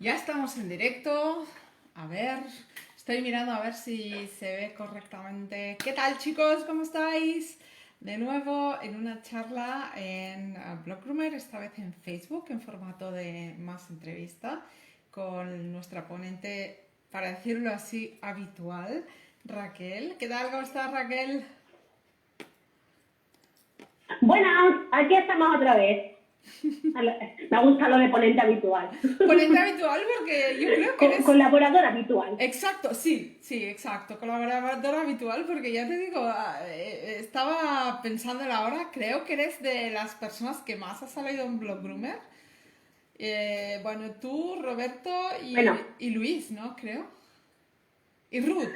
Ya estamos en directo. A ver, estoy mirando a ver si se ve correctamente. ¿Qué tal, chicos? ¿Cómo estáis? De nuevo en una charla en Blogroomer, esta vez en Facebook, en formato de más entrevista, con nuestra ponente, para decirlo así, habitual, Raquel. ¿Qué tal? ¿Cómo estás, Raquel? Buenas, aquí estamos otra vez. Me gusta lo de ponente habitual. Ponente habitual porque yo creo que eres... Colaborador habitual. Exacto, sí, sí, exacto, colaborador habitual, porque ya te digo, estaba pensando en la hora, creo que eres de las personas que más ha salido en Blogroomer. Bueno, tú, Roberto Bueno, y Luis, ¿no? Creo. Y Ruth,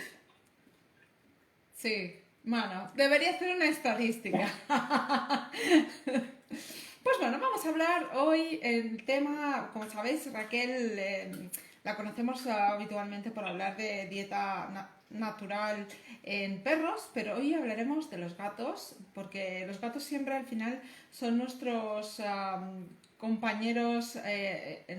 sí. Bueno, debería hacer una estadística. Pues bueno, vamos a hablar hoy el tema, como sabéis, Raquel la conocemos habitualmente por hablar de dieta natural en perros, pero hoy hablaremos de los gatos, porque los gatos siempre al final son nuestros compañeros.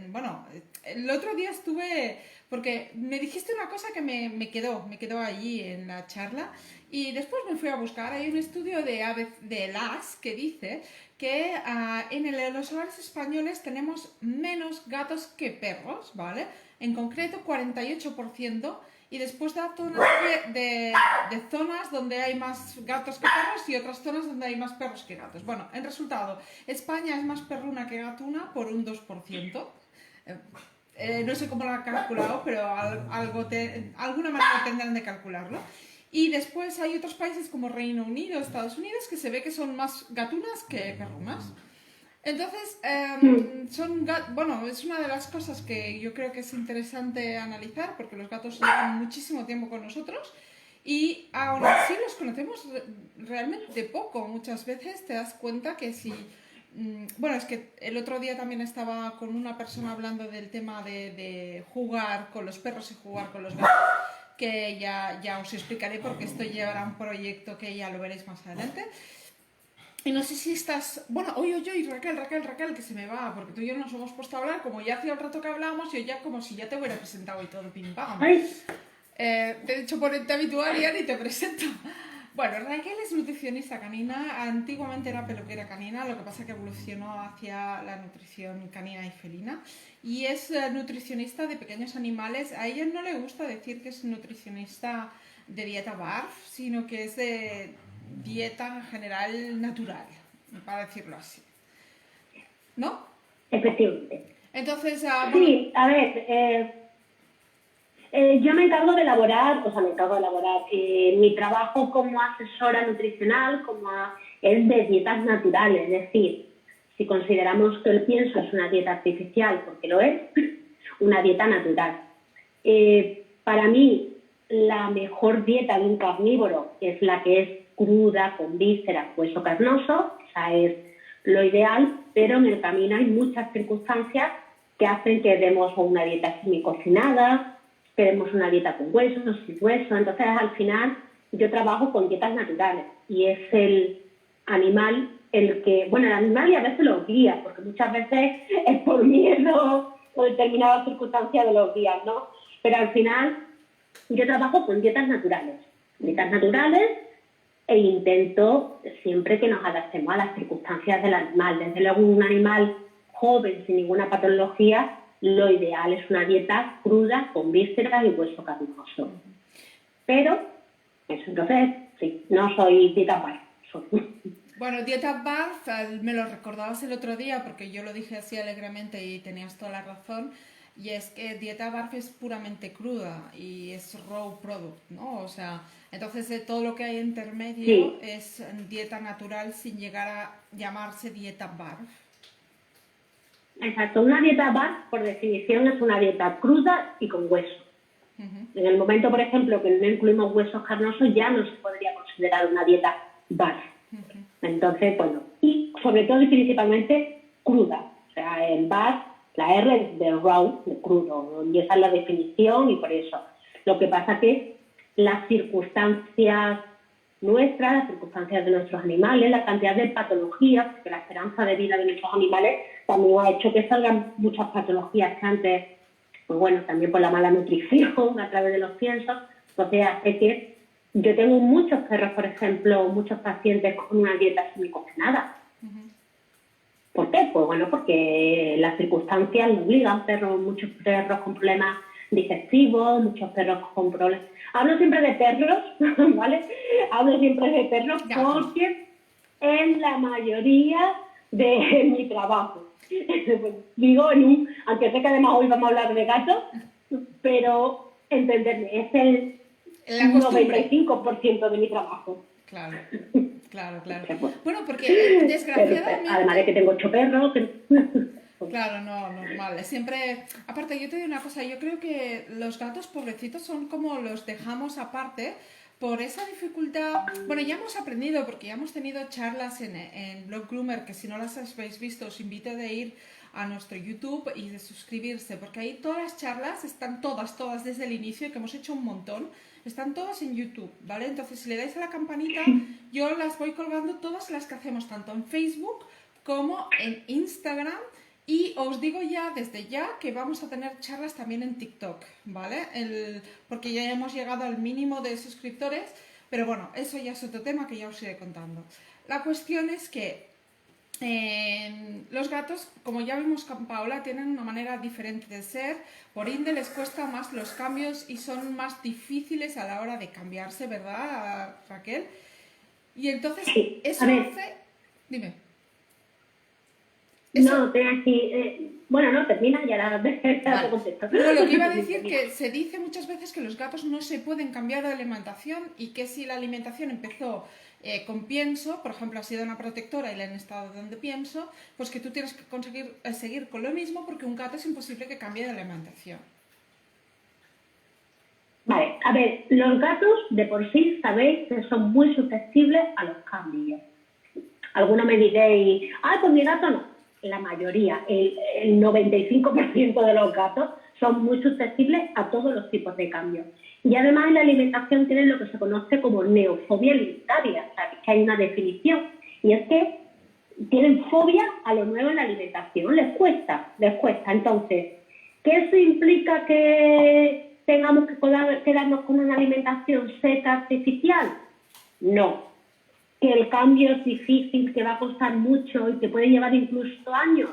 Bueno, el otro día estuve, porque me dijiste una cosa que me quedó allí en la charla, y después me fui a buscar. Hay un estudio de LAS que dice que los hogares españoles tenemos menos gatos que perros, ¿vale? En concreto 48%, y después da zonas de zonas donde hay más gatos que perros y otras zonas donde hay más perros que gatos. Bueno, en resultado, España es más perruna que gatuna por un 2%. No sé cómo lo han calculado, pero alguna manera tendrán de calcularlo. Y después hay otros países como Reino Unido, Estados Unidos, que se ve que son más gatunas que perrunas. Entonces, bueno, es una de las cosas que yo creo que es interesante analizar, porque los gatos llevan muchísimo tiempo con nosotros y aún así los conocemos realmente poco. Muchas veces te das cuenta que si... Bueno, es que el otro día también estaba con una persona hablando del tema de jugar con los perros y jugar con los gatos, que ya os explicaré porque esto llevará un proyecto que ya lo veréis más adelante. Y no sé si estás... Bueno, oye, Raquel, que se me va, porque tú y yo nos hemos puesto a hablar, como ya hacía un rato que hablábamos, yo ya como si ya te hubiera presentado y todo, pim pam. ay, Te he dicho ponerte habitual y ya ni te presento. Bueno, Raquel es nutricionista canina, antiguamente era peluquera canina, lo que pasa que evolucionó hacia la nutrición canina y felina, y es nutricionista de pequeños animales. A ella no le gusta decir que es nutricionista de dieta BARF, sino que es de dieta en general natural, para decirlo así, ¿no? efectivamente. Entonces, bueno, Sí, a ver, yo me encargo de elaborar, mi trabajo como asesora nutricional es de dietas naturales, es decir, si consideramos que el pienso es una dieta artificial, porque lo es, una dieta natural. Para mí, la mejor dieta de un carnívoro es la que es cruda, con vísceras, hueso carnoso, esa es lo ideal, pero en el camino hay muchas circunstancias que hacen que demos una dieta semicocinada, queremos una dieta con huesos, sin hueso. Entonces, al final, yo trabajo con dietas naturales y es el animal el animal y a veces los guías, porque muchas veces es por miedo o determinadas circunstancias de los guías, ¿no? Pero al final, yo trabajo con dietas naturales e intento siempre que nos adaptemos a las circunstancias del animal. Desde luego, un animal joven, sin ninguna patología, lo ideal es una dieta cruda, con vísceras y hueso carnoso. Pero, eso, entonces, sí, no soy dieta para eso. Bueno, dieta BARF, me lo recordabas el otro día porque yo lo dije así alegremente y tenías toda la razón. Y es que dieta BARF es puramente cruda y es raw product, ¿no? O sea, entonces todo lo que hay intermedio Sí, es dieta natural sin llegar a llamarse dieta BARF. exacto. Una dieta BARF, por definición, es una dieta cruda y con hueso. En el momento, por ejemplo, que no incluimos huesos carnosos, ya no se podría considerar una dieta BARF. Entonces, bueno, y sobre todo y principalmente cruda. O sea, en BARF, la R es de raw, de crudo, y esa es la definición y por eso. Lo que pasa que las circunstancias nuestras, las circunstancias de nuestros animales, la cantidad de patologías, porque la esperanza de vida de nuestros animales también ha hecho que salgan muchas patologías que antes pues bueno, también por la mala nutrición a través de los piensos, entonces hace que yo tengo muchos perros, por ejemplo, muchos pacientes con una dieta semiconfinada. ¿Por qué? Pues bueno, porque las circunstancias lo obligan, muchos perros con problemas digestivos, muchos perros con problemas... Hablo siempre de perros, ¿vale? Hablo siempre de perros porque es la mayoría de mi trabajo. Digo, aunque sé que además hoy vamos a hablar de gatos, pero entenderme, es el 95% de mi trabajo. Claro. Bueno, Porque desgraciadamente... además de que tengo 8 perros... Claro, no, normal. Siempre... Aparte, yo te digo una cosa, yo creo que los gatos pobrecitos son como los dejamos aparte por esa dificultad. Bueno, ya hemos aprendido, porque ya hemos tenido charlas en Blog Groomer, que si no las habéis visto, os invito a ir a nuestro YouTube y de suscribirse, porque ahí todas las charlas están todas desde el inicio, que hemos hecho un montón, están todas en YouTube, ¿vale? Entonces, si le dais a la campanita, yo las voy colgando todas las que hacemos, tanto en Facebook como en Instagram. Y os digo ya, desde ya, que vamos a tener charlas también en TikTok, ¿vale? Porque ya hemos llegado al mínimo de suscriptores, pero bueno, eso ya es otro tema que ya os iré contando. La cuestión es que los gatos, como ya vimos con Paola, tienen una manera diferente de ser, por ende les cuesta más los cambios y son más difíciles a la hora de cambiarse, ¿verdad, Raquel? Y entonces, eso hace... Dime. No, te aquí. Bueno, no, termina y ahora te contesto. No, lo que iba a decir que se dice muchas veces que los gatos no se pueden cambiar de alimentación y que si la alimentación empezó con pienso, por ejemplo, ha sido una protectora y le han estado dando pienso, pues que tú tienes que conseguir seguir con lo mismo porque un gato es imposible que cambie de alimentación. Vale, a ver, los gatos de por sí sabéis que son muy susceptibles a los cambios. Algunos me diréis, pues mi gato no. La mayoría, el 95% de los gatos son muy susceptibles a todos los tipos de cambios. Y además en la alimentación tienen lo que se conoce como neofobia alimentaria, o sea, que hay una definición. Y es que tienen fobia a lo nuevo en la alimentación, les cuesta. Entonces, ¿qué eso implica que tengamos que quedarnos con una alimentación seca, artificial? No. Que el cambio es difícil, que va a costar mucho y que puede llevar incluso años.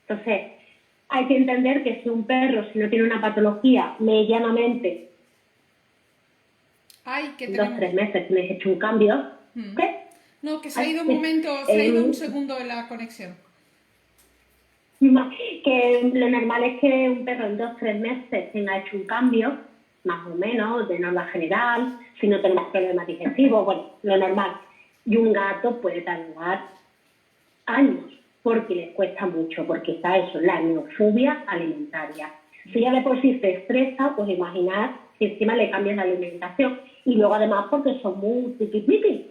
Entonces, hay que entender que si un perro, si no tiene una patología, medianamente, 2-3 meses tienes hecho un cambio, ¿qué? No, que se ha ido un momento, se ha ido un segundo en la conexión. Que lo normal es que un perro en 2-3 meses tenga hecho un cambio, más o menos, de norma general, si no tenemos problemas digestivos, bueno, lo normal. Y un gato puede tardar años, porque les cuesta mucho, porque está eso, la neofobia alimentaria. Si ya de por sí se estresa, pues imaginar si encima le cambias la alimentación. Y luego además porque son muy tiquismiquis.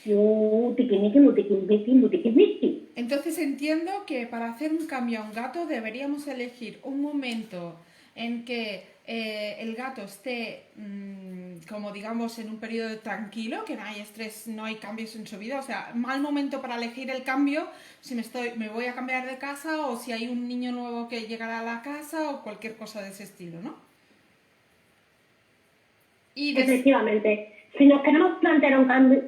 Muy tiquismiquis. Entonces entiendo que para hacer un cambio a un gato deberíamos elegir un momento en que el gato esté, como digamos, en un periodo tranquilo, que no hay estrés, no hay cambios en su vida, o sea, mal momento para elegir el cambio, si me voy a cambiar de casa o si hay un niño nuevo que llegará a la casa o cualquier cosa de ese estilo, ¿no? Efectivamente. Si nos queremos plantear un cambio...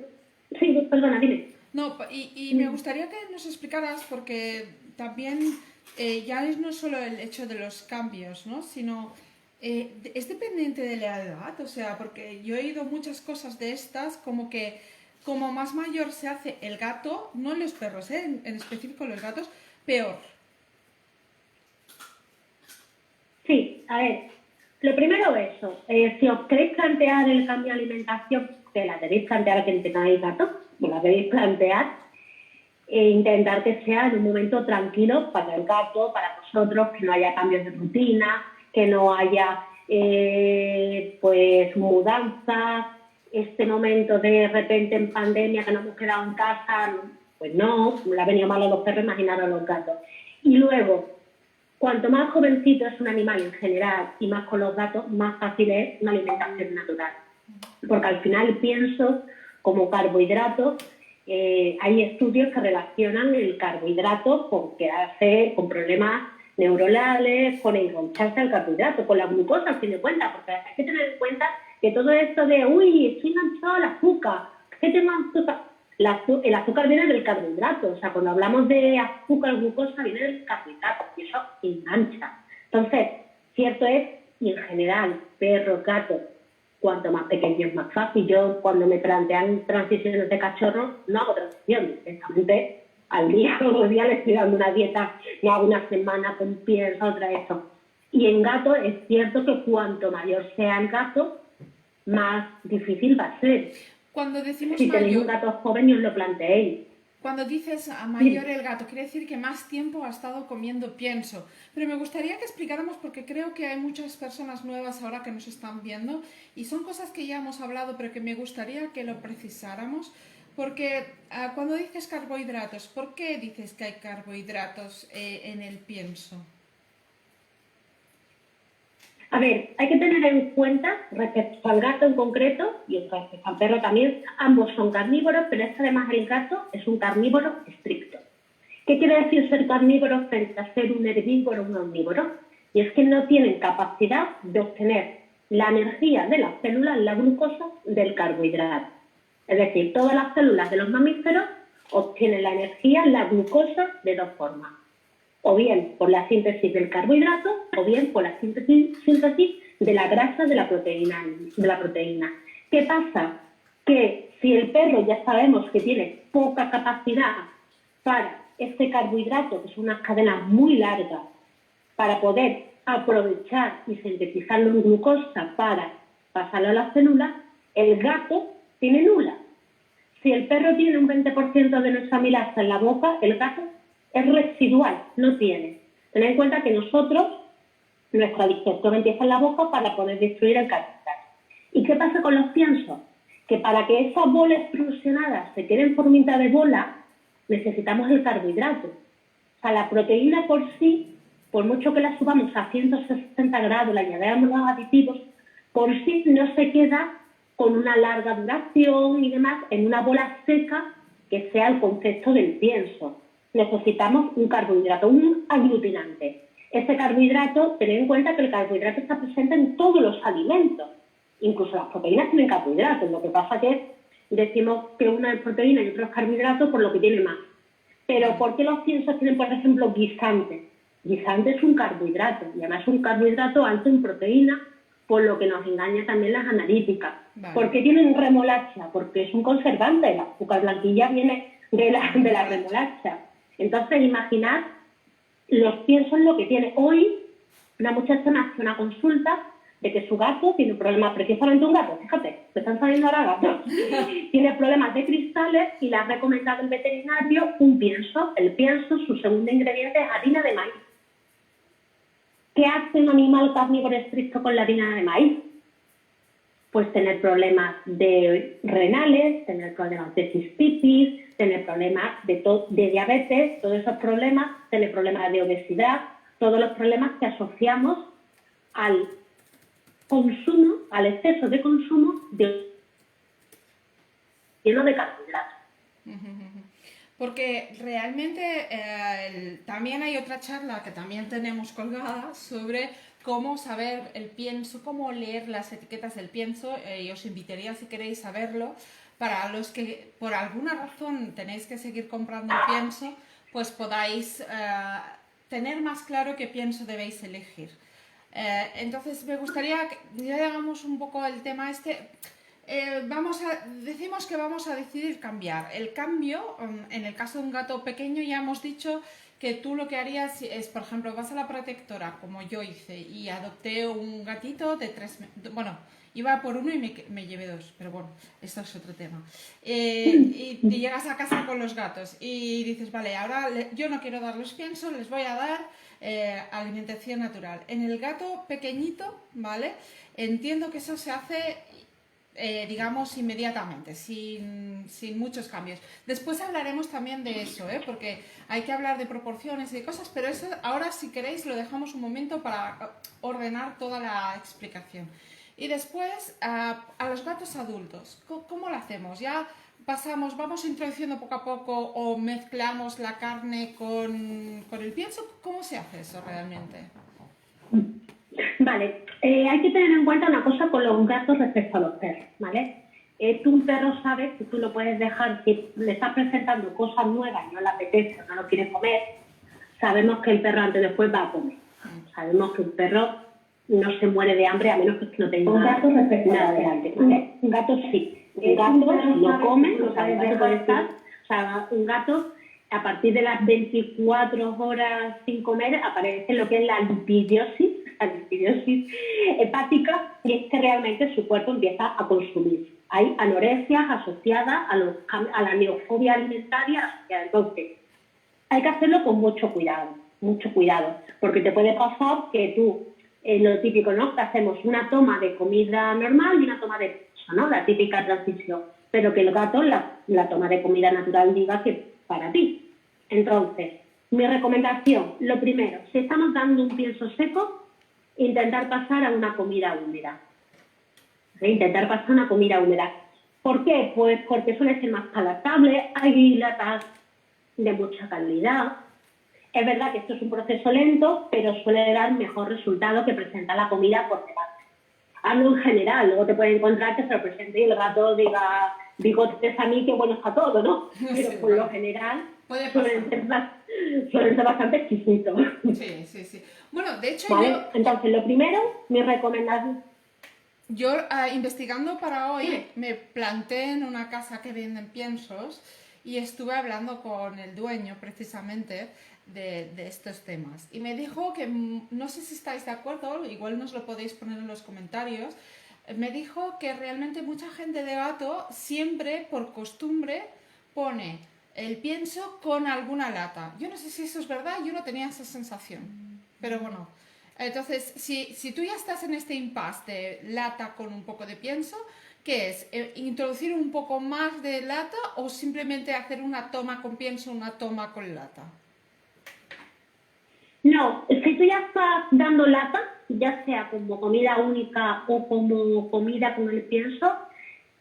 Sí, perdona, dime. No, y me gustaría que nos explicaras, porque también ya no es solo el hecho de los cambios, ¿no? Sino es dependiente de la edad, o sea, porque yo he oído muchas cosas de estas, como que como más mayor se hace el gato, no los perros, en específico los gatos, peor. Sí, a ver, lo primero eso, si os queréis plantear el cambio de alimentación, que la debéis plantear a quien tengáis gatos, la debéis plantear, e intentar que sea en un momento tranquilo para el gato, para vosotros, que no haya cambios de rutina, que no haya pues mudanzas, este momento de repente en pandemia que nos hemos quedado en casa, pues no, le ha venido mal a los perros, imaginaros a los gatos. Y luego, cuanto más jovencito es un animal en general y más con los gatos, más fácil es una alimentación natural. Porque al final pienso como carbohidratos, hay estudios que relacionan el carbohidrato con problemas neuronales con engancharse al carbohidrato, con la glucosa al fin de cuentas, porque hay que tener en cuenta que todo esto de, uy, estoy enganchado al azúcar, ¿qué tengo azúcar? El azúcar viene del carbohidrato, o sea, cuando hablamos de azúcar, glucosa, viene del carbohidrato, y eso engancha. Entonces, cierto es, y en general, perros, gatos, cuanto más pequeños más fácil. Yo cuando me plantean transiciones de cachorro, no hago transición, directamente al día, o 2 días le estoy dando una dieta, no hago una semana con pienso, otra eso. Y en gato es cierto que cuanto mayor sea el gato, más difícil va a ser. Cuando decimos Si tenéis un mayor, gato joven, ni os lo planteéis. cuando dices a mayor el gato, quiere decir que más tiempo ha estado comiendo pienso. Pero me gustaría que explicáramos, porque creo que hay muchas personas nuevas ahora que nos están viendo y son cosas que ya hemos hablado, pero que me gustaría que lo precisáramos. Porque cuando dices carbohidratos, ¿por qué dices que hay carbohidratos en el pienso? A ver, hay que tener en cuenta, respecto al gato en concreto y respecto al perro también, ambos son carnívoros, pero es que además el gato es un carnívoro estricto. ¿Qué quiere decir ser carnívoro frente a ser un herbívoro o un omnívoro? Y es que no tienen capacidad de obtener la energía de las células, la glucosa, del carbohidrato. Es decir, todas las células de los mamíferos obtienen la energía, la glucosa, de 2 formas. O bien por la síntesis del carbohidrato, o bien por la síntesis de la grasa de la proteína. ¿Qué pasa? Que si el perro ya sabemos que tiene poca capacidad para este carbohidrato, que son unas cadenas muy largas, para poder aprovechar y sintetizarlo en glucosa para pasarlo a las células, el gato tiene nula. Si el perro tiene un 20% de nuestra amilasa en la boca, el gato es residual, no tiene. Tened en cuenta que nosotros, nuestra digestión empieza en la boca para poder destruir el carbohidrato. ¿Y qué pasa con los piensos? Que para que esas bolas extrusionadas se queden en formita de bola, necesitamos el carbohidrato. O sea, la proteína por sí, por mucho que la subamos a 160 grados, le añadamos los aditivos, por sí no se queda con una larga duración y demás en una bola seca que sea el concepto del pienso. Necesitamos un carbohidrato, un aglutinante. Este carbohidrato, tened en cuenta que el carbohidrato está presente en todos los alimentos. Incluso las proteínas tienen carbohidratos. Lo que pasa es que decimos que una es proteína y otra es carbohidrato por lo que tiene más. Pero ¿por qué los piensos tienen, por ejemplo, guisante? Guisante es un carbohidrato y además es un carbohidrato alto en proteína, por lo que nos engaña también las analíticas. Vale. ¿Por qué tienen remolacha? Porque es un conservante. La azúcar blanquilla viene de la remolacha. Entonces, imaginad los piensos lo que tiene. Hoy, una muchacha me hace una consulta de que su gato tiene problemas, precisamente un gato, fíjate, me están saliendo ahora gatos, tiene problemas de cristales y le ha recomendado el veterinario un pienso. El pienso, su segundo ingrediente es harina de maíz. ¿Qué hace un animal carnívoro estricto con la harina de maíz? Pues tener problemas de renales, tener problemas de cistitis, tener problemas de diabetes, todos esos problemas, tener problemas de obesidad, todos los problemas que asociamos al consumo, al exceso de consumo lleno de carbohidratos. Porque realmente también hay otra charla que también tenemos colgada sobre cómo saber el pienso, cómo leer las etiquetas del pienso, y os invitaría si queréis saberlo. Para los que por alguna razón tenéis que seguir comprando el pienso, pues podáis tener más claro qué pienso debéis elegir. Entonces me gustaría que ya hagamos un poco el tema este. Decimos que vamos a decidir cambiar. El cambio, en el caso de un gato pequeño, ya hemos dicho que tú lo que harías es, por ejemplo, vas a la protectora, como yo hice, y adopté un gatito de 3 meses. Bueno, iba por uno y me llevé 2, pero bueno, esto es otro tema. Y te llegas a casa con los gatos y dices, vale, ahora yo no quiero darles pienso, les voy a dar alimentación natural. En el gato pequeñito, ¿vale? Entiendo que eso se hace digamos inmediatamente, sin muchos cambios. Después hablaremos también de eso, porque hay que hablar de proporciones y de cosas, pero eso ahora, si queréis, lo dejamos un momento para ordenar toda la explicación. Y después, a los gatos adultos, ¿cómo lo hacemos? Ya vamos introduciendo poco a poco o mezclamos la carne con el pienso. ¿Cómo se hace eso realmente? Vale, hay que tener en cuenta una cosa con los gatos respecto a los perros, ¿vale? Tú un perro sabes que tú lo puedes dejar, si le estás presentando cosas nuevas y no le apetece o no lo quiere comer, sabemos que el perro antes o después va a comer. Sabemos que un perro no se muere de hambre a menos que no tenga nada de hambre, ¿vale? Un gato sí. Un gato no come, o sea, un gato puede estar, o sea, un gato a partir de las 24 horas sin comer aparece lo que es la lipidiosis hepática, y es que realmente su cuerpo empieza a consumir. Hay anoresias asociadas a la neofobia alimentaria asociada. Entonces, hay que hacerlo con mucho cuidado, porque te puede pasar que tú, lo típico, ¿no? Que hacemos una toma de comida normal y una toma de peso, ¿no? La típica transición, pero que el gato la toma de comida natural diga que para ti. Entonces, mi recomendación, lo primero, si estamos dando un pienso seco, intentar pasar a una comida húmeda. Intentar pasar a una comida húmeda. ¿Por qué? Pues porque suele ser más palatable, hay latas de mucha calidad. Es verdad que esto es un proceso lento, pero suele dar mejor resultado que presentar la comida por delante. Hablo en general, luego te puedes encontrar que se lo presente y el gato diga, bigotes a mí, que bueno está todo, ¿no? Pero sí, por lo general suelen ser bastante exquisitos. Sí. Bueno, de hecho ¿vale? Entonces, lo primero, mi recomendación... Yo, investigando para hoy, me planté en una casa que venden piensos y estuve hablando con el dueño precisamente de estos temas. Y me dijo que, no sé si estáis de acuerdo, igual nos lo podéis poner en los comentarios, me dijo que realmente mucha gente de gato siempre, por costumbre, pone el pienso con alguna lata. Yo no sé si eso es verdad, yo no tenía esa sensación, pero bueno... Entonces, si tú ya estás en este impasse de lata con un poco de pienso, ¿qué es? ¿Introducir un poco más de lata o simplemente hacer una toma con pienso, una toma con lata? No, si tú ya estás dando lata, ya sea como comida única o como comida con el pienso,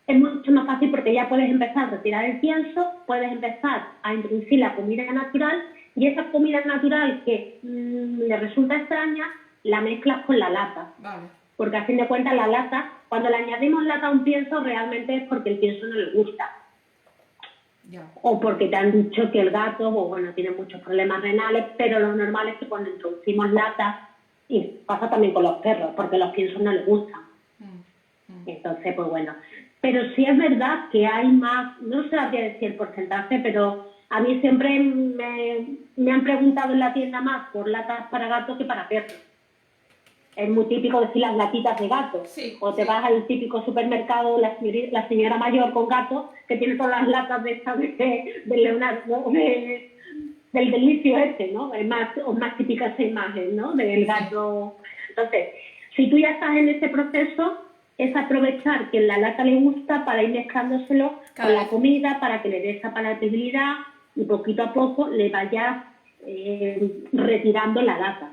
es mucho más fácil porque ya puedes empezar a retirar el pienso, puedes empezar a introducir la comida natural y esa comida natural que le resulta extraña, la mezclas con la lata. Vale. Porque a fin de cuentas la lata, cuando le añadimos lata a un pienso, realmente es porque el pienso no le gusta. Ya. O porque te han dicho que el gato, bueno, tiene muchos problemas renales, pero lo normal es que cuando introducimos lata, y pasa también con los perros, porque los piensos no les gustan. Entonces, pues bueno. Pero sí es verdad que hay más, no sabría decir el porcentaje, pero a mí siempre me han preguntado en la tienda más por latas para gatos que para perros. Es muy típico decir las latitas de gato. Sí, o te vas al típico supermercado, la señora mayor con gato, que tiene todas las latas de estas de Leonardo, del delicio ¿no? Es más típica esa imagen, ¿no? Del gato. Entonces, si tú ya estás en ese proceso, es aprovechar que la lata le gusta para ir mezclándoselo con la comida, para que le dé esa palatabilidad y poquito a poco le vayas retirando la lata.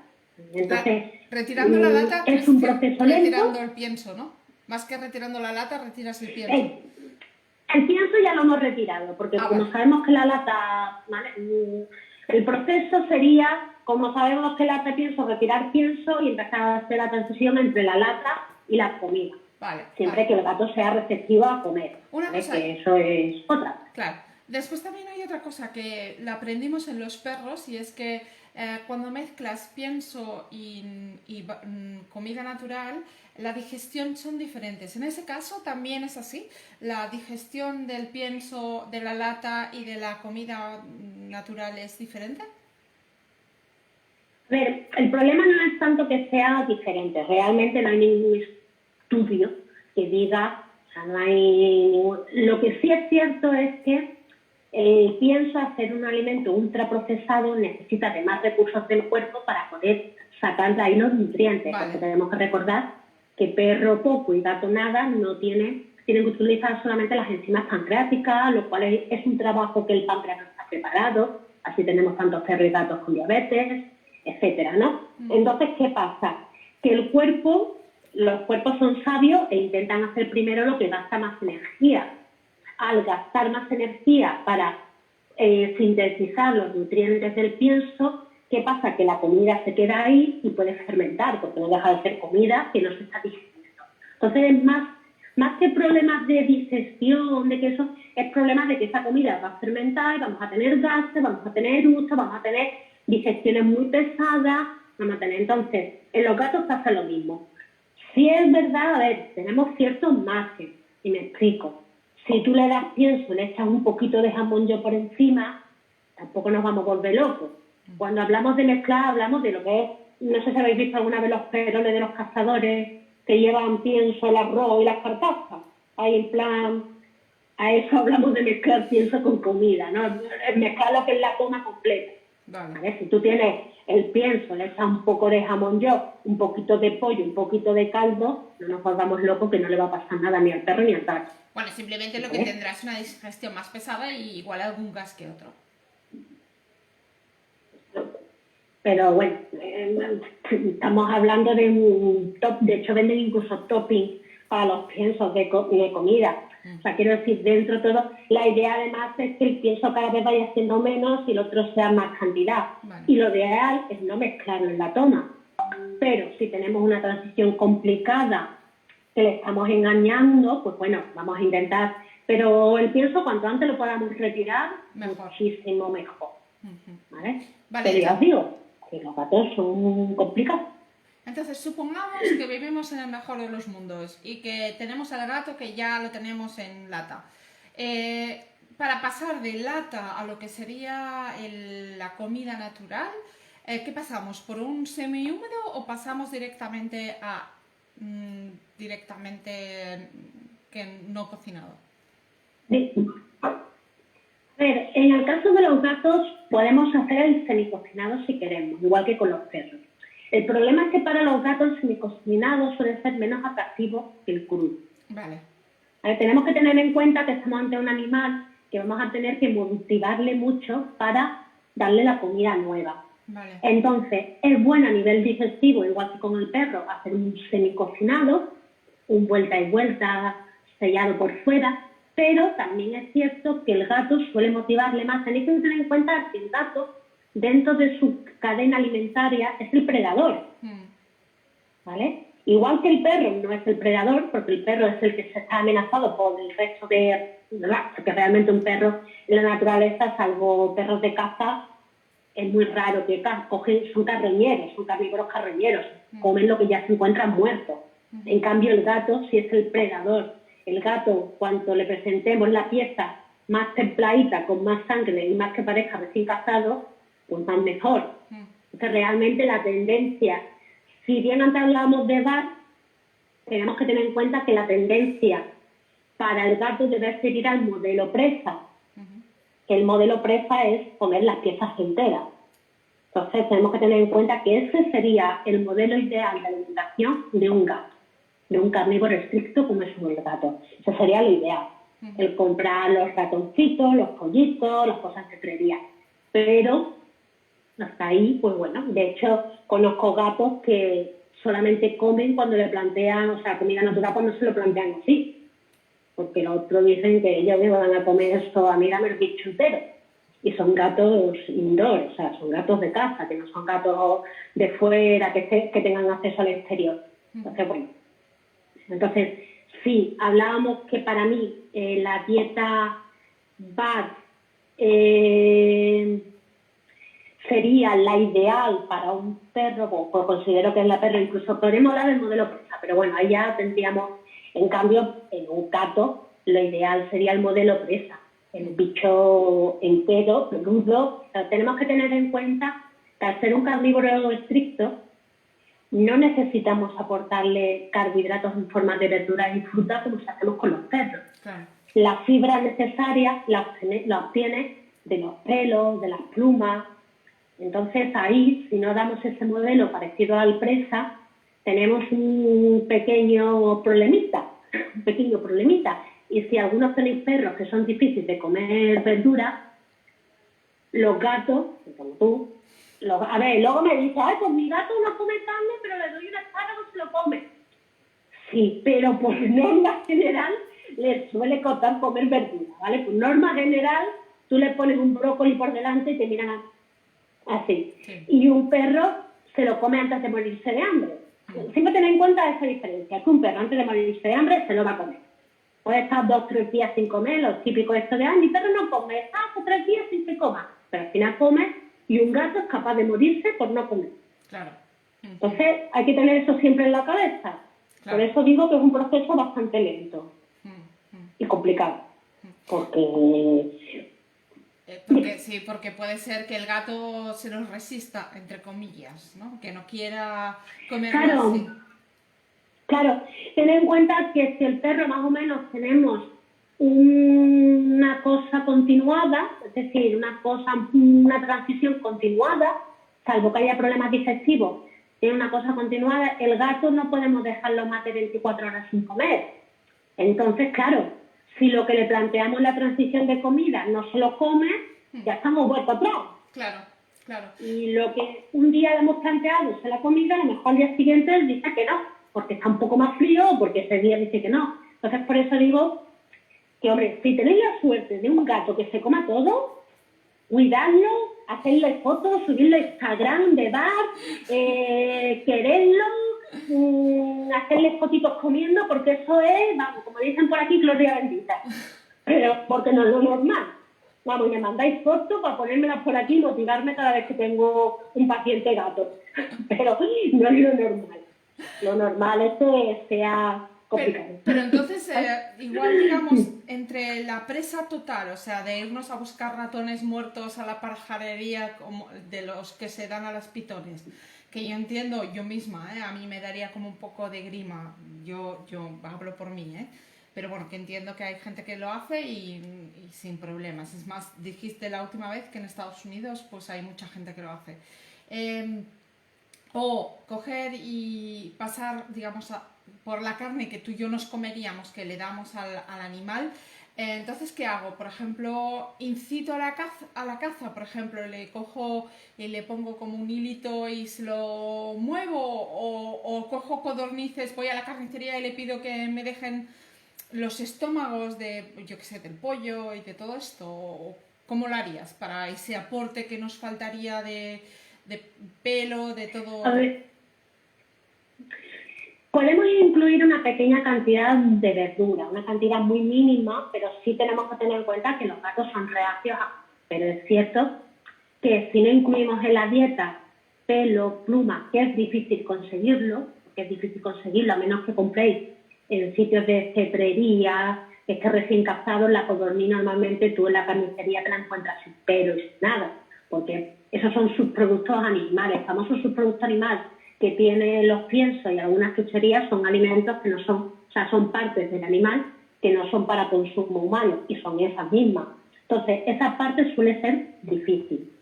Entonces, retirando la lata es un proceso lento. Retirando el pienso, ¿no? Más que retirando la lata, retiras el pienso. El pienso ya lo hemos retirado, porque como sabemos que la lata, ¿vale? El proceso sería, como sabemos que la lata pienso, retirar pienso y empezar a hacer la transición entre la lata y la comida. Vale, siempre que el gato sea receptivo a comer. Una cosa, que eso es otra. Claro. Después también hay otra cosa que la aprendimos en los perros y es que cuando mezclas pienso y comida natural, la digestión son diferentes. En ese caso también es así. La digestión del pienso, de la lata y de la comida natural es diferente. A ver, el problema no es tanto que sea diferente. Realmente no hay ningún estudio que diga, o sea, no hay ningún... Lo que sí es cierto es que pienso hacer un alimento ultraprocesado necesita de más recursos del cuerpo para poder sacar de ahí los nutrientes. Vale. Porque tenemos que recordar que perro poco y gato nada tienen que utilizar solamente las enzimas pancreáticas, lo cual es un trabajo que el páncreas no está preparado. Así tenemos tantos perros y gatos con diabetes, etcétera, ¿no? Entonces, ¿qué pasa? Que los cuerpos son sabios e intentan hacer primero lo que gasta más energía. al gastar más energía para sintetizar los nutrientes del pienso, ¿qué pasa? Que la comida se queda ahí y puede fermentar, porque no deja de ser comida que no se está digiriendo. Entonces es más que problemas de digestión, de que eso, es problemas de que esa comida va a fermentar y vamos a tener gases, vamos a tener eructos, vamos a tener digestiones muy pesadas, vamos a tener. Entonces, en los gatos pasa lo mismo. Sí es verdad, a ver, tenemos ciertos márgenes, y me explico. Si tú le das pienso, le echas un poquito de jamón york por encima, tampoco nos vamos a volver locos. Cuando hablamos de mezclar, hablamos de lo que es, no sé si habéis visto alguna vez los peroles de los cazadores que llevan pienso, el arroz y las carcasas. Ahí en plan, a eso hablamos de mezclar pienso con comida, ¿no? Mezclar lo que es la toma completa. ¿Vale? Si tú tienes el pienso, le echas un poco de jamón york, un poquito de pollo, un poquito de caldo, no nos volvamos locos que no le va a pasar nada ni al perro ni al gato. Bueno, simplemente lo que tendrá es una digestión más pesada y igual algún gas que otro. Pero bueno, estamos hablando de un top, de hecho venden incluso topping para los piensos de comida. O sea, quiero decir, dentro de todo, la idea además es que el pienso cada vez vaya siendo menos y el otro sea más cantidad. Vale. Y lo ideal es no mezclarlo en la toma. Pero si tenemos una transición complicada que le estamos engañando, pues bueno, vamos a intentar. Pero el pienso, cuanto antes lo podamos retirar, muchísimo mejor. ¿Vale? Pero ya os digo, que los gatos son complicados. Entonces, supongamos que vivimos en el mejor de los mundos y que tenemos al gato que ya lo tenemos en lata. Para pasar de lata a lo que sería la comida natural, ¿qué pasamos? ¿Por un semihúmedo o pasamos directamente a que no cocinado? Sí. A ver, en el caso de los gatos podemos hacer el semicocinado si queremos, igual que con los perros. El problema es que para los gatos el semicocinado suele ser menos atractivo que el crudo. Vale. A ver, tenemos que tener en cuenta que estamos ante un animal que vamos a tener que motivarle mucho para darle la comida nueva. Vale. Entonces, es bueno a nivel digestivo, igual que con el perro, hacer un semicocinado, un vuelta y vuelta, sellado por fuera, pero también es cierto que el gato suele motivarle más. Tenéis que tener en cuenta que el gato, dentro de su cadena alimentaria, es el predador. ¿Vale? Igual que el perro no es el predador, porque el perro es el que se está amenazado por el resto de... Porque realmente un perro en la naturaleza, salvo perros de caza, es muy raro que cogen, son carroñeros, son carnívoros carroñeros, comen lo que ya se encuentran muertos. En cambio el gato sí es el predador. El gato, cuanto le presentemos la pieza más templadita, con más sangre y más que parezca recién cazado, pues más mejor. Entonces realmente la tendencia, si bien antes hablábamos de bar, tenemos que tener en cuenta que la tendencia para el gato debe seguir al modelo presa, que el modelo presa es comer las piezas enteras. Entonces tenemos que tener en cuenta que ese sería el modelo ideal de alimentación de un gato, de un carnívoro estricto como es el gato. Ese sería lo ideal, el comprar los ratoncitos, los pollitos, las cosas de 3 días. Pero hasta ahí, pues bueno, de hecho conozco gatos que solamente comen cuando le plantean, o sea, comida natural, pues no se lo plantean así. Porque los otros dicen que ellos me van a comer esto, a mí dame el bicho entero. Y son gatos indoor, o sea, son gatos de casa, que no son gatos de fuera, que tengan acceso al exterior. Entonces, bueno. Entonces, sí, hablábamos que para mí la dieta BAD sería la ideal para un perro, pues considero que es la perra, incluso podemos hablar del modelo presa, pero bueno, ahí ya tendríamos... En cambio, en un gato, lo ideal sería el modelo presa, el bicho entero, crudo. Tenemos que tener en cuenta que al ser un carnívoro estricto, no necesitamos aportarle carbohidratos en forma de verduras y frutas como si hacemos con los perros. Claro. Las fibras necesarias las obtiene de los pelos, de las plumas. Entonces ahí, si no damos ese modelo parecido al presa, tenemos un pequeño problemita. Y si algunos tenéis perros que son difíciles de comer verduras, los gatos, como tú, a ver, luego me dice, ay, pues mi gato no come carne, pero le doy un espárrago y se lo come. Sí, pero por norma general, les suele costar comer verdura, ¿vale? Por norma general, tú le pones un brócoli por delante y te miran así. Sí. Y un perro se lo come antes de morirse de hambre. Siempre ten en cuenta esa diferencia, que un perro antes de morirse de hambre se lo va a comer. Puede estar 2 o 3 días sin comer, lo típico esto de, mi perro no come, está 3 días sin que coma, pero al final come, y un gato es capaz de morirse por no comer. Claro. Entonces hay que tener eso siempre en la cabeza. Claro. Por eso digo que es un proceso bastante lento y complicado. Porque porque puede ser que el gato se los resista, entre comillas, ¿no? Que no quiera comer así. Claro, ten en cuenta que si el perro más o menos tenemos una cosa continuada, es decir, una transición continuada, salvo que haya problemas digestivos, tiene una cosa continuada, el gato no podemos dejarlo más de 24 horas sin comer. Entonces, claro, si lo que le planteamos en la transición de comida no se lo come, ya estamos vueltos atrás. Claro, claro. Y lo que un día le hemos planteado es la comida, a lo mejor al día siguiente él dice que no, porque está un poco más frío o porque ese día dice que no. Entonces, por eso digo que, hombre, si tenéis la suerte de un gato que se coma todo, cuidarlo, hacerle fotos, subirlo a Instagram de bar, quererlo, hacerle fotitos comiendo, porque eso es, vamos, como dicen por aquí, gloria bendita. Pero porque no es lo normal. Vamos, me mandáis fotos para ponérmelas por aquí y motivarme cada vez que tengo un paciente gato. Pero no es lo normal. Lo normal es que sea complicado. Pero entonces, igual digamos, entre la presa total, o sea, de irnos a buscar ratones muertos a la pajarería como de los que se dan a las pitones, que yo entiendo yo misma, a mí me daría como un poco de grima, yo hablo por mí, pero bueno, que entiendo que hay gente que lo hace y sin problemas. Es más, dijiste la última vez que en Estados Unidos pues hay mucha gente que lo hace. O coger y pasar, digamos, por la carne que tú y yo nos comeríamos, que le damos al animal. Entonces, ¿qué hago? Por ejemplo, incito a la caza, por ejemplo, le cojo y le pongo como un hilito y se lo muevo, o cojo codornices, voy a la carnicería y le pido que me dejen los estómagos de, yo qué sé, del pollo y de todo esto. ¿O cómo lo harías para ese aporte que nos faltaría de pelo, de todo? A ver, podemos incluir una pequeña cantidad de verdura, una cantidad muy mínima, pero sí tenemos que tener en cuenta que los gatos son reacios, pero es cierto que si no incluimos en la dieta pelo, pluma, que es difícil conseguirlo, a menos que compréis en sitios de cetrería, que esté recién captado, la codorniz normalmente tú en la carnicería te la encuentras sin pelo y sin nada, porque esos son subproductos animales, famosos subproductos animales que tienen los piensos y algunas chucherías son alimentos que no son, o sea, son partes del animal que no son para consumo humano y son esas mismas. Entonces, esa parte suele ser difícil.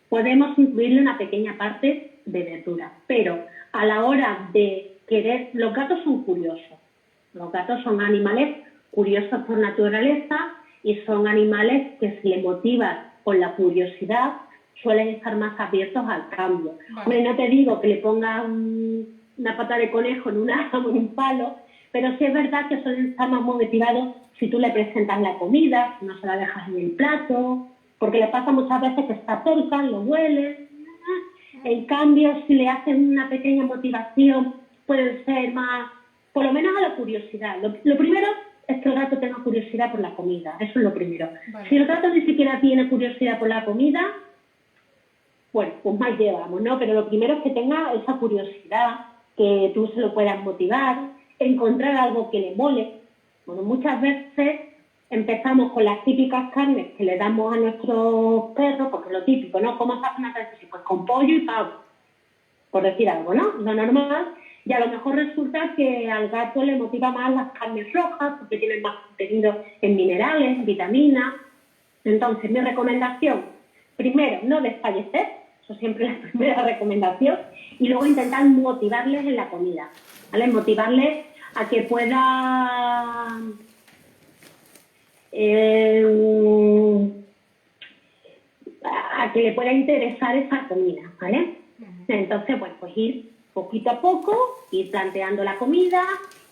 Podemos incluirle una pequeña parte de verdura, pero a la hora de querer, los gatos son curiosos. Los gatos son animales curiosos por naturaleza y son animales que si les motiva con la curiosidad suelen estar más abiertos al cambio. Vale. Hombre, no te digo que le pongas una pata de conejo en un palo, pero sí es verdad que suelen estar más motivados si tú le presentas la comida, si no se la dejas en el plato, porque le pasa muchas veces que se acercan, lo huelen. En cambio, si le hacen una pequeña motivación, pueden ser más, por lo menos a la curiosidad. Lo primero es que el gato tenga curiosidad por la comida, eso es lo primero. Vale. Si el gato ni siquiera tiene curiosidad por la comida, bueno, pues más llevamos, ¿no? Pero lo primero es que tenga esa curiosidad, que tú se lo puedas motivar, encontrar algo que le mole. Bueno, muchas veces empezamos con las típicas carnes que le damos a nuestros perros, porque es lo típico, ¿no? ¿Cómo se hace una carne? Pues con pollo y pavo, por decir algo, ¿no? Lo normal. Y a lo mejor resulta que al gato le motiva más las carnes rojas, porque tienen más contenido en minerales, vitaminas. Entonces, mi recomendación, primero, no desfallecer, eso siempre es la primera recomendación, y luego intentar motivarles en la comida, ¿vale? Motivarles a que pueda a que le pueda interesar esa comida, ¿vale? Entonces, bueno, pues ir poquito a poco, ir planteando la comida,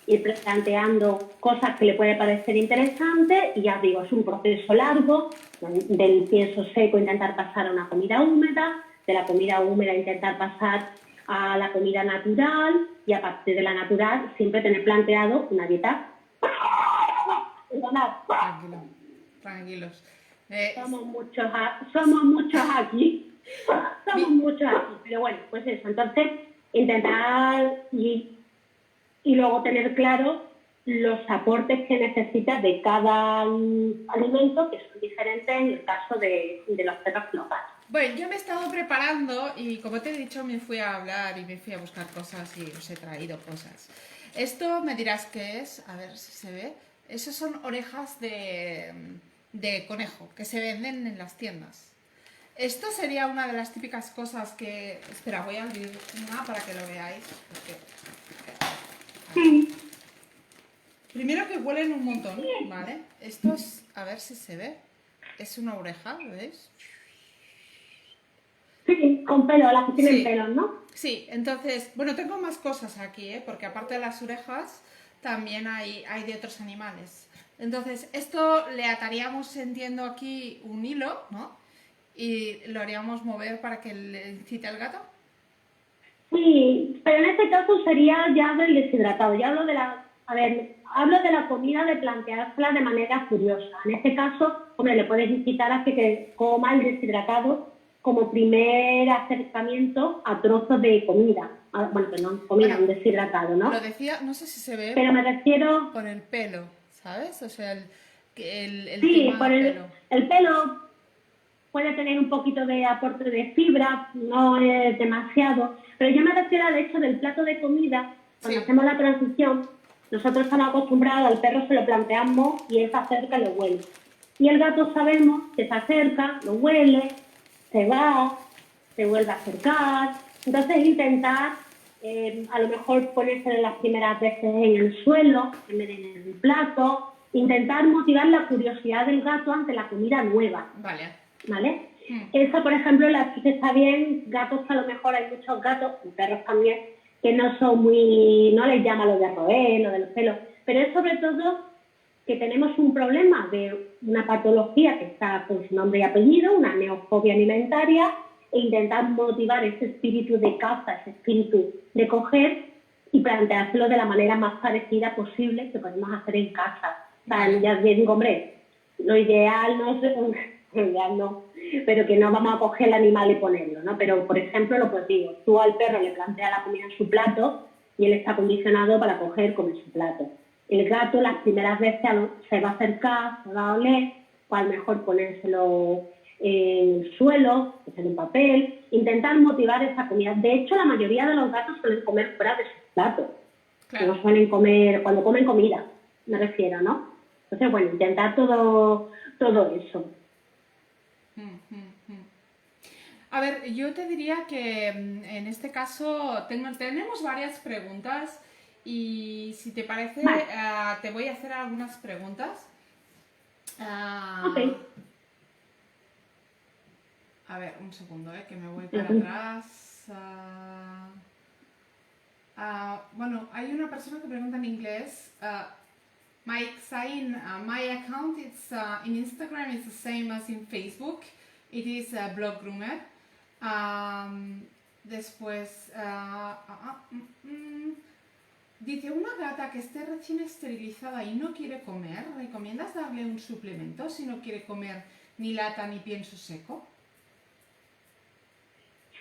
ir planteando cosas que le puede parecer interesantes y ya os digo, es un proceso largo, del pienso seco intentar pasar a una comida húmeda, de la comida húmeda intentar pasar a la comida natural y a partir de la natural siempre tener planteado una dieta. Perdonad. Tranquilos. Somos muchos aquí. Somos muchos aquí. Pero bueno, pues eso. Entonces, intentar y luego tener claro los aportes que necesitas de cada alimento, que son diferentes en el caso de los perros locales. Bueno, yo me he estado preparando y como te he dicho me fui a hablar y me fui a buscar cosas y os he traído cosas. Esto me dirás qué es, a ver si se ve. Esas son orejas de conejo que se venden en las tiendas. Esto sería una de las típicas cosas que... Espera, voy a abrir una para que lo veáis. Primero que huelen un montón, ¿vale? Esto es... A ver si se ve. Es una oreja, ¿lo veis? Sí, con pelo, las que tienen Sí. pelos, ¿no? Sí, entonces... Bueno, tengo más cosas aquí, ¿eh? Porque aparte de las orejas, también hay de otros animales. Entonces, esto le ataríamos, entiendo aquí, un hilo, ¿no? Y lo haríamos mover para que le incite al gato. Sí, pero en este caso sería ya del deshidratado. Ya hablo de hablo de la comida de planteársela de manera curiosa. En este caso, hombre, le puedes incitar a que coma el deshidratado como primer acercamiento a trozos de comida. Bueno, perdón, comida, un deshidratado, ¿no? Lo decía, no sé si se ve. Pero me refiero... Por el pelo, ¿sabes? O sea, el Sí, tema por pelo. el pelo puede tener un poquito de aporte de fibra, no es demasiado, pero yo me refiero al hecho del plato de comida. Cuando hacemos la transición, nosotros estamos acostumbrados, al perro se lo planteamos y él se acerca y lo huele. Y el gato sabemos que se acerca, lo huele, se va, se vuelve a acercar. Entonces intentar, a lo mejor ponerse las primeras veces en el suelo, en vez de en el plato, intentar motivar la curiosidad del gato ante la comida nueva. ¿Vale? Eso, por ejemplo, la chica está bien, gatos que a lo mejor hay muchos gatos, y perros también, que no son muy, no les llama lo de roer, lo de los pelos, pero es sobre todo que tenemos un problema de una patología que está con su nombre y apellido, una neofobia alimentaria, e intentar motivar ese espíritu de caza, ese espíritu de coger y planteárselo de la manera más parecida posible que podemos hacer en casa. O sea, ya digo, hombre, lo ideal no es... no, pero que no vamos a coger el animal y ponerlo, ¿no? Pero, por ejemplo, lo pues digo, tú al perro le planteas la comida en su plato y él está condicionado para comer su plato. El gato las primeras veces se va a acercar, se va a oler, o a lo mejor ponérselo en el suelo, en un papel, intentar motivar esa comida. De hecho, la mayoría de los gatos suelen comer fuera de su plato. Claro. No suelen comer, cuando comen comida, me refiero, ¿no? Entonces, bueno, intentar todo eso. A ver, yo te diría que en este caso tenemos varias preguntas y si te parece te voy a hacer algunas preguntas. Okay. A ver, un segundo, que me voy para atrás. Bueno, hay una persona que pregunta en inglés. Mike saying my account in Instagram is the same as in Facebook. It is a blog groomer. Después dice, una gata que esté recién esterilizada y no quiere comer, ¿recomiendas darle un suplemento si no quiere comer ni lata ni pienso seco?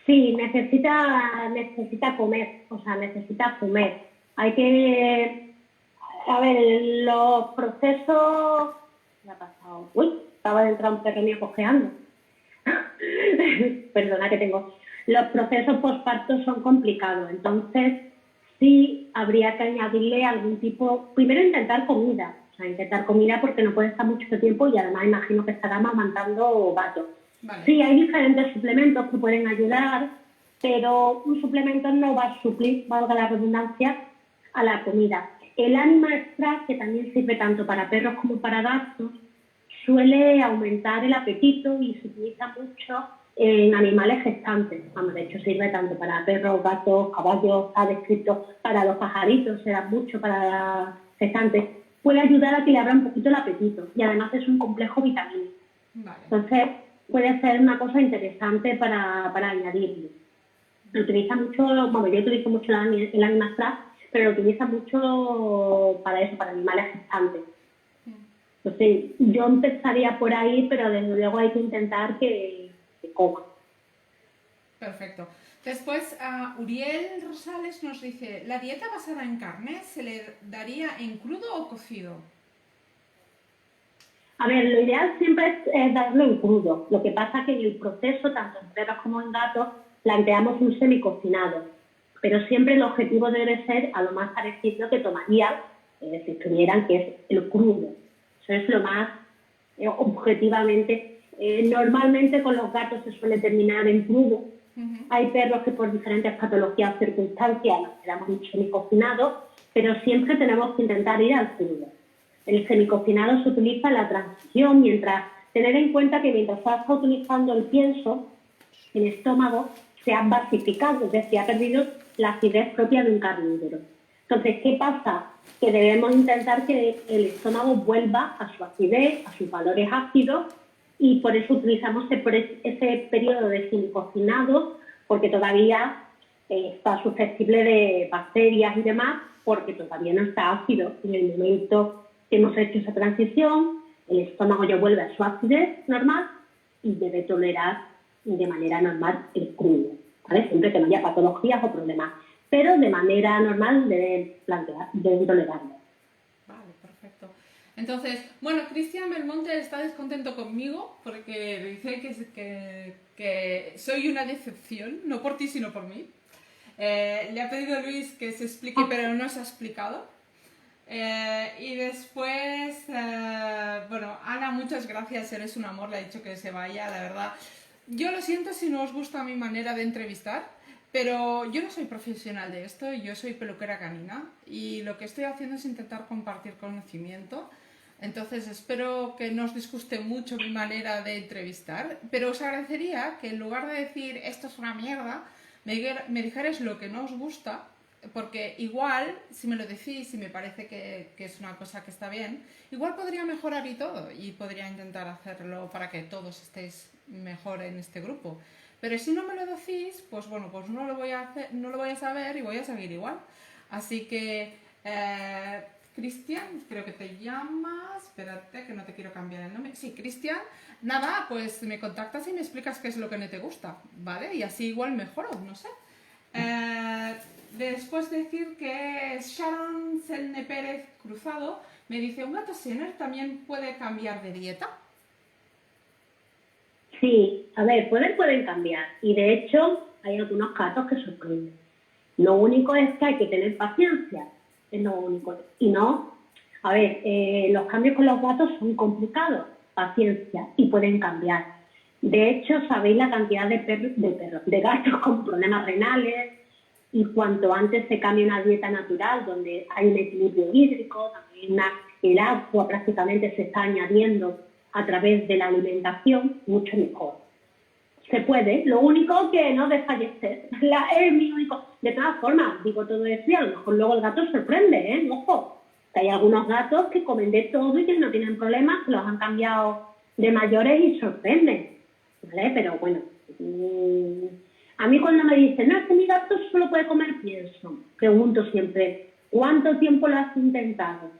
Sí, necesita comer, o sea, necesita comer. Hay que... A ver, los procesos... ¿Qué ha pasado? Uy, acaba de entrar un perro mío cojeando. Perdona que tengo... Los procesos postparto son complicados, entonces sí habría que añadirle algún tipo... Primero intentar comida, o sea, intentar comida porque no puede estar mucho tiempo y además imagino que estará amamantando gatos. Vale. Sí, hay diferentes suplementos que pueden ayudar, pero un suplemento no va a suplir, valga la redundancia, a la comida. El Animal Extract, que también sirve tanto para perros como para gatos, suele aumentar el apetito y se utiliza mucho en animales gestantes. Vamos, de hecho sirve tanto para perros, gatos, caballos, está descrito para los pajaritos, se da mucho para gestantes. Puede ayudar a que le abra un poquito el apetito y además es un complejo vitamínico. Vale. Entonces puede ser una cosa interesante para añadirlo. Lo utiliza mucho, bueno, yo utilizo mucho el Animastraz, pero lo utiliza mucho para eso, para animales gestantes. Entonces, yo empezaría por ahí, pero desde luego hay que intentar que coma. Perfecto. Después, Uriel Rosales nos dice, ¿la dieta basada en carne se le daría en crudo o cocido? A ver, lo ideal siempre es darlo en crudo. Lo que pasa es que en el proceso, tanto en perros como en gatos, planteamos un semicocinado. Pero siempre el objetivo debe ser a lo más parecido que tomaría si estuvieran, que es el crudo. Eso es lo más objetivamente. Normalmente con los gatos se suele terminar en crudo. Hay perros que por diferentes patologías o circunstancias nos quedamos un semicocinado, pero siempre tenemos que intentar ir al crudo. El semicocinado se utiliza en la transición, mientras tener en cuenta que mientras se está utilizando el pienso, el estómago se ha basificado, es decir, ha perdido la acidez propia de un carnívoro. Entonces, ¿qué pasa? Que debemos intentar que el estómago vuelva a su acidez, a sus valores ácidos, y por eso utilizamos ese periodo de semicocinado, porque todavía está susceptible de bacterias y demás, porque todavía no está ácido. En el momento que hemos hecho esa transición, el estómago ya vuelve a su acidez normal y debe tolerar de manera normal el crudo, ¿vale? Siempre que no haya patologías o problemas, pero de manera normal deben tolerarlo. Vale, perfecto. Entonces, bueno, Cristian Belmonte está descontento conmigo porque dice que soy una decepción, no por ti, sino por mí. Le ha pedido a Luis que se explique, pero no se ha explicado. Y después, bueno, Ana, muchas gracias, eres un amor, le ha dicho que se vaya, la verdad. Yo lo siento si no os gusta mi manera de entrevistar, pero yo no soy profesional de esto, yo soy peluquera canina y lo que estoy haciendo es intentar compartir conocimiento. Entonces espero que no os disguste mucho mi manera de entrevistar, pero os agradecería que en lugar de decir esto es una mierda, me dijerais lo que no os gusta, porque igual, si me lo decís y me parece que es una cosa que está bien, igual podría mejorar y todo, y podría intentar hacerlo para que todos estéis mejor en este grupo. Pero si no me lo decís, pues bueno, pues no lo voy a hacer, no lo voy a saber y voy a seguir igual. Así que, Cristian, creo que te llamas, espérate que no te quiero cambiar el nombre. Sí, Cristian, nada, pues me contactas y me explicas qué es lo que no te gusta, ¿vale? Y así igual mejoro, no sé. Después decir que Sharon Selne Pérez Cruzado me dice, ¿un gato Sener también puede cambiar de dieta? Sí, a ver, pueden cambiar y de hecho hay algunos gatos que sorprenden. Lo único es que hay que tener paciencia, es lo único. Y no, a ver, los cambios con los gatos son complicados, paciencia, y pueden cambiar. De hecho, sabéis la cantidad de gatos con problemas renales, y cuanto antes se cambie una dieta natural donde hay un equilibrio hídrico, también el agua prácticamente se está añadiendo a través de la alimentación, mucho mejor. Se puede, lo único que no desfallecer, es mi único. De todas formas, digo todo esto y a lo mejor luego el gato sorprende, ojo, que hay algunos gatos que comen de todo y que no tienen problemas, que los han cambiado de mayores y sorprenden, ¿vale? Pero bueno, a mí cuando me dicen, no, es que mi gato solo puede comer pienso, pregunto siempre, ¿cuánto tiempo lo has intentado?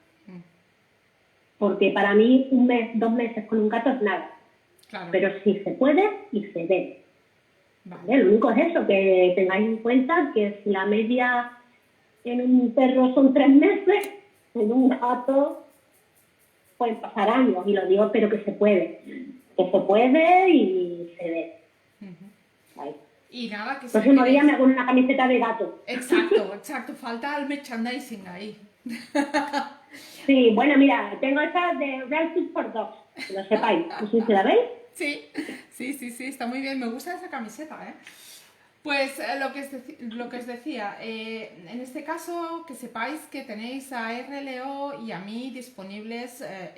Porque para mí 1 mes, 2 meses con un gato es nada. Claro. Pero sí se puede y se debe. ¿Vale? Lo único es eso, que tengáis en cuenta que si la media en un perro son 3 meses, en un gato pueden pasar años, y lo digo, pero que se puede. Que se puede y se debe. ¿Vale? Y nada, que el próximo día me hago una camiseta de gato. Exacto, falta el merchandising ahí. Sí, bueno, mira, tengo esta de Real Food for Dogs, que lo sepáis, no sé si la veis. Sí, está muy bien, me gusta esa camiseta, ¿eh? Pues lo que os decía, en este caso que sepáis que tenéis a RLO y a mí disponibles a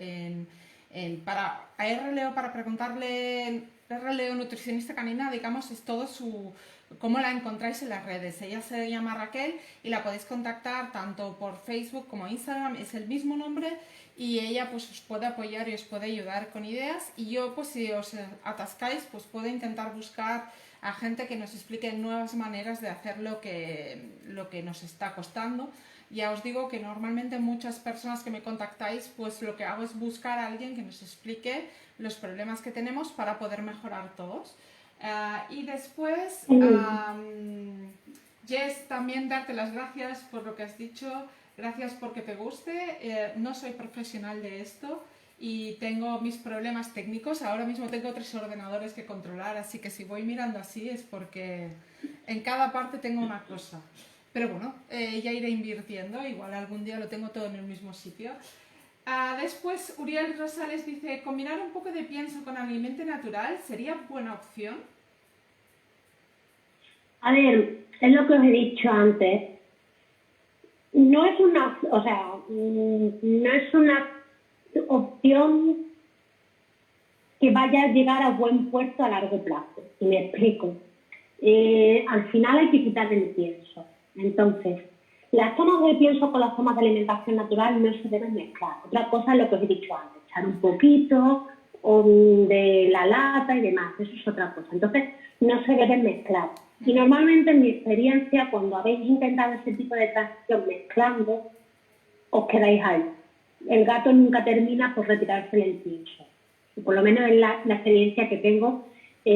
RLO para preguntarle la Raleo nutricionista canina, digamos, es todo su... cómo la encontráis en las redes. Ella se llama Raquel y la podéis contactar tanto por Facebook como Instagram, es el mismo nombre y ella pues os puede apoyar y os puede ayudar con ideas y yo pues si os atascáis pues puedo intentar buscar a gente que nos explique nuevas maneras de hacer lo que nos está costando. Ya os digo que normalmente muchas personas que me contactáis, pues lo que hago es buscar a alguien que nos explique los problemas que tenemos para poder mejorar todos. Y después, Jess, también darte las gracias por lo que has dicho, gracias porque te guste. No soy profesional de esto y tengo mis problemas técnicos. Ahora mismo tengo 3 ordenadores que controlar, así que si voy mirando así es porque en cada parte tengo una cosa. Pero bueno, ya iré invirtiendo, igual algún día lo tengo todo en el mismo sitio. Después, Uriel Rosales dice, combinar un poco de pienso con alimento natural sería buena opción. A ver, es lo que os he dicho antes. No es una, o sea, no es una opción que vaya a llegar a buen puerto a largo plazo. Y me explico. Al final hay que quitar el pienso. Entonces, las tomas de pienso con las tomas de alimentación natural no se deben mezclar. Otra cosa es lo que os he dicho antes, echar un poquito de la lata y demás, eso es otra cosa. Entonces, no se deben mezclar. Y normalmente en mi experiencia, cuando habéis intentado ese tipo de transición mezclando, os quedáis ahí. El gato nunca termina por retirarse el pienso. Y por lo menos es la experiencia que tengo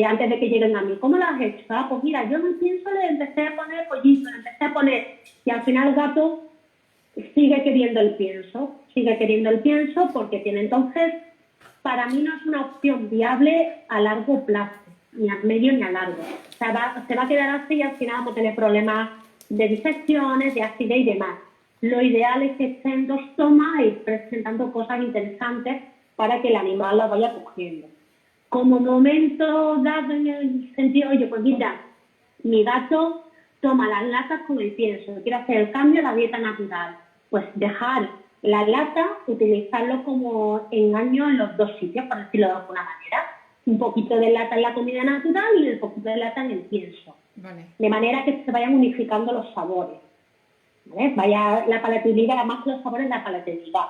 antes de que lleguen a mí. ¿Cómo lo has hecho? Pues mira, yo me pienso, le empecé a poner pollito, le empecé a poner... Y al final el gato sigue queriendo el pienso porque tiene... Entonces, para mí no es una opción viable a largo plazo, ni a medio ni a largo. O sea, se va a quedar así y al final vamos a tener problemas de disecciones, de acidez y demás. Lo ideal es que estén 2 tomas y presentando cosas interesantes para que el animal las vaya cogiendo. Como momento dado en el sentido, oye, pues mira, mi gato toma las latas con el pienso, quiere hacer el cambio a la dieta natural. Pues dejar la lata, utilizarlo como engaño en los 2 sitios, por decirlo de alguna manera. Un poquito de lata en la comida natural y un poquito de lata en el pienso. Vale. De manera que se vayan unificando los sabores. ¿Vale? Vaya la palatabilidad, más que los sabores, la palatabilidad.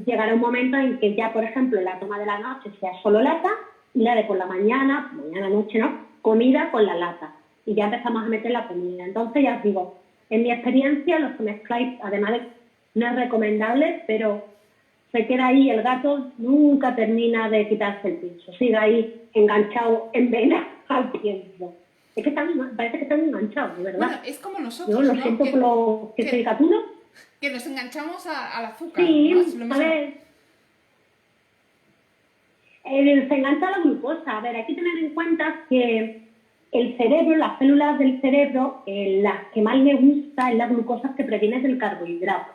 Llegará un momento en que ya, por ejemplo, la toma de la noche sea solo lata y la de por la mañana, noche, ¿no? Comida con la lata. Y ya empezamos a meter la comida. Entonces, ya os digo, en mi experiencia, los que mezcláis, además de no es recomendable, pero se queda ahí, el gato nunca termina de quitarse el pienso. Sigue ahí enganchado en vena al pienso. Es que parece que están enganchados, de verdad. Bueno, es como nosotros, yo lo ¿no? siento por lo que soy gatuno. Que nos enganchamos al azúcar, Sí, ¿no? Es lo mismo. a ver, se engancha a la glucosa. A ver, hay que tener en cuenta que el cerebro, las células del cerebro, las que más le gusta es la glucosa que previene del carbohidrato.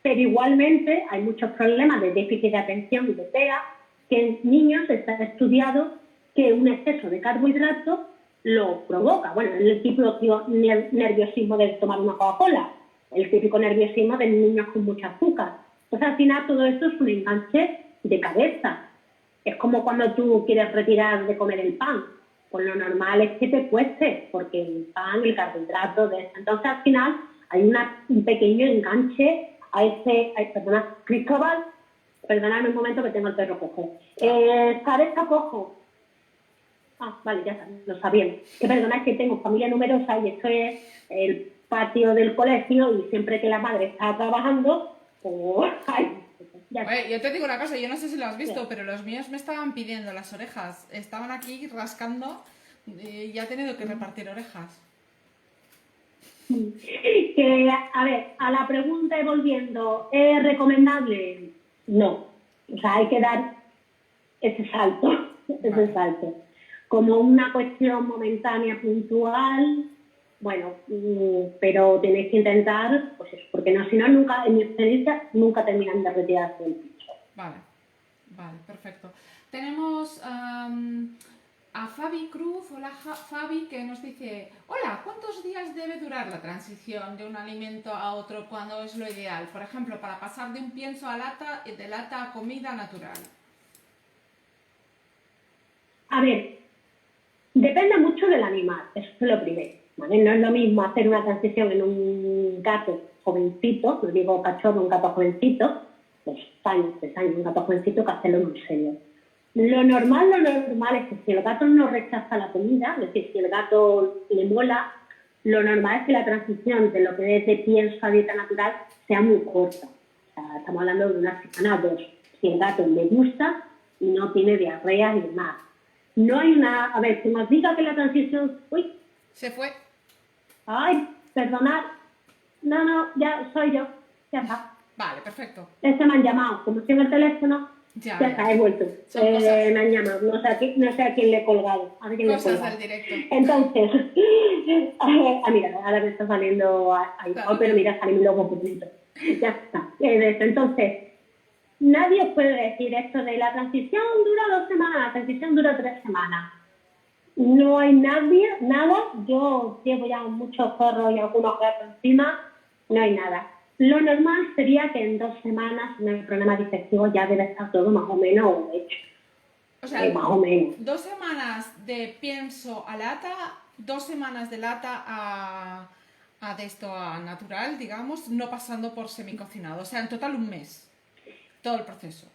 Pero igualmente hay muchos problemas de déficit de atención y de TEA que en niños está estudiado que un exceso de carbohidratos lo provoca. Bueno, el típico nerviosismo de tomar una Coca-Cola, el típico nerviosismo de niños con mucha azúcar. Entonces, al final, todo esto es un enganche de cabeza. Es como cuando tú quieres retirar de comer el pan. Pues lo normal es que te cueste, porque el pan, el carbohidrato, entonces al final hay un pequeño enganche a perdona, Cristóbal, perdonadme un momento que tengo el perro cojo. ¿Sabes está cojo? Ah, vale, ya está, lo sabíamos. Que perdona, es que tengo familia numerosa y esto es el patio del colegio y siempre que la madre está trabajando, pues... Ay, Oye, yo te digo una cosa, yo no sé si lo has visto, pero los míos me estaban pidiendo las orejas. Estaban aquí rascando y ya he tenido que repartir orejas. Que, a ver, a la pregunta y volviendo, ¿es recomendable? No. O sea, hay que dar ese salto, salto. Como una cuestión momentánea, puntual, bueno, pero tenéis que intentar, pues eso, porque no, si no, nunca, en mi experiencia, nunca terminan de retirarse del piso. Vale, perfecto. Tenemos a Fabi Cruz, hola Fabi, que nos dice, hola, ¿cuántos días debe durar la transición de un alimento a otro cuando es lo ideal? Por ejemplo, para pasar de un pienso a lata y de lata a comida natural. A ver, depende mucho del animal, eso es lo primero, ¿vale? No es lo mismo hacer una transición en un gato jovencito, no digo cachorro, un gato jovencito, 2 años, 3 años, un gato jovencito, que hacerlo en un serio. Lo normal es que si el gato no rechaza la comida, es decir, si el gato le mola, lo normal es que la transición de lo que es de pienso a dieta natural sea muy corta. O sea, estamos hablando de una semana o 2. Si el gato le gusta y no tiene diarrea ni demás. No hay una... A ver, que nos diga que la transición... Uy, Se fue. ay, perdonad. No, ya soy yo. Ya está. Vale, perfecto. Me han llamado. Como estoy en el teléfono, ya está, he vuelto. Me han llamado. No sé a quién le he colgado. A ver quién le he Cosas colgado. del directo. Entonces, mira, ahora me está saliendo ahí. Claro. Oh, pero mira, sale mi logo poquito. Ya está. Entonces, nadie os puede decir esto de la transición dura 2 semanas, la transición dura 3 semanas. No hay nada. Yo llevo ya muchos perros y algunos gatos encima, no hay nada. Lo normal sería que en 2 semanas, en el problema digestivo, ya debe estar todo más o menos hecho. O sea, Más o menos. 2 semanas de pienso a lata, 2 semanas de lata a de esto a natural, digamos, no pasando por semicocinado. O sea, en total un mes. Todo el proceso.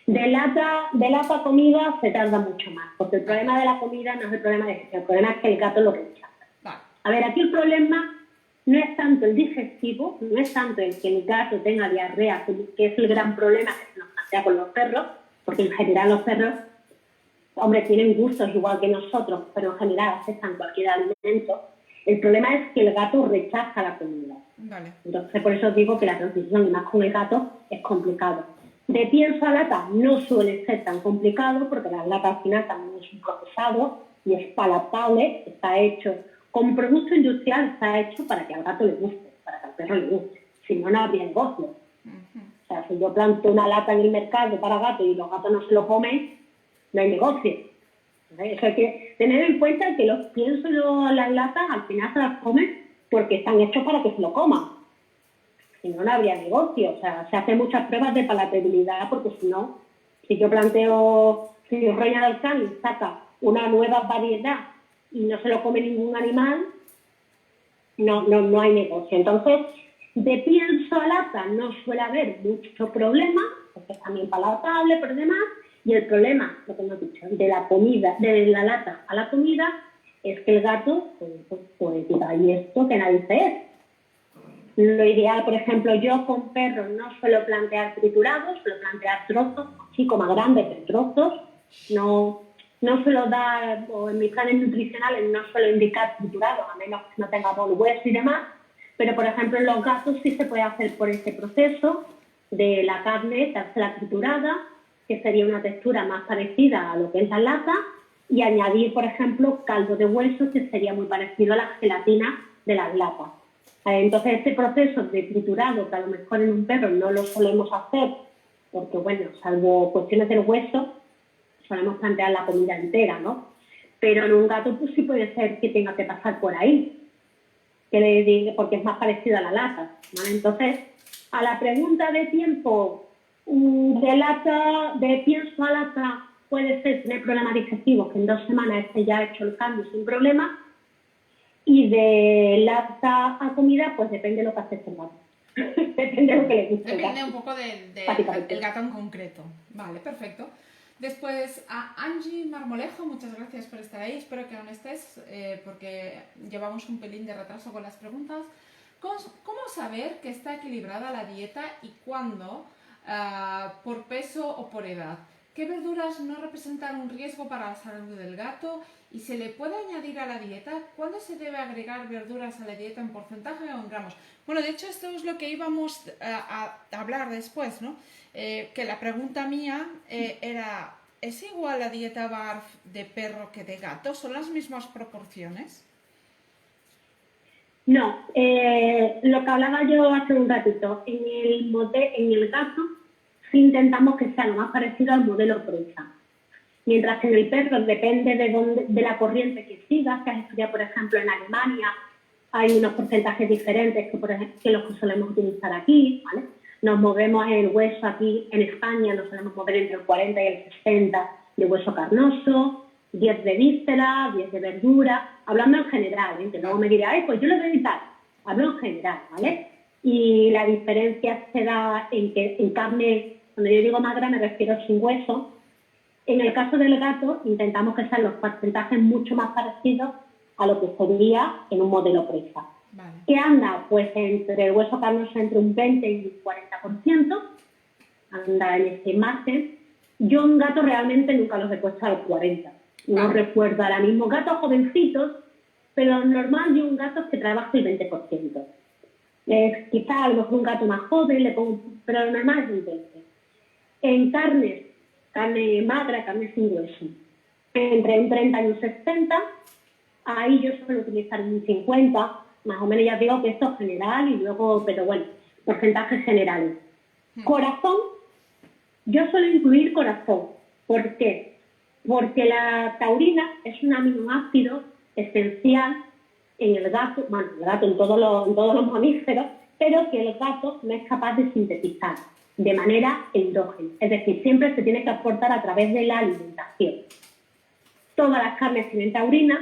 De lata a comida se tarda mucho más, porque el problema de la comida no es el problema de digestión, el problema es que el gato lo rechaza. Vale. A ver, aquí el problema no es tanto el digestivo, no es tanto el que el gato tenga diarrea, que es el gran problema que se nos plantea con los perros, porque en general los perros, hombre, tienen gustos igual que nosotros, pero en general aceptan cualquier alimento. El problema es que el gato rechaza la comida. Vale. Entonces, por eso os digo que la transición, y más con el gato, es complicado. De pienso a lata no suele ser tan complicado, porque la lata al final también es un procesado y es palatable, está hecho con producto industrial, está hecho para que al gato le guste, para que al perro le guste. Si no, no habría negocio. O sea, si yo planto una lata en el mercado para gato y los gatos no se lo comen, no hay negocio. Eso hay que tener en cuenta que los piensos y las latas al final se las comen porque están hechos para que se lo coman. Si no, no habría negocio. O sea, se hacen muchas pruebas de palatabilidad porque si no, si yo planteo, si Royal Alcan saca una nueva variedad y no se lo come ningún animal, no hay negocio. Entonces, de pienso a lata no suele haber mucho problema, porque es también palatable, por demás, y el problema, lo que hemos dicho, de la comida, de la lata a la comida, es que el gato pues diga, ¿y esto qué narices es? Lo ideal, por ejemplo, yo con perros no suelo plantear triturados, suelo plantear trozos, chicos más grandes que trozos, no suelo dar, o en mis planes nutricionales no suelo indicar triturados, a menos que no tenga bol hueso y demás, pero por ejemplo en los gatos sí se puede hacer por este proceso de la carne, dársela triturada, que sería una textura más parecida a lo que es la lata, y añadir, por ejemplo, caldo de hueso, que sería muy parecido a la gelatina de las latas. Entonces, este proceso de triturado, que a lo mejor en un perro no lo solemos hacer, porque, bueno, salvo cuestiones del hueso, solemos plantear la comida entera, ¿no? Pero en un gato, pues sí puede ser que tenga que pasar por ahí, que le diga, porque es más parecido a la lata, ¿vale? Entonces, a la pregunta de tiempo, de pienso a lata, puede ser tener problemas digestivos, que en 2 semanas ya ha hecho el cambio sin problema, y de lata a comida, pues depende de lo que hace el gato. Depende de lo que le guste. Depende un poco del gato en concreto. Vale, perfecto. Después a Angie Marmolejo, muchas gracias por estar ahí. Espero que aún estés, porque llevamos un pelín de retraso con las preguntas. ¿Cómo saber que está equilibrada la dieta y cuándo? ¿Por peso o por edad? ¿Qué verduras no representan un riesgo para la salud del gato? ¿Y se le puede añadir a la dieta? ¿Cuándo se debe agregar verduras a la dieta en porcentaje o en gramos? Bueno, de hecho esto es lo que íbamos a hablar después, ¿no? Que la pregunta mía era, ¿es igual la dieta BARF de perro que de gato? ¿Son las mismas proporciones? No, lo que hablaba yo hace un ratito, en el gato sí intentamos que sea lo más parecido al modelo presa. Mientras que en el perro depende de la corriente que sigas, que has estudiado, por ejemplo, en Alemania, hay unos porcentajes diferentes que los que solemos utilizar aquí, ¿vale? Nos movemos en el hueso aquí, en España nos solemos mover entre el 40 y el 60 de hueso carnoso, 10 de vísceras, 10 de verdura, hablando en general, que luego me diré, ay, pues yo lo doy tal, hablo en general, ¿vale? Y la diferencia se da en que en carne, cuando yo digo magra me refiero sin hueso. En el caso del gato intentamos que sean los porcentajes mucho más parecidos a lo que sería en un modelo presa. Vale. ¿Qué anda? Pues entre el hueso carnoso entre un 20 y un 40%, anda en ese margen. Yo un gato realmente nunca los he puesto al 40%. No recuerdo ahora mismo. Gatos jovencitos, pero normal yo un gato que trabajo el 20%. Quizá a lo mejor un gato más joven, le pongo, pero lo normal es un 20%. En carne magra, carne sin hueso, entre un 30 y un 60, ahí yo suelo utilizar un 50, más o menos ya digo que esto es general y luego, pero bueno, porcentajes generales. Corazón, yo suelo incluir corazón. ¿Por qué? Porque la taurina es un aminoácido esencial en el gato, bueno, el gato en todos los mamíferos, pero que el gato no es capaz de sintetizar de manera endógena. Es decir, siempre se tiene que aportar a través de la alimentación. Todas las carnes tienen taurina,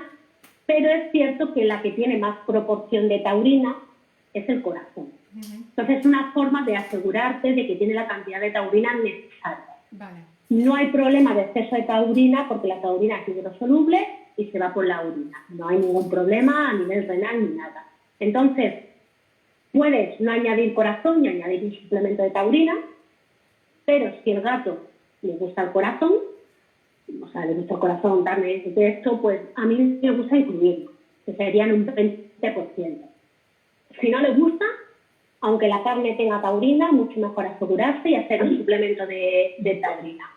pero es cierto que la que tiene más proporción de taurina es el corazón. Entonces es una forma de asegurarte de que tiene la cantidad de taurina necesaria. Vale. No hay problema de exceso de taurina porque la taurina es hidrosoluble y se va por la orina. No hay ningún problema a nivel renal ni nada. Entonces, puedes no añadir corazón y añadir un suplemento de taurina, pero si el gato le gusta el corazón, o sea, le gusta el corazón, carne, de esto, pues a mí me gusta incluirlo, que serían un 20%. Si no le gusta, aunque la carne tenga taurina, mucho mejor asegurarse y hacer un suplemento de taurina.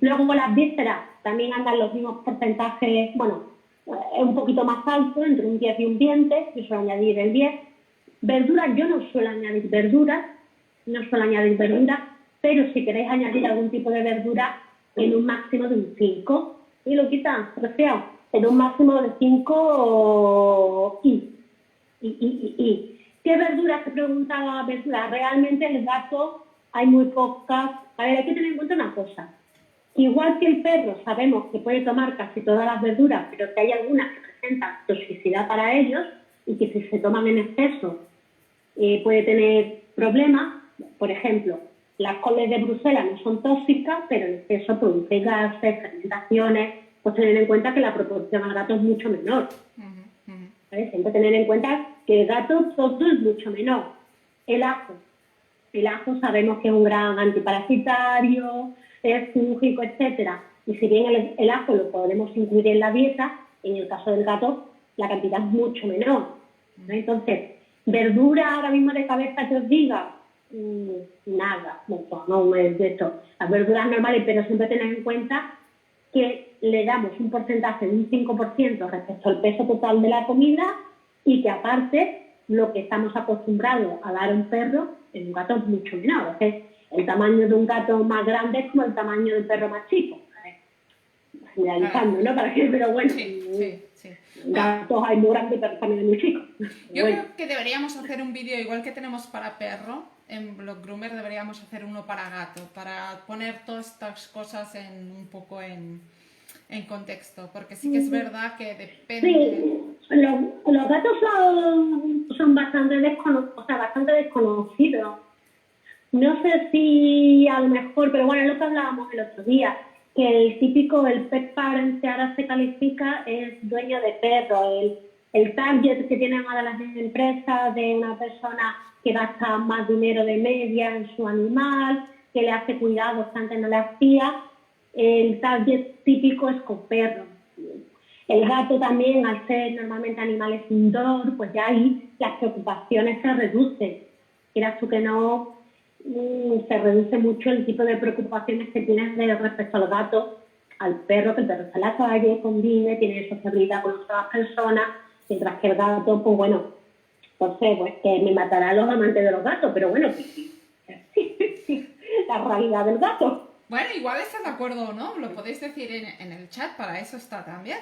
Luego las vísceras también andan los mismos porcentajes, bueno, un poquito más alto, entre un 10 y un 20, yo suelo añadir el 10. Verduras, yo no suelo añadir verduras, pero si queréis añadir algún tipo de verdura, en un máximo de un 5. Y lo quitan, prefiero, en un máximo de 5 y. ¿Qué verduras? Te preguntaba verduras. Realmente el gato hay muy pocas. A ver, hay que tener en cuenta una cosa. Igual que el perro sabemos que puede tomar casi todas las verduras, pero que hay algunas que presentan toxicidad para ellos y que si se toman en exceso puede tener problemas. Por ejemplo, las coles de Bruselas no son tóxicas, pero en exceso producen gases, fermentaciones. Pues tener en cuenta que la proporción al gato es mucho menor. ¿Vale? Siempre tener en cuenta que el gato todo es mucho menor. El ajo sabemos que es un gran antiparasitario, es fúngico, etcétera. Y si bien el ajo lo podemos incluir en la dieta, en el caso del gato la cantidad es mucho menor. ¿No? Entonces, verdura ahora mismo de cabeza que os diga, nada, no es de esto. Las verduras normales, pero siempre tener en cuenta que le damos un porcentaje de un 5% respecto al peso total de la comida y que aparte lo que estamos acostumbrados a dar a un perro en un gato es mucho menor. Es el tamaño de un gato más grande es como el tamaño del perro más chico. Generalizando, ¿no? Pero bueno, sí. gatos hay muy grandes, pero también hay muy chicos. Yo creo que deberíamos hacer un vídeo igual que tenemos para perro. En Blog Groomer deberíamos hacer uno para gato, para poner todas estas cosas un poco en contexto, porque sí que es verdad que depende. Sí, los gatos son bastante desconocidos. No sé si a lo mejor, pero bueno, es lo que hablábamos el otro día, que el pet parent que ahora se califica es dueño de perro, el target que tienen ahora las empresas de una persona que gasta más dinero de media en su animal, que le hace cuidados que antes no le hacía, el target típico es con perros. El gato también, al ser normalmente animales indoor, pues ya ahí las preocupaciones se reducen. Quieras tú que no, se reduce mucho el tipo de preocupaciones que tienes respecto al gato, al perro, que el perro está en la calle, convive, tiene sociabilidad con otras personas, mientras que el gato, pues bueno, entonces, pues que me matarán los amantes de los gatos, pero bueno, la realidad del gato. Bueno, igual estás de acuerdo o no, lo podéis decir en el chat, para eso está también,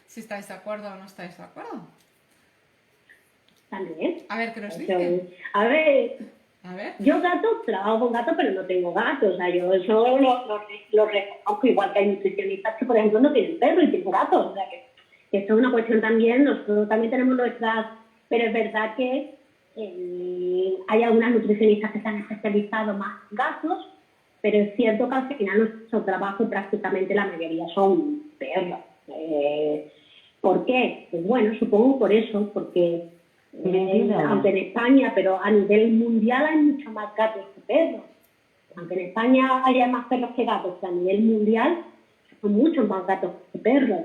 si estáis de acuerdo o no estáis de acuerdo. También. A ver, ¿qué nos dicen? A ver, A ver. Yo gatos, trabajo con gatos, pero no tengo gatos. O sea, yo eso lo reconozco, igual que hay nutricionistas que, por ejemplo, no tienen perro y tienen gatos. O sea, que esto es una cuestión también, nosotros también tenemos nuestras... Pero es verdad que hay algunas nutricionistas que se han especializado más en gatos, pero es cierto que al final nuestro trabajo prácticamente la mayoría son perros. ¿Por qué? Pues bueno, supongo por eso, porque aunque en España, pero a nivel mundial hay mucho más gatos que perros. Aunque en España haya más perros que gatos, pero a nivel mundial son muchos más gatos que perros.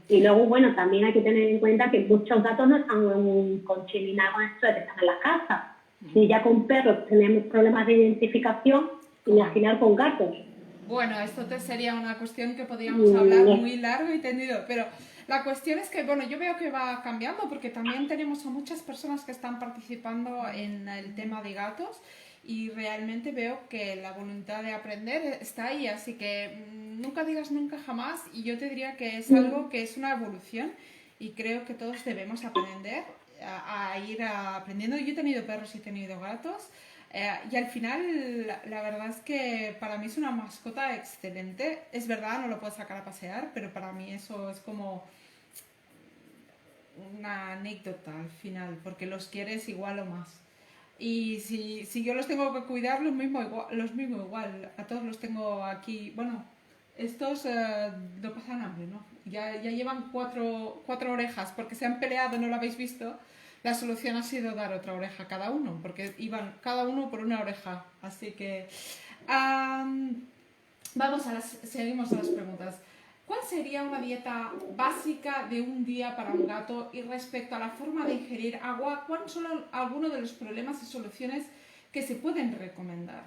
Y luego, bueno, también hay que tener en cuenta que muchos gatos no están con chiminada con esto de que están en la casa. Si ya con perros tenemos problemas de identificación, imaginar con gatos. Bueno, esto sería una cuestión que podríamos hablar muy largo y tendido, pero la cuestión es que, bueno, yo veo que va cambiando porque también tenemos a muchas personas que están participando en el tema de gatos y realmente veo que la voluntad de aprender está ahí, así que nunca digas nunca jamás y yo te diría que es algo que es una evolución y creo que todos debemos aprender a ir aprendiendo. Yo he tenido perros y he tenido gatos. Y al final, la verdad es que para mí es una mascota excelente. Es verdad, no lo puedo sacar a pasear, pero para mí eso es como una anécdota al final, porque los quieres igual o más. Y si yo los tengo que cuidar, los mismo igual. A todos los tengo aquí. Bueno, estos no pasan hambre, ¿no? Ya llevan cuatro orejas porque se han peleado, ¿no lo habéis visto? La solución ha sido dar otra oreja a cada uno, porque iban cada uno por una oreja. Así que seguimos a las preguntas. ¿Cuál sería una dieta básica de un día para un gato? Y respecto a la forma de ingerir agua, ¿cuáles son algunos de los problemas y soluciones que se pueden recomendar?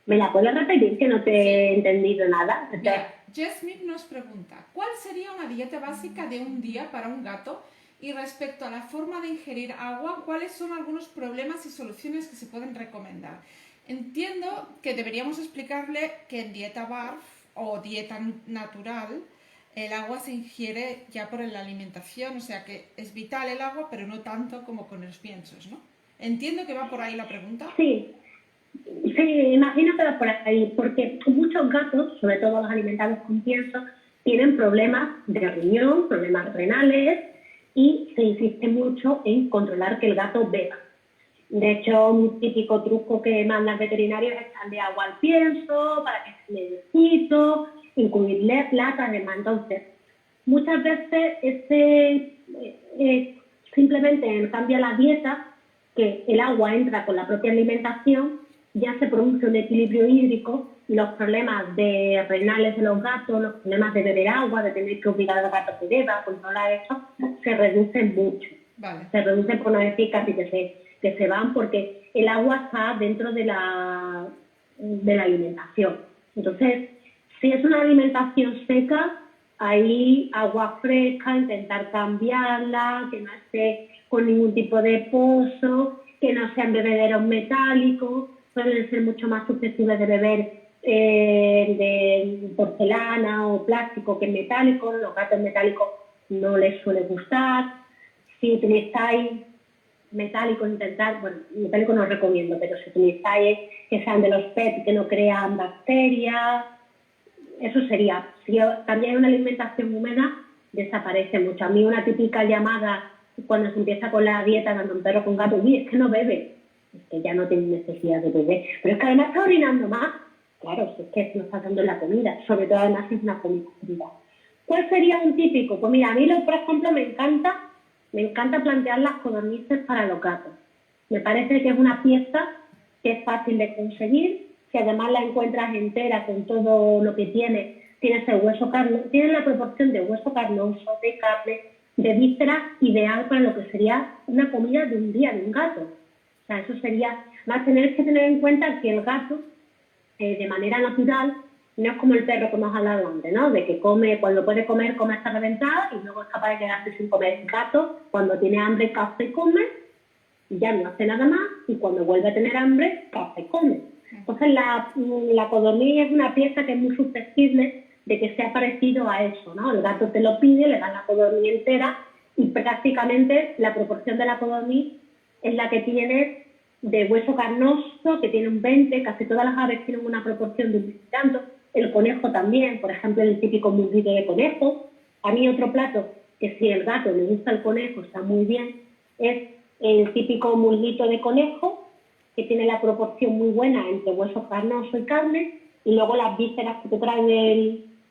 ¿Me la puedes repetir que no te he entendido nada? Mira, Jasmine nos pregunta, ¿cuál sería una dieta básica de un día para un gato? Y respecto a la forma de ingerir agua, ¿cuáles son algunos problemas y soluciones que se pueden recomendar? Entiendo que deberíamos explicarle que en dieta BARF o dieta natural el agua se ingiere ya por la alimentación, o sea que es vital el agua, pero no tanto como con los piensos, ¿no? Entiendo que va por ahí la pregunta. Sí, imagino que va por ahí, porque muchos gatos, sobre todo los alimentados con pienso, tienen problemas de riñón, problemas renales, y se insiste mucho en controlar que el gato beba. De hecho, un típico truco que mandan veterinarios es darle agua al pienso para que se necesito, incluirle latas, demás. Entonces, muchas veces simplemente cambia la dieta, que el agua entra con la propia alimentación, ya se produce un equilibrio hídrico, los problemas de renales de los gatos, los problemas de beber agua, de tener que obligar al gato que beba, controlar eso, se reducen mucho. Vale. Se reducen, por no decir casi que se van, porque el agua está dentro de la alimentación. Entonces, si es una alimentación seca, ahí agua fresca, intentar cambiarla, que no esté con ningún tipo de pozo, que no sean bebederos metálicos, suelen ser mucho más susceptibles de beber de porcelana o plástico que metálico. Los gatos metálicos no les suele gustar. Si utilizáis metálicos, metálico no os recomiendo, pero si utilizáis que sean de los PET, que no crean bacterias, eso sería. Si cambiáis una alimentación húmeda, desaparece mucho. A mí una típica llamada cuando se empieza con la dieta dando un perro con gato, es que no bebe, es que ya no tiene necesidad de beber, pero es que además está orinando más. Claro, si es que no está dando la comida, sobre todo además si es una comida fría. ¿Cuál sería un típico? Pues mira, a mí, por ejemplo, me encanta plantear las codornices para los gatos. Me parece que es una pieza que es fácil de conseguir, que además la encuentras entera con todo lo que tiene. Tiene ese hueso carnoso, tiene la proporción de hueso carnoso, de carne, de vísceras, ideal para lo que sería una comida de un día de un gato. O sea, eso sería, más tener que tener en cuenta que el gato, de manera natural, no es como el perro que hemos hablado antes, ¿no? De que come, cuando puede comer, come hasta reventar y luego es capaz de quedarse sin comer. El gato, cuando tiene hambre, caza y come, y ya no hace nada más, y cuando vuelve a tener hambre, caza y come. Entonces, la codorniz es una pieza que es muy susceptible de que sea parecido a eso, ¿no? El gato te lo pide, le dan la codorniz entera y prácticamente la proporción de la codorniz es la que tienes de hueso carnoso, que tiene un 20, casi todas las aves tienen una proporción de un tanto, el conejo también, por ejemplo, el típico musguito de conejo. A mí otro plato, que si el gato le gusta el conejo, está muy bien, es el típico musguito de conejo, que tiene la proporción muy buena entre hueso carnoso y carne, y luego las vísceras que te traen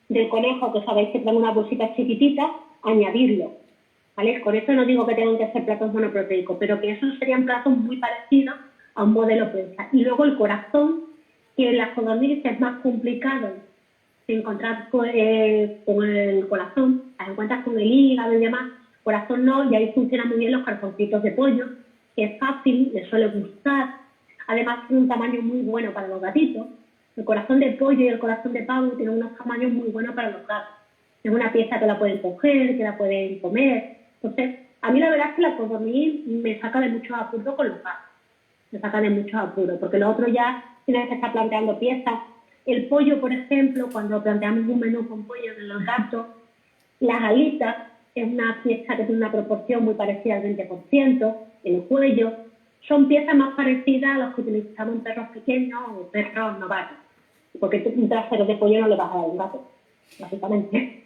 del conejo, que sabéis que traen una bolsita chiquitita, añadirlo. ¿Vale? Con esto no digo que tengan que ser platos monoproteicos, pero que esos serían platos muy parecidos a un modelo prensa. Y luego el corazón, que en las codornices es más complicado encontrar con el corazón, las encuentras con el hígado y demás, corazón no, y ahí funcionan muy bien los corazoncitos de pollo, que es fácil, les suele gustar, además tiene un tamaño muy bueno para los gatitos. El corazón de pollo y el corazón de pavo tienen unos tamaños muy buenos para los gatos. Es una pieza que la pueden coger, que la pueden comer. Entonces, a mí la verdad es que la codorniz me saca de muchos apuros con los gatos. Me saca de muchos apuros, porque lo otro ya tienes que estar planteando piezas. El pollo, por ejemplo, cuando planteamos un menú con pollo de los gatos, las alitas es una pieza que tiene una proporción muy parecida al 20%, el cuello. Son piezas más parecidas a las que utilizamos en perros pequeños o perros novatos, porque un trasero de pollo no le vas a dar a un gato, básicamente.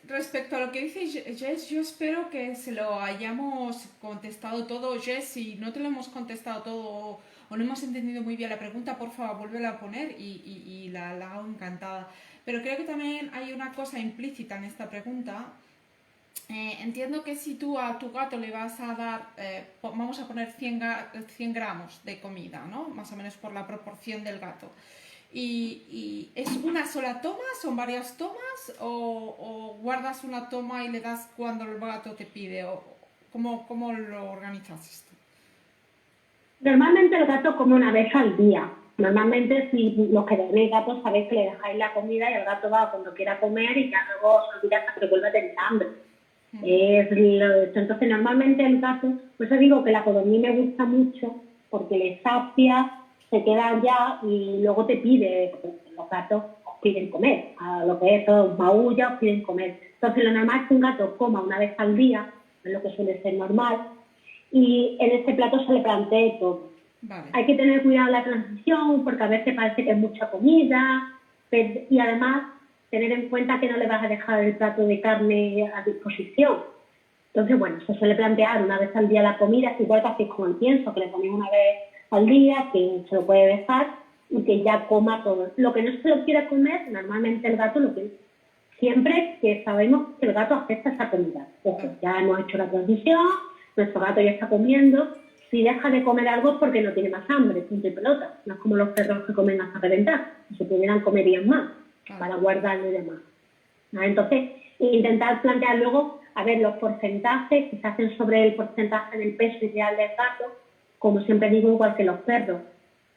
Respecto a lo que dice Jess, yo espero que se lo hayamos contestado todo. Jess, si no te lo hemos contestado todo o no hemos entendido muy bien la pregunta, por favor, vuélvela a poner y la hago encantada. Pero creo que también hay una cosa implícita en esta pregunta. Entiendo que si tú a tu gato le vas a dar, vamos a poner 100 gramos de comida, ¿no? Más o menos por la proporción del gato. ¿Y es una sola toma? ¿Son varias tomas? ¿O guardas una toma y le das cuando el gato te pide? ¿O cómo lo organizas esto? Normalmente el gato come una vez al día. Normalmente, si los que tenéis gatos sabéis que le dejáis la comida y el gato va cuando quiera comer y ya luego se olvida hasta que vuelve a tener hambre. Entonces, normalmente el gato, por eso digo que la codorniz me gusta mucho, porque le sacia, se queda ya y luego te pide, los gatos os piden comer, a lo que es los maullas os piden comer. Entonces, lo normal es que un gato coma una vez al día, es lo que suele ser normal, y en este plato se le plantee todo. Vale. Hay que tener cuidado en la transición, porque a veces parece que es mucha comida, y además tener en cuenta que no le vas a dejar el plato de carne a disposición. Entonces, bueno, se suele plantear una vez al día la comida, igual que hacéis con el pienso, que le ponéis una vez al día, que se lo puede dejar y que ya coma todo. Lo que no se lo quiere comer, normalmente el gato lo que siempre que sabemos que el gato acepta esa comida. Ojo, ya hemos hecho la transición, nuestro gato ya está comiendo. Si deja de comer algo es porque no tiene más hambre, punto y pelota. No es como los perros que comen hasta reventar. Si pudieran comerían más para guardarlo y demás. Entonces, intentar plantear luego, a ver, los porcentajes que se hacen sobre el porcentaje del peso ideal del gato, como siempre digo, igual que los perros.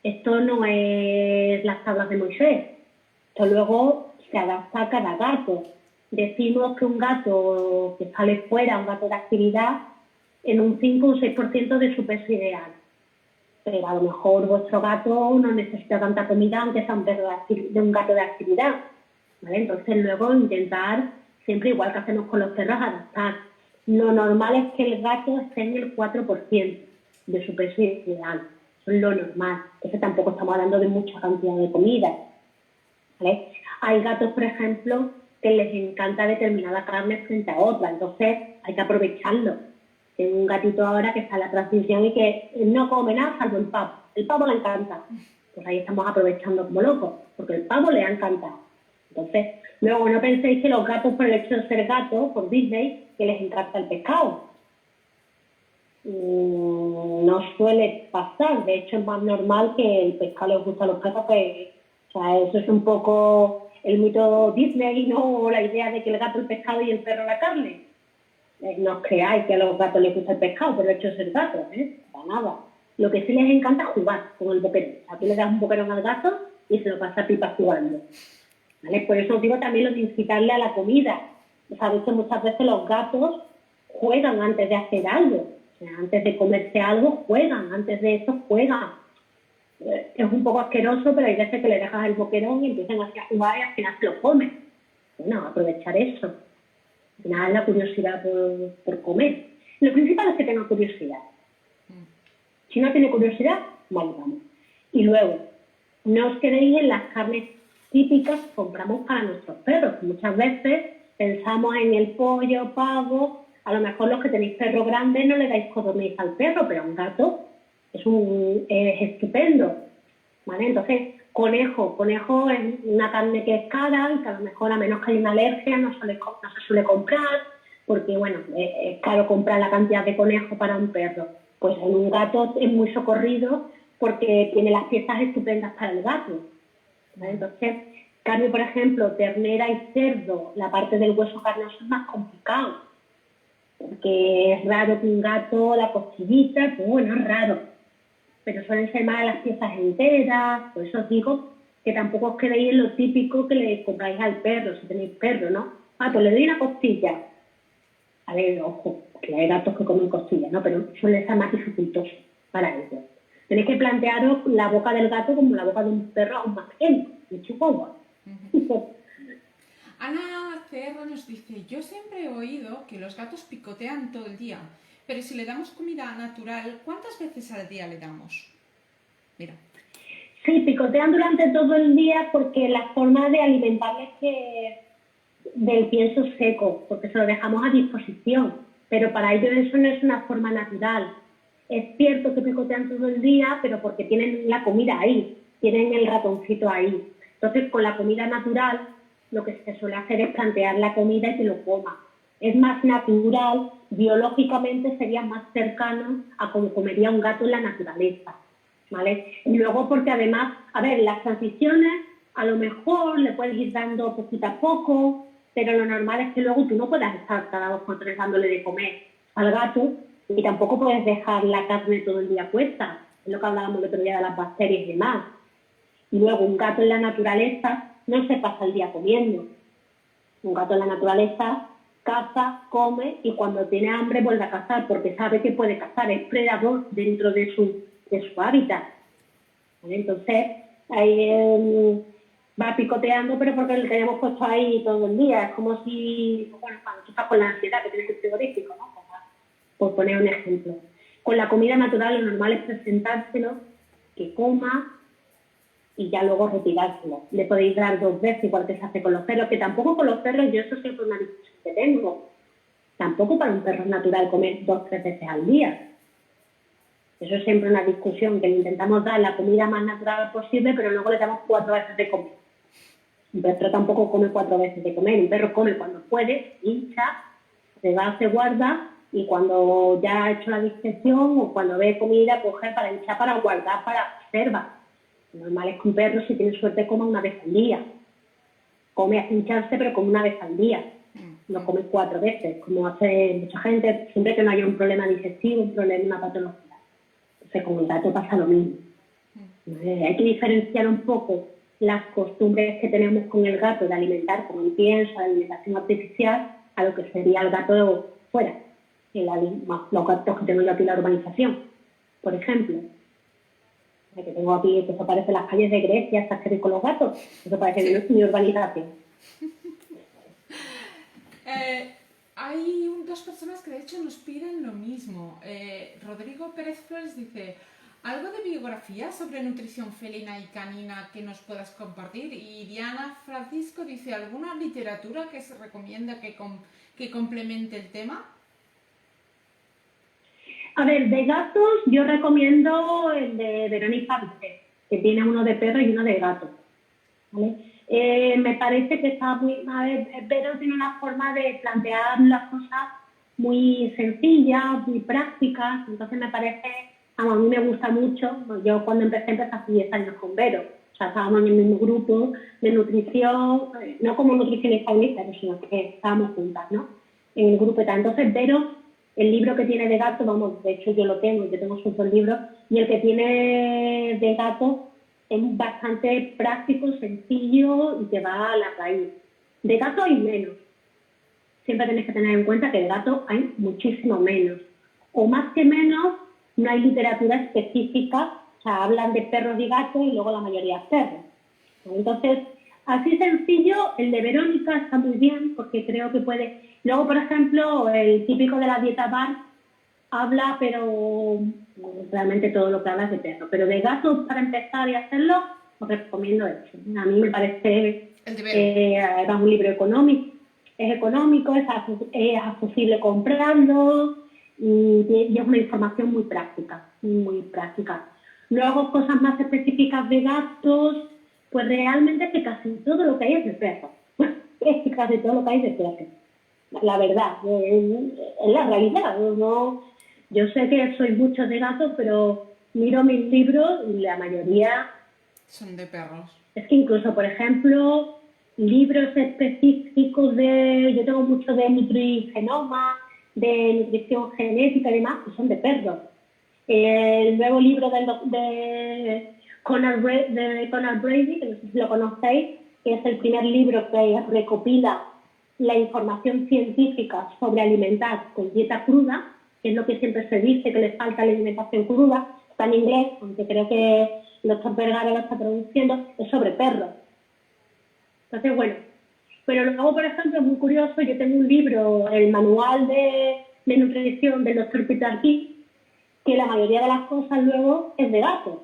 Esto no es las tablas de Moisés. Esto luego se adapta a cada gato. Decimos que un gato que sale fuera, un gato de actividad, en un 5 o un 6% de su peso ideal. Pero a lo mejor vuestro gato no necesita tanta comida, aunque sea un gato de actividad. ¿Vale? Entonces luego intentar, siempre igual que hacemos con los perros, adaptar. Lo normal es que el gato esté en el 4% de su peso ideal. Eso es lo normal. Entonces tampoco estamos hablando de mucha cantidad de comida. ¿Vale? Hay gatos, por ejemplo, que les encanta determinada carne frente a otra. Entonces hay que aprovecharlo. Tengo un gatito ahora que está en la transición y que no come nada salvo el pavo. El pavo le encanta. Pues ahí estamos aprovechando como locos, porque el pavo le ha encantado. Entonces, luego no penséis que los gatos, por el hecho de ser gatos, por Disney, que les encanta el pescado. No suele pasar. De hecho, es más normal que el pescado les gusta a los perros. O sea, eso es un poco el mito Disney, ¿no? O la idea de que el gato el pescado y el perro la carne. No os creáis que a los gatos les gusta el pescado por el hecho de ser gatos, para nada. Lo que sí les encanta es jugar con el boquerón. O sea, tú le das un boquerón al gato y se lo pasa a pipa jugando. ¿Vale? Por eso os digo también lo de incitarle a la comida. Sabéis que muchas veces los gatos juegan antes de hacer algo. O sea, antes de comerse algo, juegan. Antes de eso, juegan. Es un poco asqueroso, pero hay veces que le dejas el boquerón y empiezan así a jugar y al final se lo comen. Bueno, aprovechar eso. Al final la curiosidad por comer. Lo principal es que tengan curiosidad. Si no tiene curiosidad, vale, vamos. Y luego, no os quedéis en las carnes típicas que compramos para nuestros perros. Muchas veces pensamos en el pollo, pavo, a lo mejor los que tenéis perro grande no le dais codorniz al perro, pero a un gato es estupendo, ¿vale? Entonces, conejo es una carne que es cara y que a lo mejor a menos que haya una alergia no se suele comprar, porque bueno, es caro comprar la cantidad de conejo para un perro. Pues en un gato es muy socorrido porque tiene las piezas estupendas para el gato, ¿vale? Entonces, carne, por ejemplo, ternera y cerdo, la parte del hueso carnoso es más complicado, porque es raro que un gato, la costillita, pues bueno, es raro, pero suelen ser más las piezas enteras. Por eso os digo que tampoco os quedéis en lo típico que le compráis al perro, si tenéis perro, ¿no? Pues le doy una costilla. A ver, ojo, que hay gatos que comen costillas, ¿no? Pero suele ser más dificultoso para ellos. Tenéis que plantearos la boca del gato como la boca de un perro aún más pequeño, un chihuahua. Ana CR nos dice, yo siempre he oído que los gatos picotean todo el día, pero si le damos comida natural, ¿cuántas veces al día le damos? Mira. Sí, picotean durante todo el día porque la forma de alimentarles que del pienso seco, porque se lo dejamos a disposición, pero para ellos eso no es una forma natural. Es cierto que picotean todo el día, pero porque tienen la comida ahí, tienen el ratoncito ahí. Entonces, con la comida natural, lo que se suele hacer es plantear la comida y que lo coma. Es más natural, biológicamente sería más cercano a como comería un gato en la naturaleza, ¿vale? Y luego porque además, a ver, las transiciones a lo mejor le puedes ir dando poquito a poco, pero lo normal es que luego tú no puedas estar cada 2 por 3 dándole de comer al gato y tampoco puedes dejar la carne todo el día puesta. Es lo que hablábamos el otro día de las bacterias y demás. Y luego un gato en la naturaleza no se pasa el día comiendo. Un gato en la naturaleza caza, come y cuando tiene hambre vuelve a cazar porque sabe que puede cazar, es predador dentro de su hábitat. ¿Vale? Entonces, ahí va picoteando, pero porque lo tenemos puesto ahí todo el día. Es como si, bueno, cuando tú estás con la ansiedad que tienes el frigorífico, ¿no? Por poner un ejemplo. Con la comida natural lo normal es presentárselo, que coma y ya luego retirárselo. Le podéis dar 2 veces, igual que se hace con los perros, que tampoco con los perros, yo eso siempre es una discusión que tengo. Tampoco para un perro es natural comer 2 o 3 veces al día. Eso es siempre una discusión, que le intentamos dar la comida más natural posible, pero luego le damos 4 veces de comer. Un perro tampoco come 4 veces de comer. Un perro come cuando puede, hincha, se va, se guarda, y cuando ya ha hecho la digestión o cuando ve comida, coge para hinchar, para guardar, para reserva. Lo normal es que un perro, si tiene suerte, coma 1 vez al día. Come a hincharse, pero come 1 vez al día. No come 4 veces, como hace mucha gente, siempre que no haya un problema digestivo, un problema, una patología. Entonces, con el gato pasa lo mismo. Hay que diferenciar un poco las costumbres que tenemos con el gato de alimentar con el pienso, la alimentación artificial, a lo que sería el gato fuera. Los gatos que tengo yo aquí en la urbanización, por ejemplo. Que tengo aquí, que eso parece las calles de Grecia, estas que hay con los gatos. Eso parece mi urbanización. Hay 2 personas que de hecho nos piden lo mismo. Rodrigo Pérez Flores dice, ¿algo de biografía sobre nutrición felina y canina que nos puedas compartir? Y Diana Francisco dice, ¿alguna literatura que se recomienda que complemente el tema? A ver, de gatos yo recomiendo el de Verónica Vizquer, que tiene uno de perro y uno de gato, ¿vale? Me parece que está muy... Vero tiene una forma de plantear las cosas muy sencillas, muy prácticas, entonces me parece... A mí me gusta mucho. Yo cuando empecé hace 10 años con Vero, o sea, estábamos en el mismo grupo de nutrición, no como nutricionista unitaria, sino que estábamos juntas, ¿no? En el grupo y tal. Entonces Vero, el libro que tiene de gato, vamos, de hecho yo lo tengo, yo tengo sus 2 libros, y el que tiene de gato es bastante práctico, sencillo y que va a la raíz. De gato hay menos. Siempre tenéis que tener en cuenta que de gato hay muchísimo menos. O más que menos, no hay literatura específica, o sea, hablan de perros y gatos y luego la mayoría es perros. Entonces, así sencillo, el de Verónica está muy bien porque creo que puede... Luego, por ejemplo, el típico de la dieta bar habla, pero realmente todo lo que hablas de perro. Pero de gatos, para empezar y hacerlo, os recomiendo eso. A mí me parece además un libro económico, es accesible comprando y es una información muy práctica, muy práctica. Luego, cosas más específicas de gatos, pues realmente es que casi todo lo que hay es de perro. Es que casi todo lo que hay es de perro. La verdad, es la realidad. ¿No? Yo sé que soy mucho de gatos, pero miro mis libros y la mayoría son de perros. Es que incluso, por ejemplo, libros específicos yo tengo mucho de nutrigenoma, de nutrición genética y demás, que son de perros. El nuevo libro de Conor Brady, que no sé si lo conocéis, que es el primer libro que recopila la información científica sobre alimentar con dieta cruda, que es lo que siempre se dice que le falta a la alimentación cruda, está en inglés, aunque creo que el doctor Vergara lo está traduciendo, es sobre perros. Entonces, bueno, pero luego, por ejemplo, es muy curioso, yo tengo un libro, el manual de nutrición del doctor Peter Key, que la mayoría de las cosas luego es de gatos.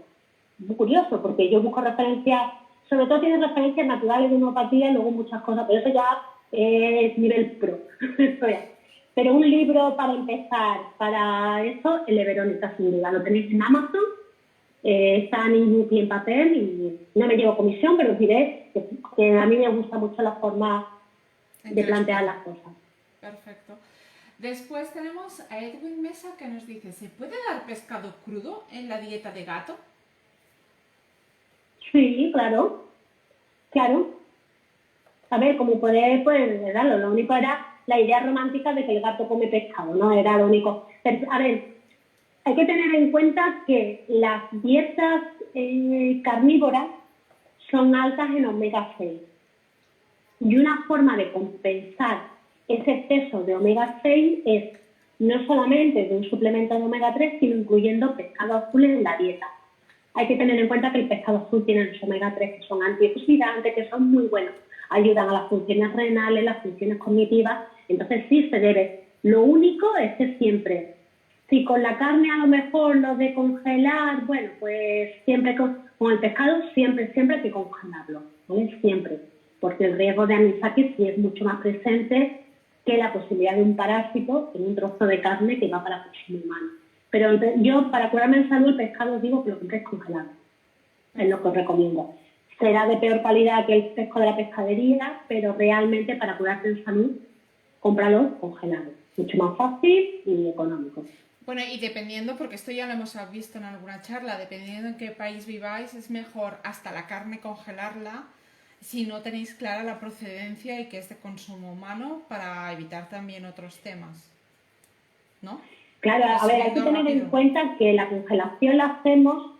Muy curioso, porque yo busco referencias, sobre todo tiene referencias naturales de homeopatía y luego muchas cosas, pero eso ya es nivel pro. Pero un libro para empezar, para eso, el de Verónica, sin duda. Lo tenéis en Amazon, está en ebook y en papel, y no me llevo comisión, pero os diré que a mí me gusta mucho la forma de plantear las cosas. Perfecto. Después tenemos a Edwin Mesa que nos dice, ¿se puede dar pescado crudo en la dieta de gato? Sí, claro. A ver, como poder, pues, darlo. Lo único era la idea romántica de que el gato come pescado, ¿no? Era lo único. Pero, a ver, hay que tener en cuenta que las dietas carnívoras son altas en omega 6. Y una forma de compensar ese exceso de omega 6 es no solamente de un suplemento de omega 3, sino incluyendo pescado azul en la dieta. Hay que tener en cuenta que el pescado azul tiene los omega 3, que son antioxidantes, que son muy buenos. Ayudan a las funciones renales, las funciones cognitivas. Entonces sí se debe. Lo único es que siempre, si con la carne a lo mejor lo de congelar, bueno, pues siempre con el pescado siempre hay que congelarlo, ¿vale? Siempre. Porque el riesgo de anisakis sí es mucho más presente que la posibilidad de un parásito en un trozo de carne que va para consumo humano. Pero yo, para curarme en salud, el pescado os digo que lo compréis congelado. Es lo que os recomiendo. Será de peor calidad que el pescado de la pescadería, pero realmente para curarte en salud, cómpralo congelado. Mucho más fácil y económico. Bueno, y dependiendo, porque esto ya lo hemos visto en alguna charla, dependiendo en qué país viváis, es mejor hasta la carne congelarla si no tenéis clara la procedencia y que es de consumo humano, para evitar también otros temas, ¿no? Claro, a ver, hay que tener en cuenta que la congelación la hacemos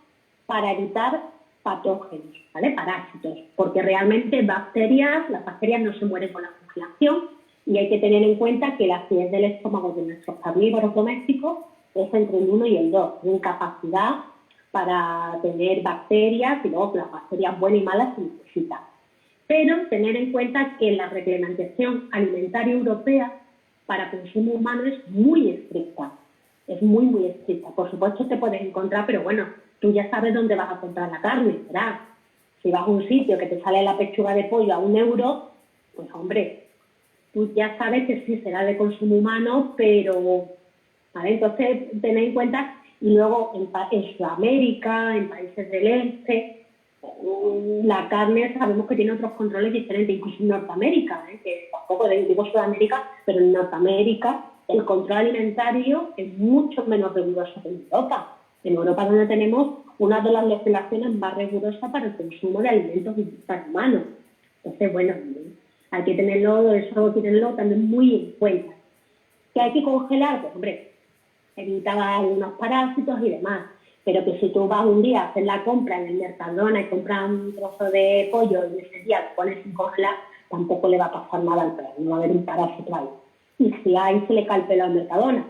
para evitar patógenos, ¿vale? Parásitos, porque realmente las bacterias no se mueren con la congelación, y hay que tener en cuenta que la acidez del estómago de nuestros carnívoros domésticos es entre el 1 y el 2, tienen capacidad para tener bacterias, y luego las bacterias buenas y malas se necesitan. Pero tener en cuenta que la reglamentación alimentaria europea para consumo humano es muy estricta. Es muy, muy estricta. Por supuesto te puedes encontrar, pero bueno, tú ya sabes dónde vas a comprar la carne, ¿verdad? Si vas a un sitio que te sale la pechuga de pollo a €1, pues hombre, tú ya sabes que sí será de consumo humano, pero, ¿vale? Entonces, tened en cuenta, y luego en Sudamérica, en países del este, la carne sabemos que tiene otros controles diferentes, incluso en Norteamérica, que tampoco digo Sudamérica, pero en Norteamérica el control alimentario es mucho menos riguroso que en Europa. En Europa, donde tenemos una de las legislaciones más rigurosas para el consumo de alimentos para humanos. Entonces, bueno, hay que tenerlo también muy en cuenta. ¿Que hay que congelar? Pues, hombre, evitar algunos parásitos y demás. Pero que si tú vas un día a hacer la compra en el Mercadona y compras un trozo de pollo y ese día lo pones sin congelar, tampoco le va a pasar nada al perro, no va a haber un parásito ahí. Y si hay, se le cae el pelo al Mercadona.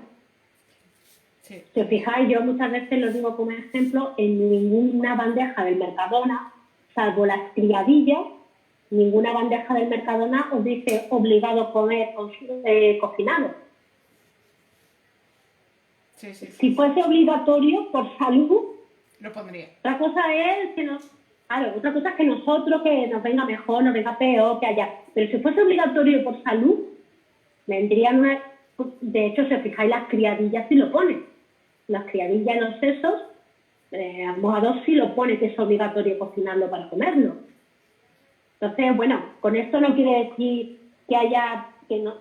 Sí. Si os fijáis, yo muchas veces lo digo como ejemplo, en ninguna bandeja del Mercadona, salvo las criadillas, ninguna bandeja del Mercadona os dice obligado a comer cocinado. Sí, sí, Si sí. fuese obligatorio por salud, Lo pondría. otra cosa es que nos, claro, otra cosa es que nosotros, que nos venga mejor, nos venga peor, que haya. Pero si fuese obligatorio por salud, vendrían una. De hecho, si os fijáis, las criadillas sí lo ponen. Las criadillas en los sesos, almohados sí lo pone que es obligatorio cocinarlo para comerlo. Entonces, bueno, con esto no quiere decir que haya,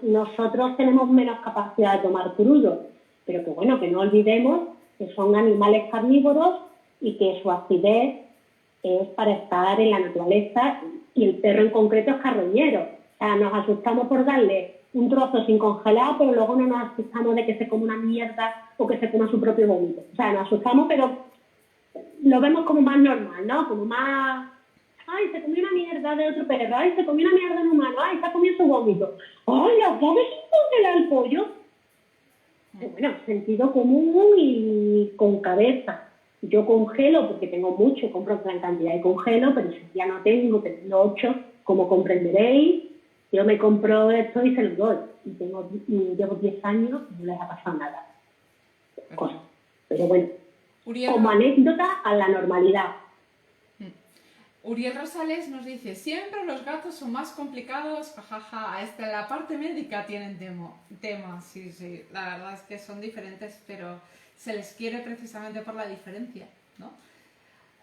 nosotros tenemos menos capacidad de tomar crudo, pero que bueno, que no olvidemos que son animales carnívoros y que su acidez es para estar en la naturaleza, y el perro en concreto es carroñero. O sea, nos asustamos por darle un trozo sin congelar, pero luego no nos asustamos de que se coma una mierda o que se coma su propio vómito. O sea, nos asustamos, pero lo vemos como más normal, ¿no? Como más, ay, se comió una mierda de otro perro, ay, se comió una mierda de un humano, ay, se ha comido su vómito, ay, ¿la sabes sin congelar el pollo? Y bueno, sentido común y con cabeza. Yo congelo porque tengo mucho, compro gran cantidad y congelo, pero si ya no tengo, teniendo 8, como comprenderéis, yo me compro esto y se lo doy. Llevo 10 años y no les ha pasado nada. Cosa. Pero bueno, Uriel, como anécdota a la normalidad. Uriel Rosales nos dice, siempre los gatos son más complicados, jajaja, hasta en la parte médica tienen temas, sí, sí, la verdad es que son diferentes, pero se les quiere precisamente por la diferencia, ¿no?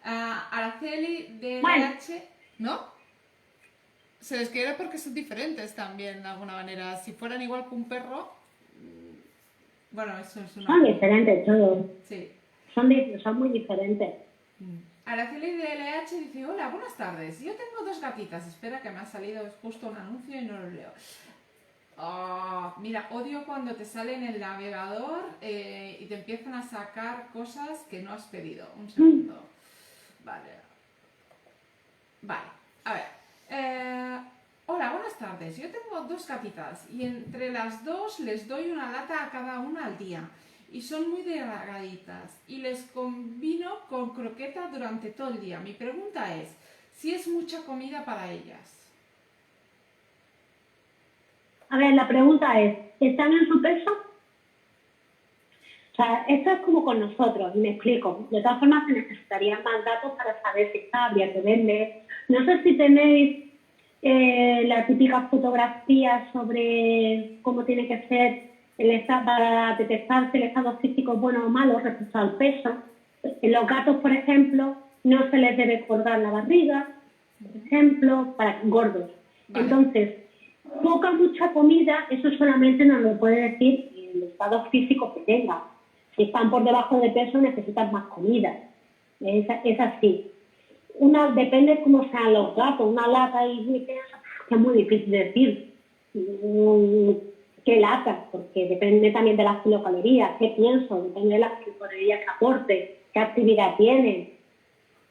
Araceli de Bueno. LH, ¿no? Se les quiere porque son diferentes también, de alguna manera. Si fueran igual que un perro, bueno, eso es una... Son diferentes todos. Sí. Son muy diferentes. Araceli de LH dice, hola, buenas tardes. Yo tengo 2 gatitas. Espera que me ha salido justo un anuncio y no lo leo. Oh, mira, odio cuando te sale en el navegador y te empiezan a sacar cosas que no has pedido. Un segundo. Vale. Vale, a ver. Hola, buenas tardes. Yo tengo 2 gatitas y entre las 2 les doy una lata a cada una al día. Y son muy delgaditas y les combino con croqueta durante todo el día. Mi pregunta es, ¿si es mucha comida para ellas? A ver, la pregunta es, ¿están en su peso? O sea, esto es como con nosotros, y me explico. De todas formas, se necesitarían más datos para saber si está, habría que verle. No sé si tenéis la típica fotografía sobre cómo tiene que ser el estado para detectar si el estado físico es bueno o malo respecto al peso. En los gatos, por ejemplo, no se les debe colgar la barriga, por ejemplo, para gordos. Vale. Entonces, poca mucha comida, eso solamente nos lo puede decir el estado físico que tenga. Si están por debajo de peso, necesitan más comida. Es así. Depende cómo sean los gatos, una lata y que es muy difícil decir qué lata, porque depende también de las kilocalorías, qué pienso, depende de las kilocalorías que aporte, qué actividad tienen.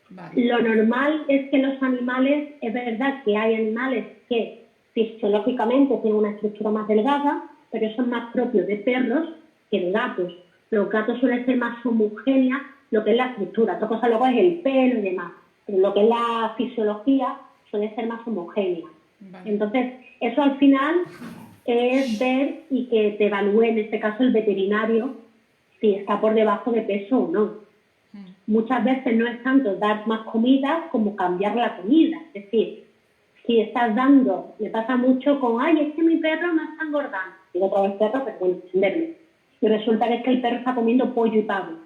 Vale. Lo normal es que los animales, es verdad que hay animales que fisiológicamente tienen una estructura más delgada, pero eso es más propio de perros que de gatos. Los gatos suelen ser más homogéneas, lo que es la estructura, otra cosa luego es el pelo y demás, pero lo que es la fisiología suele ser más homogénea. Vale. Entonces, eso al final es ver y que te evalúe, en este caso el veterinario, si está por debajo de peso o no. Muchas veces no es tanto dar más comida como cambiar la comida. Es decir, si estás dando, me pasa mucho con, ay, es que mi perro no está engordando. Digo otra vez perro, pero bueno, entenderlo. Y resulta que es que el perro está comiendo pollo y pavo.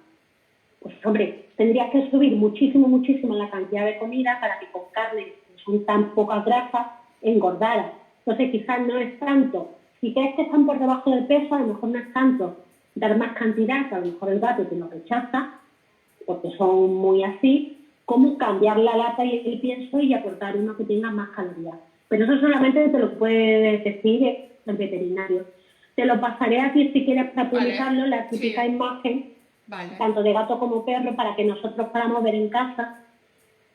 Pues hombre, tendrías que subir muchísimo, muchísimo la cantidad de comida para que con carne, que son tan pocas grasas, engordara. Entonces quizás no es tanto, si crees que están por debajo del peso, a lo mejor no es tanto dar más cantidad, que a lo mejor el gato te lo rechaza, porque son muy así, como cambiar la lata y el pienso y aportar uno que tenga más calorías. Pero eso solamente te lo puede decir el veterinario. Te lo pasaré aquí si quieres para publicarlo, la típica imagen, tanto de gato como perro, para que nosotros podamos ver en casa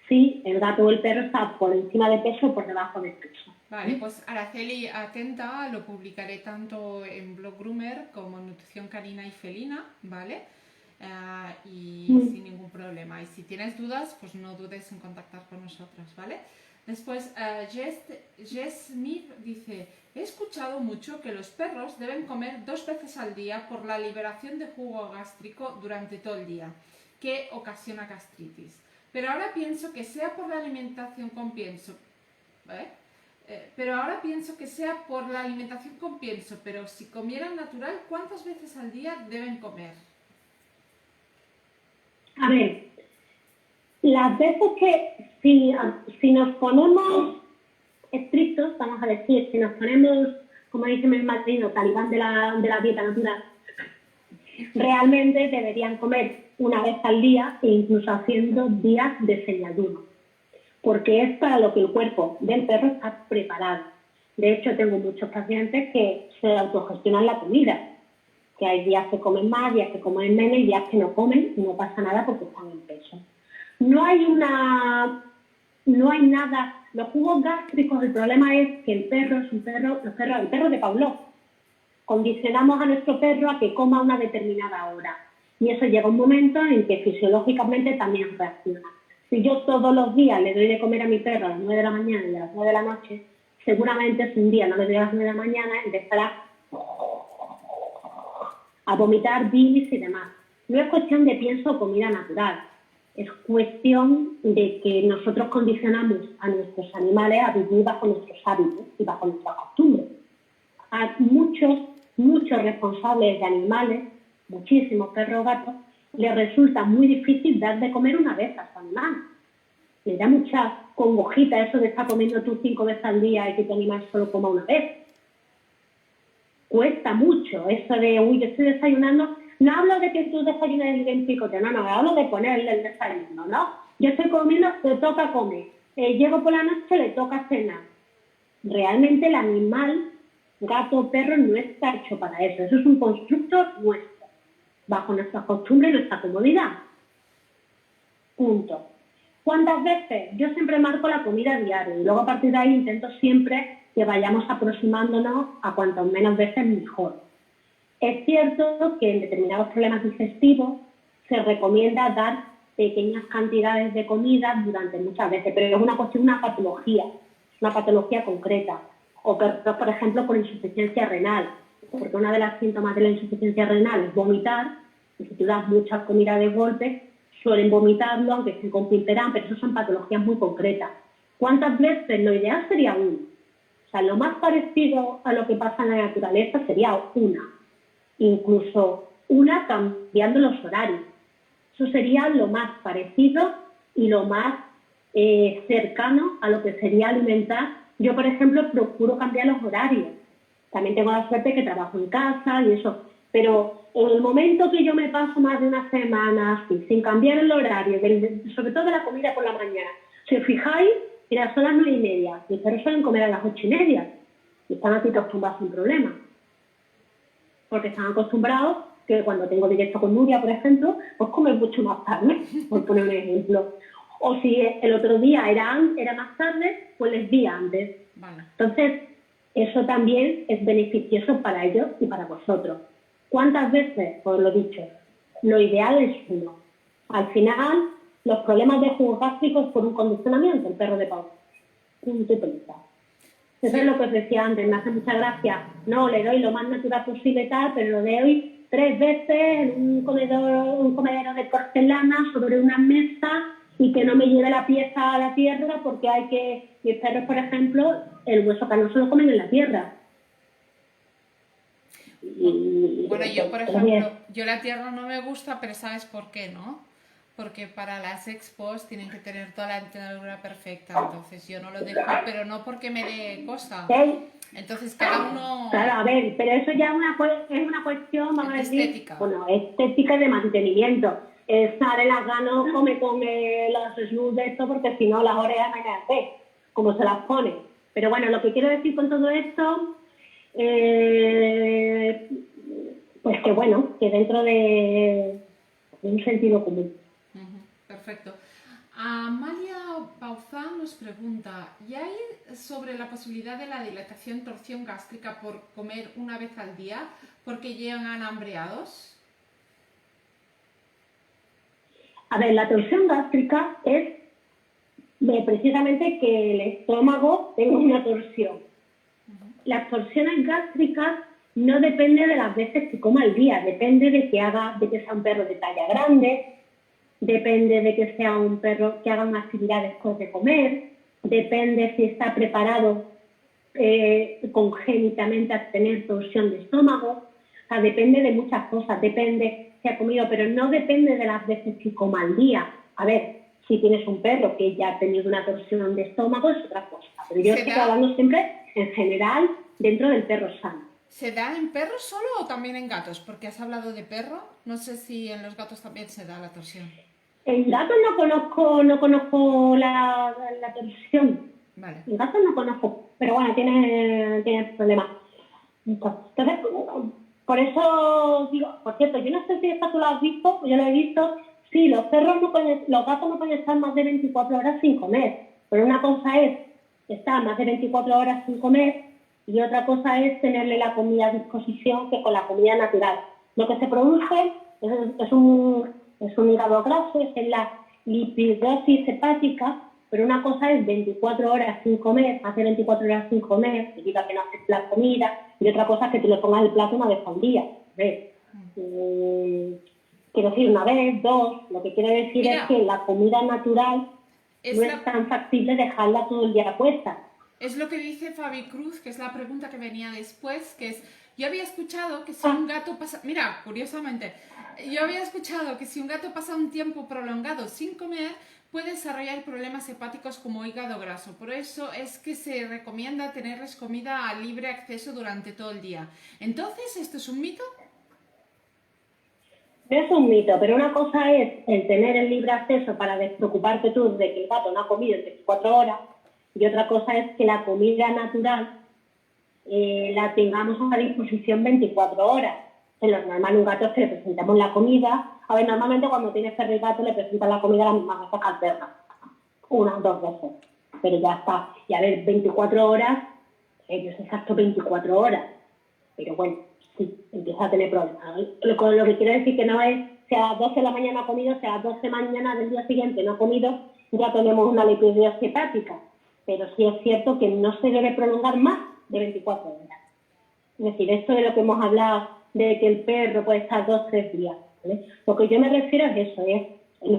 si el gato o el perro está por encima de peso o por debajo de peso. Vale, pues Araceli, atenta, lo publicaré tanto en Blog Groomer como en Nutrición Canina y Felina, ¿vale? Y sin ningún problema. problema. Y si tienes dudas, pues no dudes en contactar con nosotros, ¿vale? Después, Jess Smith dice, he escuchado mucho que los perros deben comer 2 veces al día por la liberación de jugo gástrico durante todo el día, que ocasiona gastritis. Pero ahora pienso que sea por la alimentación con pienso, pero si comieran natural, ¿cuántas veces al día deben comer? A ver, las veces que, si nos ponemos estrictos, vamos a decir, si nos ponemos, como dice mi marido, talibán de la dieta natural, realmente deberían comer una vez al día e incluso haciendo días de semiayuno, porque es para lo que el cuerpo del perro está preparado. De hecho, tengo muchos pacientes que se autogestionan la comida, que hay días que comen más, días que comen menos y días que no comen y no pasa nada porque están en peso. No hay nada, los jugos gástricos, el problema es que el perro es el perro de Pavlov. Condicionamos a nuestro perro a que coma a una determinada hora y eso llega un momento en que fisiológicamente también reacciona. Si yo todos los días le doy de comer a mi perro a las 9 de la mañana y a las 9 de la noche, seguramente si un día no le doy a las 9 de la mañana, empezará a vomitar bilis y demás. No es cuestión de pienso o comida natural, es cuestión de que nosotros condicionamos a nuestros animales a vivir bajo nuestros hábitos y bajo nuestras costumbres. A muchos responsables de animales, muchísimos perros o gatos, les resulta muy difícil dar de comer una vez a su animal. Le da mucha congojita eso de estar comiendo tú 5 veces al día y que tu animal solo coma una vez. Cuesta mucho eso de, uy, yo estoy desayunando. No hablo de que tú desayunes en picote, no, hablo de ponerle el desayuno, ¿no? Yo estoy comiendo, te toca comer. Llego por la noche, le toca cenar. Realmente el animal, gato o perro, no está hecho para eso. Eso es un constructo nuestro, bajo nuestras costumbres y nuestra comodidad. Punto. ¿Cuántas veces? Yo siempre marco la comida diaria y luego a partir de ahí intento siempre que vayamos aproximándonos a cuantas menos veces mejor. Es cierto que en determinados problemas digestivos se recomienda dar pequeñas cantidades de comida durante muchas veces, pero es una cuestión, una patología concreta. O perros, por ejemplo, con insuficiencia renal, porque una de las síntomas de la insuficiencia renal es vomitar, y si tú das mucha comida de golpe, suelen vomitarlo, aunque estén con Pilterán, pero eso son patologías muy concretas. ¿Cuántas veces? Lo ideal sería una. O sea, lo más parecido a lo que pasa en la naturaleza sería una. Incluso una cambiando los horarios. Eso sería lo más parecido y lo más cercano a lo que sería alimentar. Yo, por ejemplo, procuro cambiar los horarios. También tengo la suerte que trabajo en casa y eso. Pero en el momento que yo me paso más de una semana así, sin cambiar el horario, sobre todo de la comida por la mañana, si os fijáis, mira, son las 9:30, mis perros suelen comer a las 8:30 y están aquí acostumbrados sin problema. Porque están acostumbrados que cuando tengo directo con Nuria, por ejemplo, pues comen mucho más tarde, por poner un ejemplo. O si el otro día era más tarde, pues les di antes. Vale. Entonces, eso también es beneficioso para ellos y para vosotros. ¿Cuántas veces? Pues lo dicho, lo ideal es uno. Al final, los problemas de jugos gástricos por un condicionamiento, el perro de Pau. Punto y pelota. Eso es lo que os decía antes, me hace mucha gracia. No, le doy lo más natural posible y tal, pero lo doy 3 veces en un comedero de porcelana sobre una mesa y que no me lleve la pieza a la tierra porque hay que... Mis perros, por ejemplo, el hueso canoso lo comen en la tierra. Bueno, yo, por ejemplo, yo la tierra no me gusta, pero ¿sabes por qué, no? Porque para las expos tienen que tener toda la dentadura perfecta, entonces yo no lo dejo, pero no porque me dé cosa. ¿Sí? Entonces cada uno... Claro, a ver, pero eso ya es una cuestión, vamos a decir, estética. Bueno, estética de mantenimiento. Sale las ganas, come con los snus de esto, porque si no las orejas no hay nada que hacer, como se las pone. Pero bueno, lo que quiero decir con todo esto, pues que bueno, que dentro de un sentido común. Perfecto. Amalia Bauzán nos pregunta, ¿y hay sobre la posibilidad de la dilatación torsión gástrica por comer una vez al día porque llegan hambreados? A ver, la torsión gástrica es precisamente que el estómago tenga una torsión. Las torsiones gástricas no dependen de las veces que coma al día, depende de que sea un perro de talla grande, depende de que sea un perro que haga una actividad después de comer, depende si está preparado congénitamente a tener torsión de estómago, o sea, depende de muchas cosas, depende si ha comido, pero no depende de las veces que coma al día. A ver, si tienes un perro que ya ha tenido una torsión de estómago es otra cosa, pero yo estoy hablando siempre en general dentro del perro sano. ¿Se da en perros solo o también en gatos? Porque has hablado de perro, no sé si en los gatos también se da la torsión. En gatos no conozco la torsión. Vale. En gatos no conozco, pero bueno, tiene problemas. Entonces, por eso digo, por cierto, yo no sé si esto tú lo has visto, yo lo he visto. Sí, los gatos no pueden estar más de 24 horas sin comer, pero una cosa es estar más de 24 horas sin comer y otra cosa es tenerle la comida a disposición que con la comida natural. Lo que se produce es un hígado graso, es la lipidosis hepática, pero una cosa es 24 horas sin comer, hace 24 horas sin comer, significa que no haces la comida, y otra cosa es que tú le pongas el plato una vez al día. Quiero decir, una vez, dos, lo que quiero decir es que la comida natural no es tan factible dejarla todo el día puesta. Es lo que dice Fabi Cruz, que es la pregunta que venía después, que es, yo había escuchado que si un gato pasa, mira, curiosamente, yo había escuchado que si un gato pasa un tiempo prolongado sin comer, puede desarrollar problemas hepáticos como hígado graso. Por eso es que se recomienda tenerles comida a libre acceso durante todo el día. Entonces, ¿esto es un mito? No es un mito, pero una cosa es el tener el libre acceso para despreocuparte tú de que el gato no ha comido en 24 horas y otra cosa es que la comida natural la tengamos a disposición 24 horas. En lo normal un gato es que le presentamos la comida. A ver, normalmente cuando tienes perro y gato le presentan la comida las mismas veces que al perro. 1 o 2 veces. Pero ya está. Y a ver, 24 horas, yo sé exacto 24 horas. Pero bueno, sí, empieza a tener problemas. Lo que quiero decir que no es si a las 12 de la mañana ha comido, si a las 12 de la mañana del día siguiente no ha comido, ya tenemos una lipidosis hepática. Pero sí es cierto que no se debe prolongar más de 24 horas. Es decir, esto de lo que hemos hablado, de que el perro puede estar 2 o 3 días. ¿Vale? Lo que yo me refiero es eso, es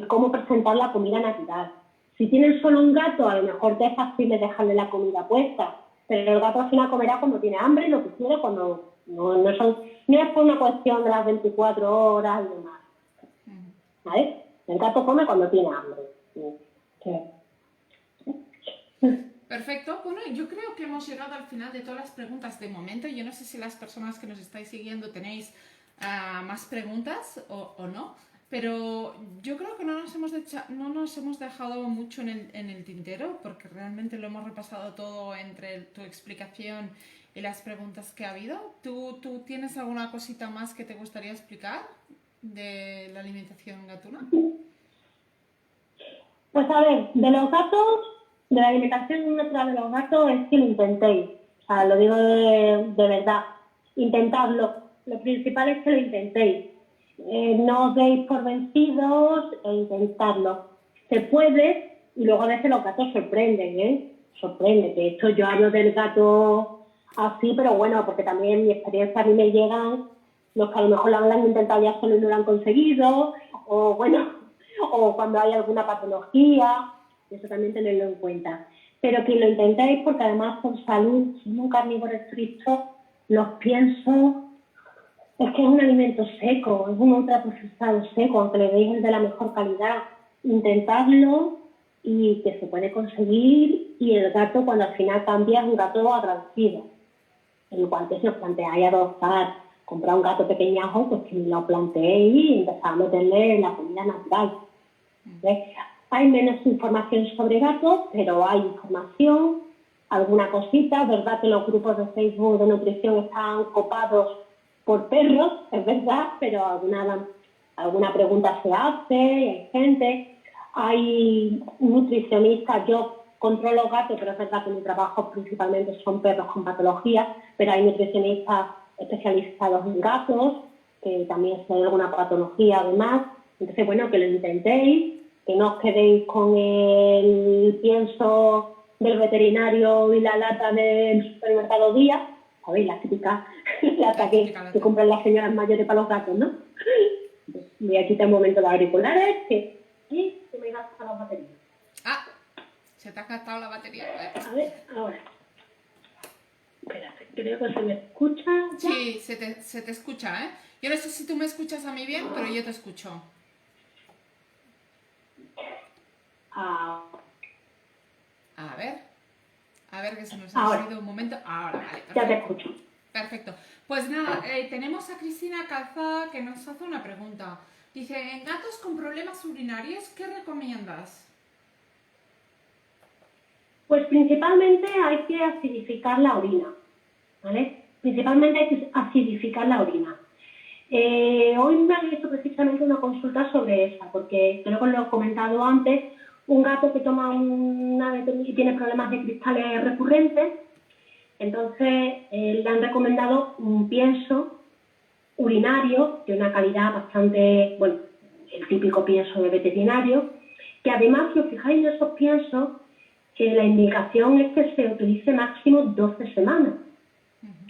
cómo presentar la comida natural. Si tienen solo un gato, a lo mejor te es fácil dejarle la comida puesta, pero el gato al final comerá cuando tiene hambre, lo que quiere, cuando no es por una cuestión de las 24 horas y demás. ¿Vale? El gato come cuando tiene hambre. Sí. Perfecto. Bueno, yo creo que hemos llegado al final de todas las preguntas de momento. Yo no sé si las personas que nos estáis siguiendo tenéis más preguntas o no, pero yo creo que no nos hemos dejado mucho en el tintero porque realmente lo hemos repasado todo entre tu explicación y las preguntas que ha habido. ¿Tú tienes alguna cosita más que te gustaría explicar de la alimentación gatuna? Pues a ver, de los gatos, de la alimentación natural de los gatos es que lo intentéis. O sea, lo digo de verdad. Intentadlo. Lo principal es que lo intentéis. No os deis por vencidos e intentadlo. Se puede y luego a veces los gatos sorprenden, Sorprende. De hecho, yo hablo del gato así, pero bueno, porque también en mi experiencia a mí me llegan los que a lo mejor lo han intentado ya solo y no lo han conseguido, o bueno, o cuando hay alguna patología, eso también tenerlo en cuenta. Pero que lo intentéis porque además por salud, siendo un carnívoro estricto, los piensos, es que es un alimento seco, es un ultraprocesado seco, aunque le deis el de la mejor calidad. Intentadlo y que se puede conseguir y el gato cuando al final cambia es un gato agradecido. Igual que si os planteáis adoptar, comprar un gato pequeñajo, pues que lo planteéis y empezar a meterle la comida natural. ¿Ves? Hay menos información sobre gatos, pero hay información, alguna cosita. Es verdad que los grupos de Facebook de nutrición están copados por perros, es verdad, pero alguna pregunta se hace, y hay gente. Hay nutricionistas, yo controlo gatos, pero es verdad que mi trabajo principalmente son perros con patologías, pero hay nutricionistas especializados en gatos, que también si hay alguna patología además, Entonces, bueno, que lo intentéis, que no os quedéis con el pienso del veterinario y la lata del supermercado Día, ¿sabéis? La típica lata que compran las señoras mayores para los gatos, ¿no? Voy a quitar un momento los auriculares, que me gasta la batería. Ah, se te ha gastado la batería. A ver, ahora. Espérate, creo que se me escucha. ¿Ya? Sí, se te escucha, ¿eh? Yo no sé si tú me escuchas a mí bien, pero yo te escucho. A ver que se nos ha ido un momento. Ahora, vale. Perfecto. Ya te escucho. Perfecto. Pues nada, tenemos a Cristina Calzada que nos hace una pregunta. Dice, en gatos con problemas urinarios, ¿qué recomiendas? Pues principalmente hay que acidificar la orina, ¿vale? Principalmente hay que acidificar la orina. Hoy me han hecho precisamente una consulta sobre esa, porque creo que lo he comentado antes, un gato que toma y tiene problemas de cristales recurrentes, entonces le han recomendado un pienso urinario de una calidad bastante, bueno, el típico pienso de veterinario, que además, si os fijáis en esos piensos, la indicación es que se utilice máximo 12 semanas.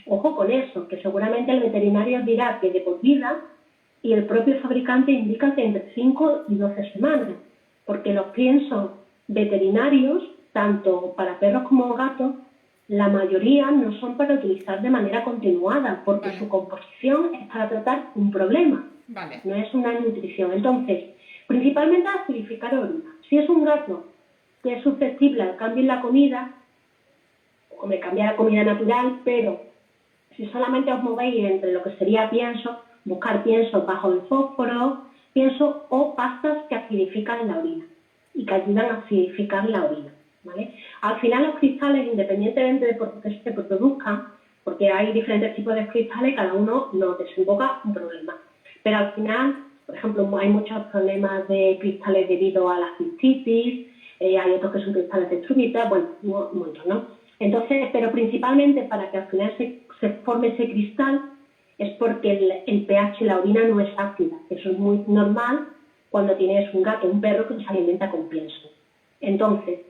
Ojo con eso, que seguramente el veterinario dirá que de por vida y el propio fabricante indica que entre 5 y 12 semanas, porque los piensos veterinarios, tanto para perros como gatos, la mayoría no son para utilizar de manera continuada, porque su composición es para tratar un problema, no es una nutrición. Entonces, principalmente acidificar orina. Si es un gato que es susceptible al cambio en la comida, hombre, cambiar la comida natural, pero si solamente os movéis entre lo que sería pienso, buscar pienso bajo el fósforo, pienso o pastas que acidifican la orina y que ayudan a acidificar la orina, ¿vale? Al final los cristales, independientemente de por qué se produzcan, porque hay diferentes tipos de cristales, cada uno nos desemboca un problema. Pero al final, por ejemplo, hay muchos problemas de cristales debido a la cistitis, hay otros que son cristales de estruvita, bueno, muchos, ¿no? Entonces, pero principalmente para que al final se forme ese cristal es porque el pH de la orina no es ácida. Eso es muy normal cuando tienes un gato o un perro que se alimenta con pienso. Entonces,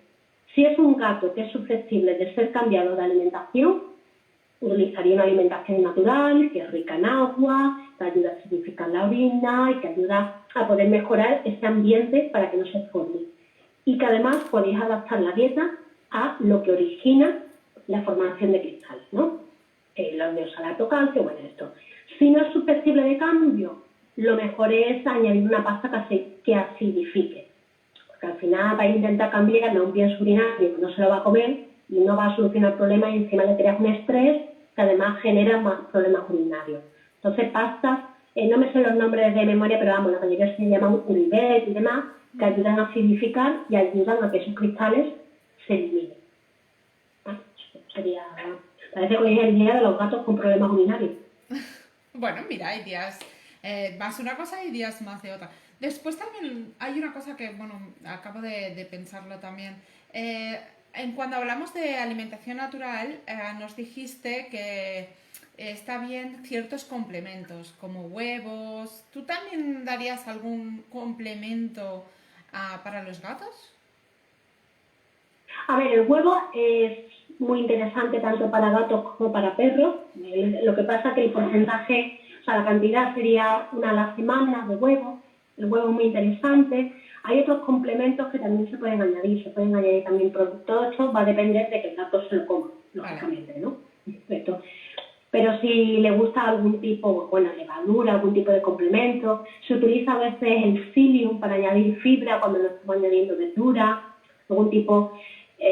si es un gato que es susceptible de ser cambiado de alimentación, utilizaría una alimentación natural, que es rica en agua, que ayuda a acidificar la orina y que ayuda a poder mejorar ese ambiente para que no se forme. Y que además podéis adaptar la dieta a lo que origina la formación de cristales, ¿no? Los de oxalato, calcio, bueno, esto. Si no es susceptible de cambio, lo mejor es añadir una pasta que acidifique. Porque al final vais a intentar cambiarle a un pienso urinario que no se lo va a comer y no va a solucionar el problema y encima le creas un estrés que además genera más problemas urinarios. Entonces, pastas, no me sé los nombres de memoria, pero vamos, la mayoría se llaman Urivet y demás, que ayudan a acidificar y ayudan a que esos cristales se eliminen. Parece que hoy es el día de los gatos con problemas urinarios. Bueno, mira, hay días más una cosa y días más de otra. Después también hay una cosa que, bueno, acabo de pensarlo también. Cuando hablamos de alimentación natural, nos dijiste que está bien ciertos complementos, como huevos. ¿Tú también darías algún complemento para los gatos? A ver, el huevo es muy interesante tanto para gatos como para perros. Lo que pasa es que el porcentaje, o sea, la cantidad sería una a la semana de huevo. El huevo es muy interesante. Hay otros complementos que también se pueden añadir. Se pueden añadir también productos. Esto va a depender de que el gato se lo coma, lógicamente, ¿no? Perfecto. Pero si le gusta algún tipo, bueno, levadura, algún tipo de complemento, se utiliza a veces el psyllium para añadir fibra cuando no estamos añadiendo verdura, algún tipo,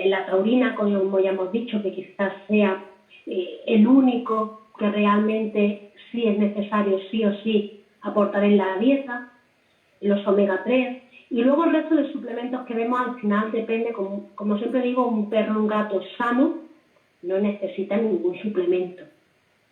la taurina, como ya hemos dicho, que quizás sea el único que realmente sí es necesario, sí o sí, aportar en la dieta, los omega 3, y luego el resto de suplementos que vemos al final depende, como siempre digo, un perro, un gato sano no necesita ningún suplemento.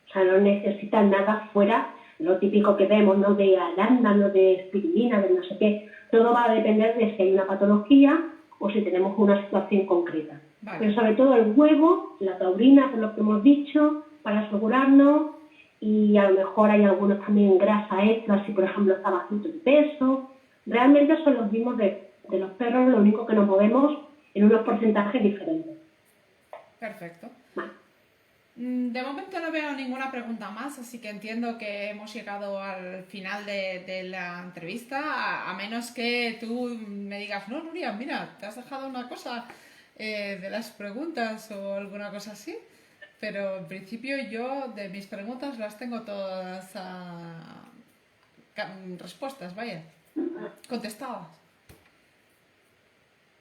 O sea, no necesitan nada fuera, lo típico que vemos, ¿no? De arándano, de espirulina, de no sé qué. Todo va a depender de si hay una patología o si tenemos una situación concreta. Vale. Pero sobre todo el huevo, la taurina, que es lo que hemos dicho, para asegurarnos, y a lo mejor hay algunos también grasa extra, si por ejemplo está bajito de peso, realmente son los mismos de los perros, lo único que nos movemos en unos porcentajes diferentes. Perfecto. Vale. De momento no veo ninguna pregunta más, así que entiendo que hemos llegado al final de la entrevista, a menos que tú me digas, no, Nuria, mira, te has dejado una cosa de las preguntas o alguna cosa así, pero en principio yo de mis preguntas las tengo todas respuestas, vaya, contestadas.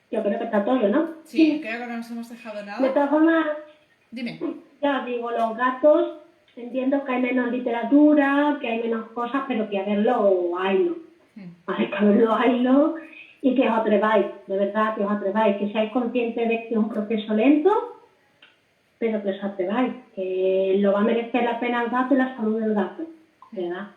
Yo creo que está todo, ¿no? Sí, creo que no nos hemos dejado De nada. todas formas, Dime. ya os digo, los gatos, entiendo que hay menos literatura, que hay menos cosas, pero que a verlo haylo. Hay que verlo haylo y que os atreváis, de verdad, que os atreváis, que seáis conscientes de que es un proceso lento, pero que os atreváis, que lo va a merecer la pena el gato y la salud del gato, ¿verdad?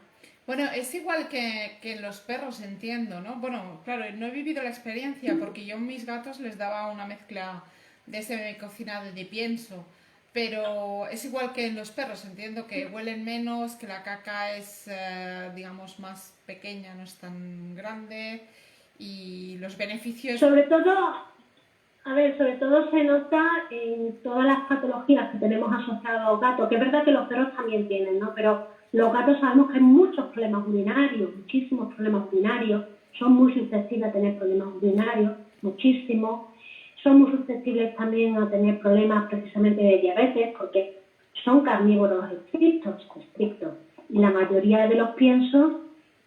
Bueno, es igual que los perros, entiendo, ¿no? Bueno, claro, no he vivido la experiencia porque yo a mis gatos les daba una mezcla de semicocina de pienso, pero es igual que en los perros, entiendo que huelen menos, que la caca es, digamos, más pequeña, no es tan grande y los beneficios... Sobre todo se nota en todas las patologías que tenemos asociadas a los gatos, que es verdad que los perros también tienen, ¿no? Pero los gatos sabemos que hay muchos problemas urinarios, muchísimos problemas urinarios, son muy susceptibles a tener problemas urinarios, muchísimos, son muy susceptibles también a tener problemas precisamente de diabetes, porque son carnívoros estrictos, y la mayoría de los piensos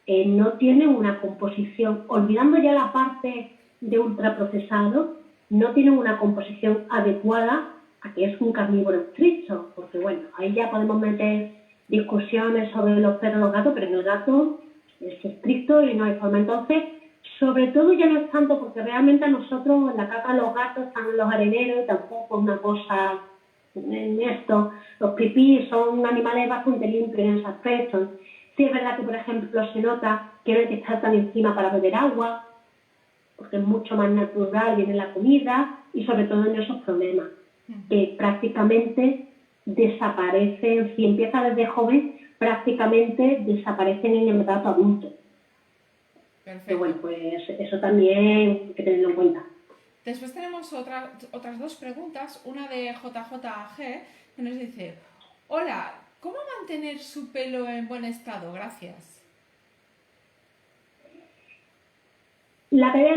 no tienen una composición, olvidando ya la parte de ultraprocesado, no tienen una composición adecuada a que es un carnívoro estricto, porque bueno, ahí ya podemos meter discusiones sobre los perros y los gatos, pero en el gato es estricto y no hay forma. Entonces, sobre todo ya no es tanto porque realmente a nosotros en la caca los gatos están los areneros y tampoco es una cosa en esto. Los pipí son animales bastante limpios en ese aspecto. Sí es verdad que, por ejemplo, se nota que no hay que estar tan encima para beber agua, porque es mucho más natural, viene la comida y sobre todo en esos problemas que prácticamente desaparecen, si empieza desde joven, prácticamente desaparecen en el gato adulto. Perfecto. Pero bueno, pues eso también hay que tenerlo en cuenta. Después tenemos otras dos preguntas, una de JJG que nos dice, hola, ¿cómo mantener su pelo en buen estado? Gracias. La caída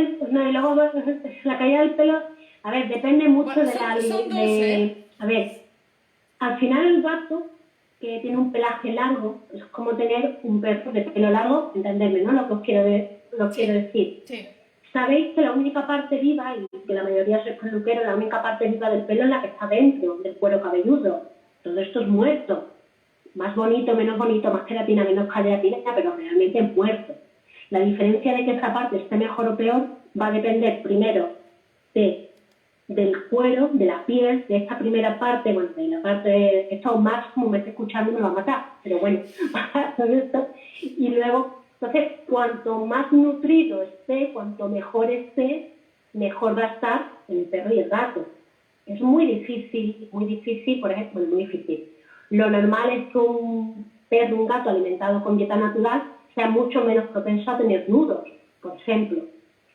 del pelo, a ver, depende mucho bueno, de la... Son dos, A ver, al final el gato que tiene un pelaje largo es como tener un perro de pelo largo, entenderme, ¿no? Lo que os quiero decir. Sí. Sabéis que la única parte viva, y que la mayoría sois peluqueros, la única parte viva del pelo es la que está dentro del cuero cabelludo. Todo esto es muerto. Más bonito, menos bonito, más queratina, menos queratina, pero realmente es muerto. La diferencia de que esta parte esté mejor o peor va a depender primero del cuero, de la piel, de esta primera parte, bueno, de la parte, esto Max como me está escuchando me va a matar, pero bueno, todo esto. Y luego, entonces, cuanto más nutrido esté, cuanto mejor esté, mejor va a estar el perro y el gato. Es muy difícil, por ejemplo, muy difícil. Lo normal es que un perro, un gato alimentado con dieta natural sea mucho menos propenso a tener nudos, por ejemplo.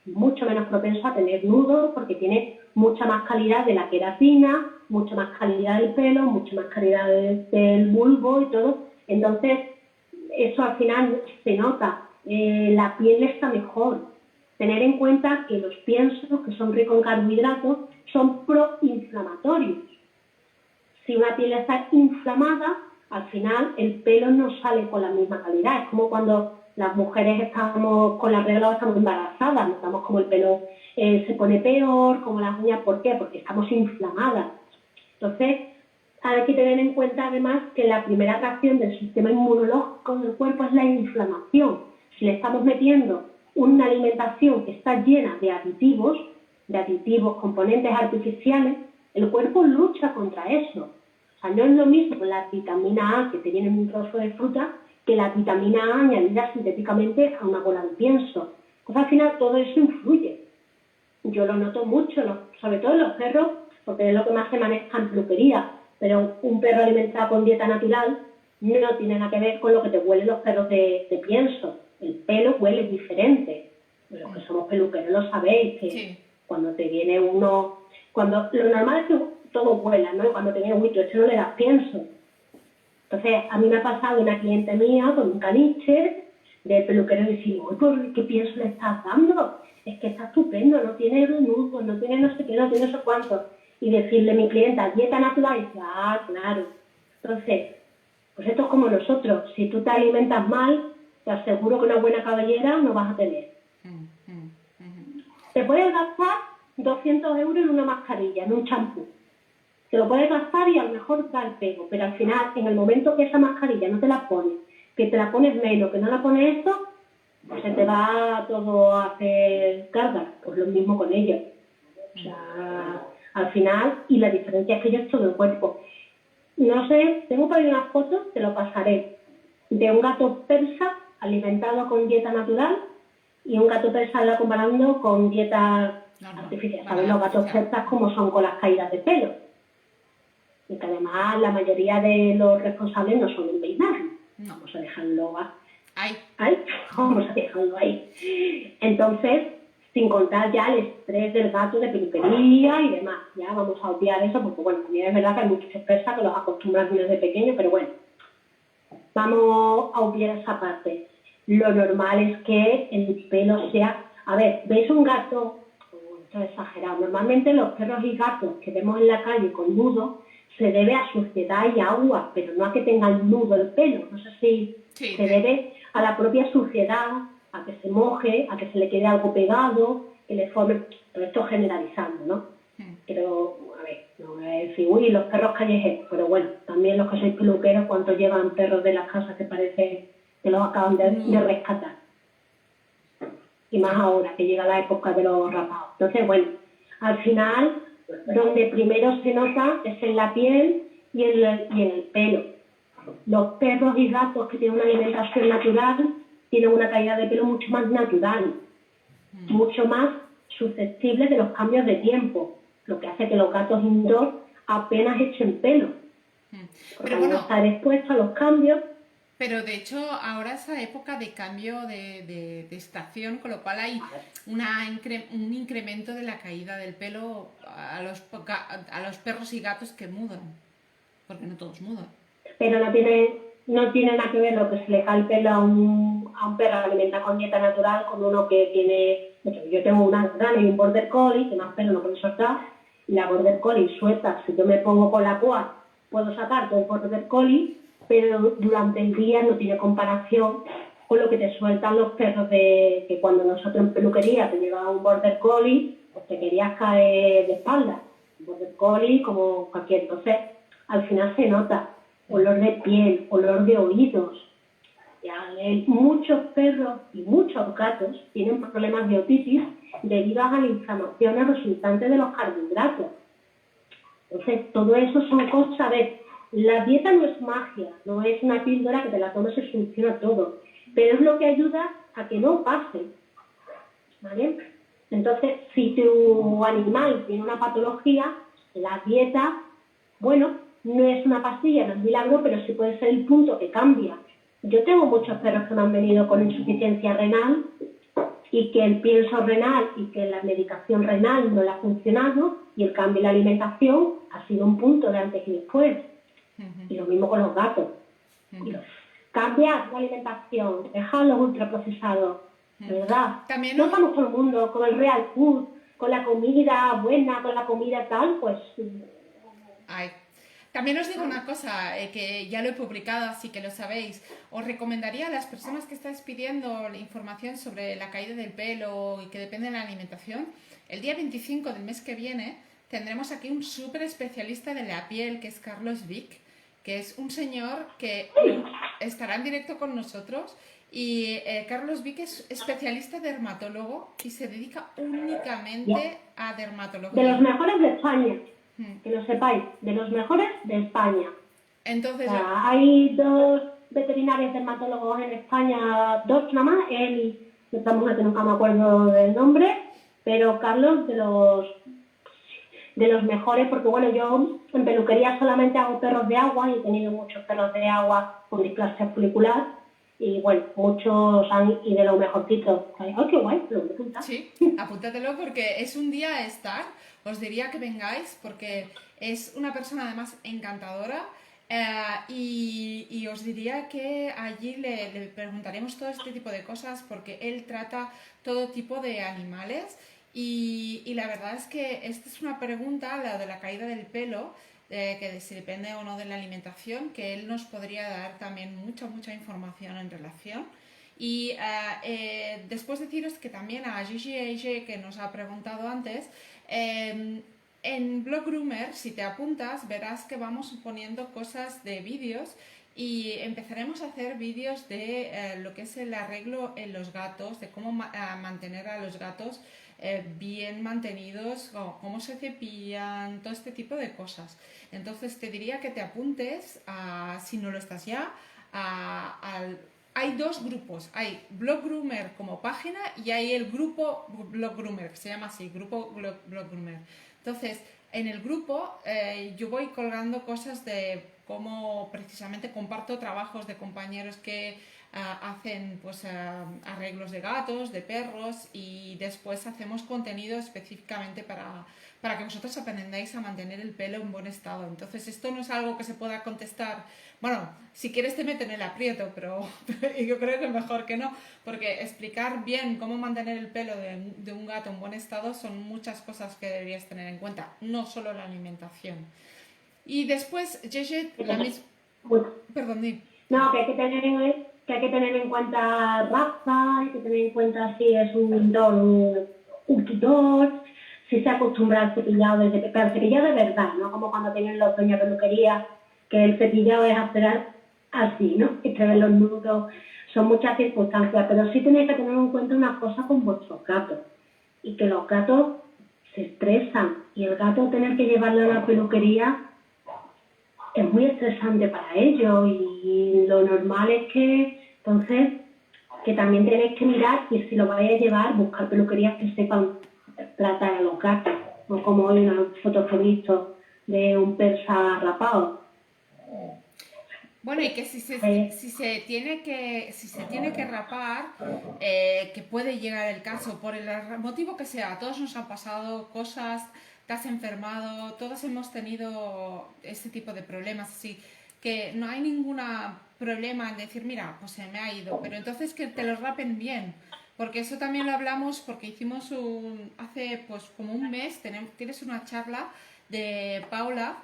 Mucho menos propenso a tener nudos porque tiene mucha más calidad de la queratina, mucha más calidad del pelo, mucha más calidad del bulbo y todo. Entonces, eso al final se nota. La piel está mejor. Tener en cuenta que los piensos, que son ricos en carbohidratos, son proinflamatorios. Si una piel está inflamada, al final el pelo no sale con la misma calidad. Es como cuando las mujeres estamos con la regla o estamos embarazadas, notamos como el pelo se pone peor, como las uñas. ¿Por qué? Porque estamos inflamadas. Entonces, hay que tener en cuenta además que la primera reacción del sistema inmunológico del cuerpo es la inflamación. Si le estamos metiendo una alimentación que está llena de aditivos, componentes artificiales, el cuerpo lucha contra eso. O sea, no es lo mismo la vitamina A que te viene en un trozo de fruta que la vitamina A añadida sintéticamente a una bola de pienso. Pues al final todo eso influye. Yo lo noto mucho, sobre todo en los perros, porque es lo que más se maneja en peluquería. Pero un perro alimentado con dieta natural no tiene nada que ver con lo que te huelen los perros de pienso. El pelo huele diferente. Los que somos peluqueros lo sabéis, que Sí. cuando te viene uno... Lo normal es que todo vuela, ¿no? Y cuando te viene un no le das pienso. Entonces, a mí me ha pasado una cliente mía con un caniche de peluquero y decir, uy, ¿por qué pienso le estás dando? Es que está estupendo, no tiene nudos, no tiene no sé qué, no tiene no sé cuánto. Y decirle a mi clienta, dieta natural, y dice, ah, claro. Entonces, pues esto es como nosotros. Si tú te alimentas mal, te aseguro que una buena cabellera no vas a tener. Te puedes gastar 200 euros en una mascarilla, en un champú. Te lo puedes gastar y a lo mejor da el pego, pero al final, en el momento que esa mascarilla no te la pones, que te la pones menos, que no la pones esto, pues se te va todo a hacer carga. Pues lo mismo con ellos. O sea, al final, y la diferencia es que ellos todo el cuerpo. No sé, tengo por ahí unas fotos, te lo pasaré, de un gato persa alimentado con dieta natural y un gato persa la comparando con dieta artificial. ¿Sabes? Los gatos persas como son con las caídas de pelo. Y que además la mayoría de los responsables no suelen peinar. No. Vamos a dejarlo ahí. Vamos a dejarlo ahí. Entonces, sin contar ya el estrés del gato de peluquería y demás. Ya vamos a obviar eso porque, bueno, también es verdad que hay muchos persas que los acostumbran desde pequeños, pero bueno, vamos a obviar esa parte. Lo normal es que el pelo sea... A ver, ¿veis un gato? Esto es exagerado. Normalmente los perros y gatos que vemos en la calle con nudo se debe a suciedad y agua, pero no a que tengan nudo el pelo. No sé si se debe a la propia suciedad, a que se moje, a que se le quede algo pegado, que le forme... Todo esto generalizando, ¿no? Pero, a ver, no voy a decir, uy, los perros callejeros, pero bueno, también los que sois peluqueros, ¿cuántos llevan perros de las casas que parece que los acaban de rescatar? Y más ahora, que llega la época de los rapados. Entonces, bueno, al final, donde primero se nota es en la piel y en el pelo. Los perros y gatos que tienen una alimentación natural tienen una caída de pelo mucho más natural, mucho más susceptible de los cambios de tiempo, lo que hace que los gatos indoor apenas echen pelo. Porque Pero bueno, no estar expuesto a los cambios. Pero de hecho ahora es la época de cambio de estación, con lo cual hay un incremento de la caída del pelo a los perros y gatos que mudan, porque no todos mudan. Pero no tiene nada que ver lo que se le cae el pelo a un perro alimentado con dieta natural con uno que tiene... Yo tengo una grana y un border collie, que más pelo no puede soltar, y la border collie suelta. Si yo me pongo con la coa, puedo sacar todo el border collie, pero durante el día no tiene comparación con lo que te sueltan los perros que cuando nosotros en peluquería te llevaba un border collie, pues te querías caer de espalda. Un border collie como cualquier... Entonces, al final se nota olor de piel, olor de oídos. Muchos perros y muchos gatos tienen problemas de otitis debido a las inflamaciones resultantes de los carbohidratos. Entonces, todo eso son cosas... A ver, la dieta no es magia, no es una píldora que te la tomes y soluciona todo, pero es lo que ayuda a que no pase, ¿vale? Entonces, si tu animal tiene una patología, la dieta, bueno, no es una pastilla, no es milagro, pero sí puede ser el punto que cambia. Yo tengo muchos perros que me han venido con insuficiencia renal y que el pienso renal y que la medicación renal no le ha funcionado y el cambio en la alimentación ha sido un punto de antes y después. Y lo mismo con los gatos. Cambiar la alimentación, dejar los ultraprocesados, ¿verdad? También no estamos todo el mundo con el real food, con la comida buena, con la comida tal, pues... También os digo una cosa, que ya lo he publicado, así que lo sabéis. Os recomendaría a las personas que estáis pidiendo información sobre la caída del pelo y que depende de la alimentación, el día 25 del mes que viene tendremos aquí un súper especialista de la piel, que es Carlos Vic, que es un señor que estará en directo con nosotros. Y Carlos Vic es especialista dermatólogo y se dedica únicamente a dermatología. De los mejores de España, que lo sepáis, de los mejores de España. Entonces, hay 2 veterinarios dermatólogos en España, 2 nada más, él y esta mujer que nunca me acuerdo del nombre, pero Carlos de los mejores, porque bueno, yo en peluquería solamente hago perros de agua y he tenido muchos perros de agua con displasia folicular Y bueno, muchos han ido de lo mejorcito. ¡Ay, qué guay! Lo voy a apuntar. Sí, apúntatelo porque es un día a estar. Os diría que vengáis porque es una persona además encantadora y os diría que allí le preguntaremos todo este tipo de cosas porque él trata todo tipo de animales y la verdad es que esta es una pregunta, la de la caída del pelo, que si depende o no de la alimentación, que él nos podría dar también mucha información en relación. Y después deciros que también a Gigi AJ, que nos ha preguntado antes, en Blog Groomer, si te apuntas, verás que vamos poniendo cosas de vídeos y empezaremos a hacer vídeos de lo que es el arreglo en los gatos, de cómo mantener a los gatos bien mantenidos, cómo se cepillan, todo este tipo de cosas. Entonces te diría que te apuntes, si no lo estás ya, al... Hay dos grupos, hay Blog Groomer como página y hay el grupo Blog Groomer, que se llama así, grupo Blog Groomer. Entonces, en el grupo yo voy colgando cosas de cómo precisamente comparto trabajos de compañeros que hacen pues arreglos de gatos, de perros y después hacemos contenido específicamente para que vosotros aprendáis a mantener el pelo en buen estado. Entonces esto no es algo que se pueda contestar, bueno, si quieres te meten en el aprieto, pero yo creo que mejor que no, porque explicar bien cómo mantener el pelo de un gato en buen estado son muchas cosas que deberías tener en cuenta, no solo la alimentación. Y después, Jeje, la misma... Bueno, Perdón, di. no, que hay que tener en cuenta raza, hay que tener en cuenta si es un don, un tutor, si se acostumbra al cepillado desde pero cepillado de verdad, no como cuando tienen los dueños de peluquería, que el cepillado es hacer así, ¿no? Que se ven los nudos, son muchas circunstancias, pero sí tenéis que tener en cuenta una cosa con vuestros gatos, y que los gatos se estresan, y el gato tener que llevarlo a la peluquería es muy estresante para ellos y lo normal es que, entonces, que también tenéis que mirar y si lo vais a llevar, buscar peluquerías que sepan tratar a los gatos, no como hoy una foto que he visto de un persa rapado. Bueno, y que si se tiene que rapar, que puede llegar el caso, por el motivo que sea, a todos nos han pasado cosas, te has enfermado, todos hemos tenido este tipo de problemas, así que no hay ningún problema en decir, mira, pues se me ha ido, pero entonces que te lo rapen bien, porque eso también lo hablamos porque hicimos hace pues como un mes, tienes una charla de Paula.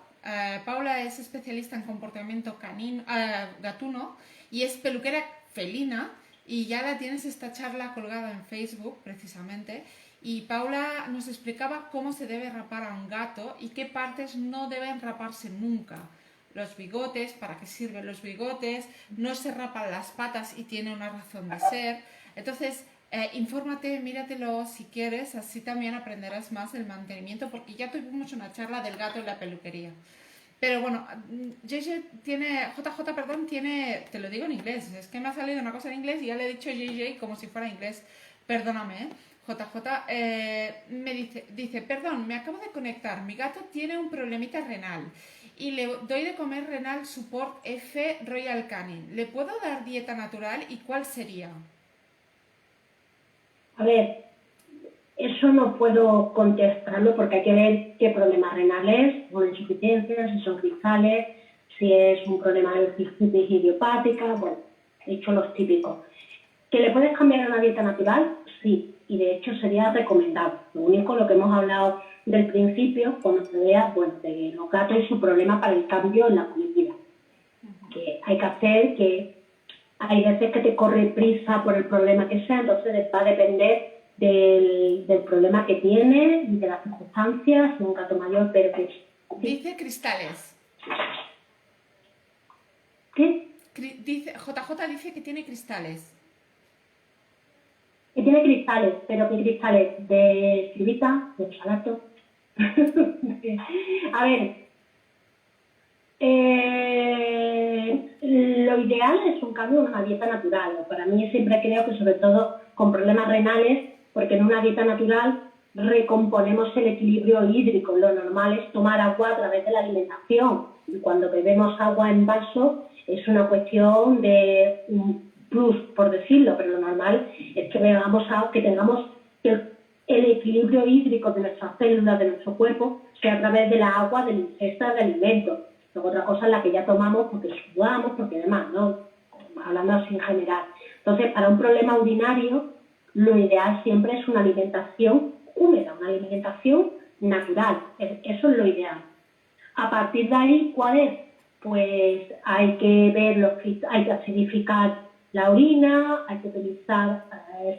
Paula es especialista en comportamiento gatuno y es peluquera felina y ya la tienes esta charla colgada en Facebook precisamente y Paula nos explicaba cómo se debe rapar a un gato y qué partes no deben raparse nunca. Los bigotes, para qué sirven los bigotes, no se rapan las patas y tiene una razón de ser. Entonces, infórmate, míratelo si quieres, así también aprenderás más del mantenimiento, porque ya tuvimos una charla del gato en la peluquería. Pero bueno, JJ, perdón, tiene, te lo digo en inglés, es que me ha salido una cosa en inglés y ya le he dicho JJ como si fuera inglés, perdóname, JJ, me dice, perdón, me acabo de conectar, mi gato tiene un problemita renal y le doy de comer Renal Support F Royal Canin. ¿Le puedo dar dieta natural y cuál sería? A ver, eso no puedo contestarlo porque hay que ver qué problema renal es, o insuficiencia, si son cristales, si es un problema de cistitis idiopática, bueno, he dicho los típicos. ¿Que le puedes cambiar a una dieta natural? Sí, y de hecho sería recomendable. Lo único, lo que hemos hablado del principio, cuando se vea, bueno, de los gatos y su problema para el cambio en la comida. Que hay que hacer que hay veces que te corre prisa por el problema que sea, entonces va a depender del problema que tiene y de las circunstancias, un gato mayor, pero que... Dice cristales. ¿Qué? JJ dice que tiene cristales. Que tiene cristales, pero ¿qué cristales? De escribita, de oxalato. A ver, lo ideal es un cambio en una dieta natural. Para mí siempre creo que sobre todo con problemas renales, porque en una dieta natural recomponemos el equilibrio hídrico. Lo normal es tomar agua a través de la alimentación. Y cuando bebemos agua en vaso es una cuestión de plus, por decirlo, pero lo normal es que tengamos que el equilibrio hídrico de nuestras células, de nuestro cuerpo, sea a través de la agua, de la ingesta de alimentos. Luego otra cosa es la que ya tomamos porque sudamos, porque demás, ¿no? Hablando así en general. Entonces, para un problema urinario, lo ideal siempre es una alimentación húmeda, una alimentación natural. Eso es lo ideal. A partir de ahí, ¿cuál es? Pues hay que ver hay que acidificar la orina, hay que utilizar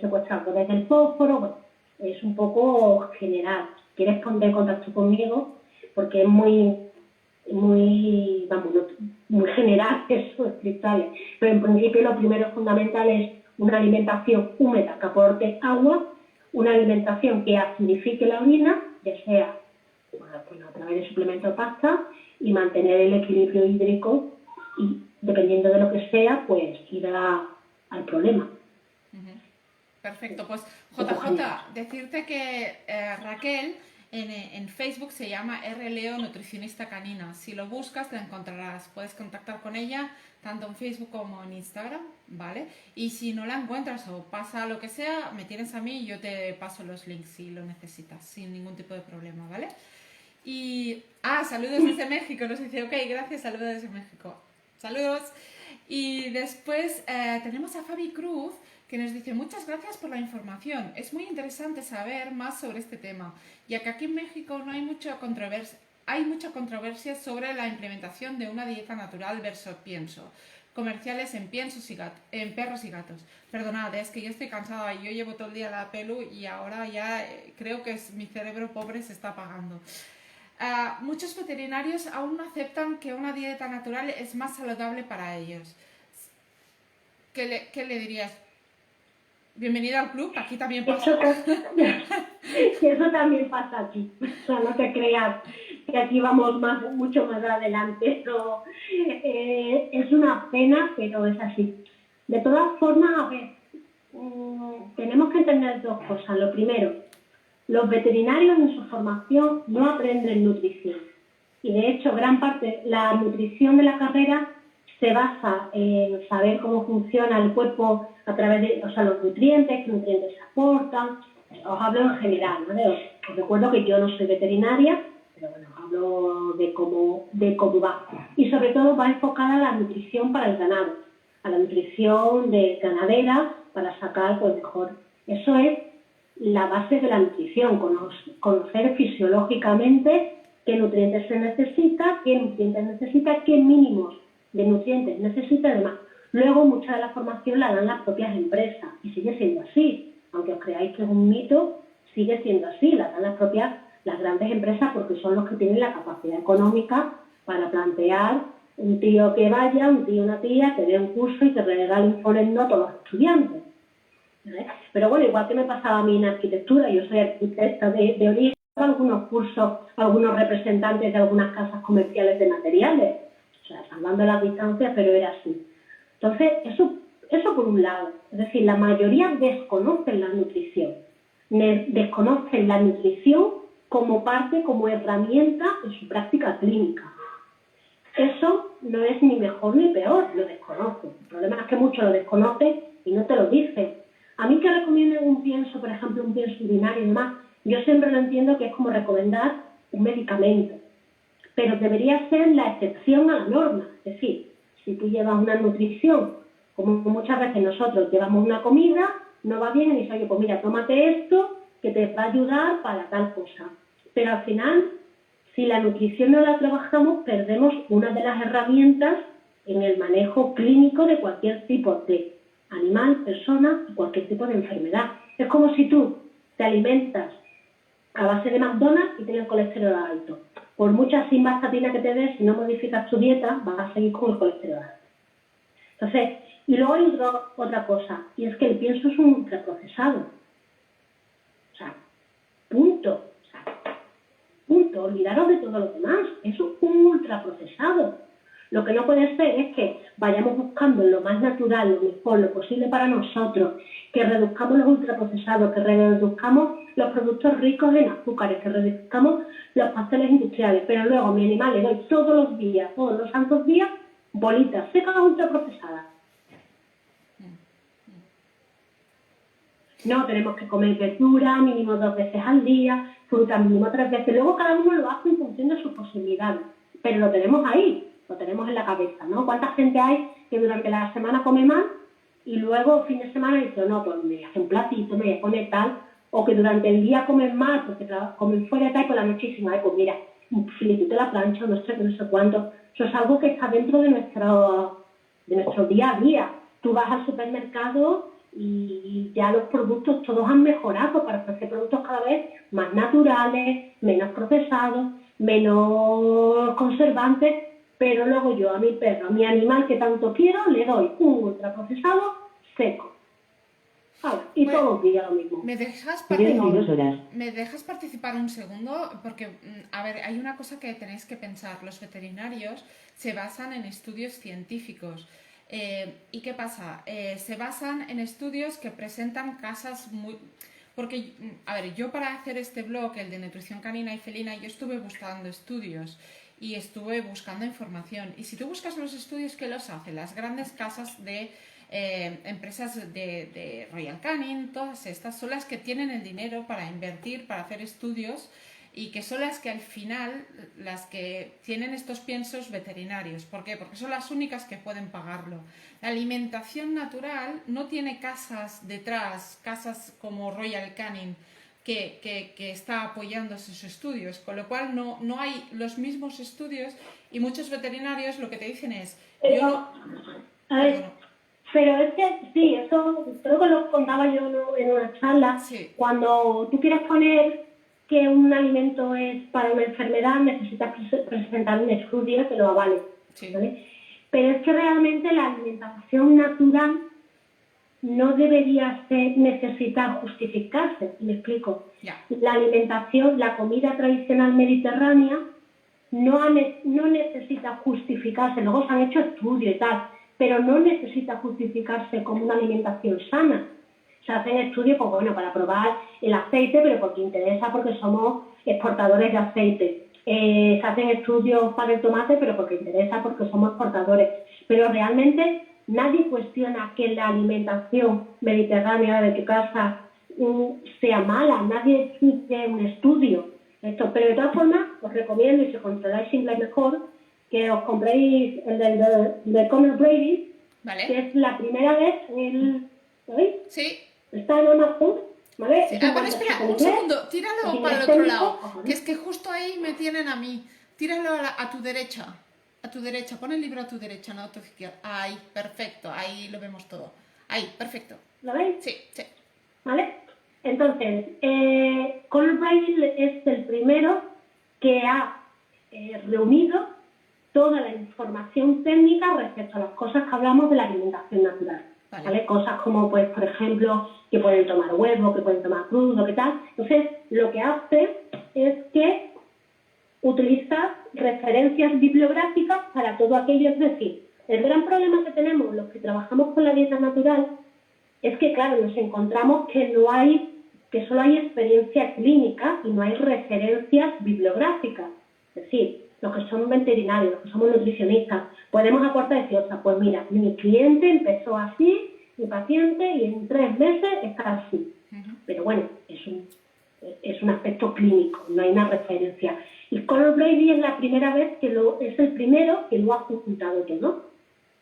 secuestradores del fósforo. Bueno, es un poco general. ¿Quieres poner en contacto conmigo? Porque es muy general eso, explicarle. Pero en principio lo primero fundamental es una alimentación húmeda que aporte agua, una alimentación que acidifique la orina, ya sea a través de suplemento de pasta, y mantener el equilibrio hídrico y, dependiendo de lo que sea, pues ir al problema. Perfecto, pues JJ, decirte que Raquel en Facebook se llama RLO Nutricionista Canina. Si lo buscas te encontrarás, puedes contactar con ella tanto en Facebook como en Instagram, ¿vale? Y si no la encuentras o pasa lo que sea, me tienes a mí y yo te paso los links si lo necesitas, sin ningún tipo de problema, ¿vale? Y, saludos desde México, nos dice, ok, gracias, saludos desde México. Saludos. Y después tenemos a Fabi Cruz, que nos dice, muchas gracias por la información. Es muy interesante saber más sobre este tema, ya que aquí en México no hay mucha controversia sobre la implementación de una dieta natural versus pienso, comerciales en perros y gatos. Perdonad, es que yo estoy cansada, yo llevo todo el día la pelu y ahora ya creo que mi cerebro pobre se está apagando. Muchos veterinarios aún no aceptan que una dieta natural es más saludable para ellos. ¿Qué le dirías? Bienvenida al club, aquí también pasa. Eso también pasa aquí. O sea, no te creas que aquí vamos mucho más adelante. No, es una pena, pero es así. De todas formas, a ver, tenemos que entender dos cosas. Lo primero, los veterinarios en su formación no aprenden nutrición. Y de hecho, gran parte, la nutrición de la carrera se basa en saber cómo funciona el cuerpo a través de, los nutrientes, qué nutrientes se aportan. Os hablo en general, ¿vale? Os recuerdo que yo no soy veterinaria, pero bueno, os hablo de cómo va. Y sobre todo va enfocada a la nutrición para el ganado, a la nutrición de ganadera para sacar pues mejor. Eso es la base de la nutrición, conocer fisiológicamente qué nutrientes se necesita, qué mínimos de nutrientes necesita, además. Luego, mucha de la formación la dan las propias empresas y sigue siendo así. Aunque os creáis que es un mito, sigue siendo así. La dan las grandes empresas porque son los que tienen la capacidad económica para plantear un tío que vaya, una tía que dé un curso y que regale un fonendo a todos los estudiantes. ¿Vale? Pero bueno, igual que me pasaba a mí en arquitectura, yo soy arquitecta de origen, algunos cursos, algunos representantes de algunas casas comerciales de materiales. O sea, salvando las distancias, pero era así. Entonces, eso por un lado. Es decir, la mayoría desconocen la nutrición. Desconocen la nutrición como parte, como herramienta en su práctica clínica. Eso no es ni mejor ni peor, lo desconocen. El problema es que muchos lo desconocen y no te lo dicen. A mí que recomienden un pienso, por ejemplo, un pienso urinario y demás, yo siempre lo entiendo que es como recomendar un medicamento. Pero debería ser la excepción a la norma. Es decir, si tú llevas una nutrición, como muchas veces nosotros llevamos una comida, no va bien y dices, oye, pues mira, tómate esto que te va a ayudar para tal cosa. Pero al final, si la nutrición no la trabajamos, perdemos una de las herramientas en el manejo clínico de cualquier tipo de animal, persona, cualquier tipo de enfermedad. Es como si tú te alimentas a base de McDonald's y tienes colesterol alto. Por mucha simvastatina que te des, si no modificas tu dieta, vas a seguir con el colesterol alto. Entonces, y luego hay otra cosa, y es que el pienso es un ultraprocesado. O sea, punto. Olvidaros de todo lo demás. Es un ultraprocesado. Lo que no puede ser es que vayamos buscando lo más natural, lo mejor, lo posible para nosotros, que reduzcamos los ultraprocesados, que reduzcamos los productos ricos en azúcares, que reduzcamos los pasteles industriales, pero luego a mi animal le doy todos los santos días, bolitas secas ultraprocesadas. No, tenemos que comer verdura mínimo 2 veces al día, fruta mínimo 3 veces. Luego cada uno lo hace en función de sus posibilidades, pero lo tenemos ahí, lo tenemos en la cabeza, ¿no? ¿Cuánta gente hay que durante la semana come mal y luego fin de semana dice, no, pues me hace un platito, me voy a poner tal, o que durante el día comen mal porque comen fuera y tal, y por la noche dicen, ay, pues mira, un filetito de la plancha, no sé cuánto. Eso es algo que está dentro de nuestro día a día. Tú vas al supermercado y ya los productos todos han mejorado para ofrecer productos cada vez más naturales, menos procesados, menos conservantes, pero luego yo a mi perro, a mi animal que tanto quiero, le doy un ultraprocesado seco. Y Bueno, todos los días lo mismo. ¿me dejas, ¿me dejas participar un segundo? Porque, a ver, hay una cosa que tenéis que pensar. Los veterinarios se basan en estudios científicos. ¿Y qué pasa? Se basan en estudios que presentan casas muy... Porque, a ver, yo para hacer este blog, el de nutrición canina y felina, yo estuve buscando estudios y estuve buscando información. Y si tú buscas los estudios que los hacen las grandes casas de empresas de Royal Canin, todas estas son las que tienen el dinero para invertir, para hacer estudios y que son las que al final, las que tienen estos piensos veterinarios. ¿Por qué? Porque son las únicas que pueden pagarlo. La alimentación natural no tiene casas detrás, casas como Royal Canin, que está apoyando esos estudios, con lo cual no hay los mismos estudios y muchos veterinarios lo que te dicen es... Pero es que sí, eso creo que lo contaba yo en una charla. Sí. Cuando tú quieres poner que un alimento es para una enfermedad, necesitas presentar un estudio que lo avale. Sí. ¿Vale? Pero es que realmente la alimentación natural no debería necesitar justificarse. ¿Me explico? Yeah. La alimentación, la comida tradicional mediterránea no necesita justificarse. Luego se han hecho estudios y tal, pero no necesita justificarse como una alimentación sana. Se hacen estudios, pues bueno, para probar el aceite, pero porque interesa, porque somos exportadores de aceite. Se hacen estudios para el tomate, pero porque interesa, porque somos exportadores. Pero realmente nadie cuestiona que la alimentación mediterránea de tu casa sea mala. Nadie exige un estudio. Pero de todas formas, os recomiendo, y si controláis Simple mejor, que os compréis el de Conor Brady, ¿vale? Que es la primera vez ¿sabéis? Sí. Está en Amazon, ¿vale? Sí. Bueno, espera, un segundo, tíralo para el otro lado, que es que justo ahí me tienen a mí. Tíralo a tu derecha, pon el libro a tu derecha, no a tu izquierda. Ahí, perfecto, ahí lo vemos todo. Ahí, perfecto. ¿Lo veis? Sí, sí. ¿Vale? Entonces, Conor Brady es el primero que ha reunido toda la información técnica respecto a las cosas que hablamos de la alimentación natural. ¿Vale? Cosas como, pues, por ejemplo, que pueden tomar huevo, que pueden tomar crudo, que tal. Entonces, lo que hace es que utiliza referencias bibliográficas para todo aquello. Es decir, el gran problema que tenemos los que trabajamos con la dieta natural es que, claro, nos encontramos que solo hay experiencia clínica y no hay referencias bibliográficas. Es decir, los que somos veterinarios, los que somos nutricionistas, podemos aportar y decir, o sea, pues mira, mi cliente empezó así, mi paciente, y en 3 meses está así. Pero bueno, es un aspecto clínico, no hay una referencia. Y Conor Brady es la primera vez es el primero que lo ha juntado todo.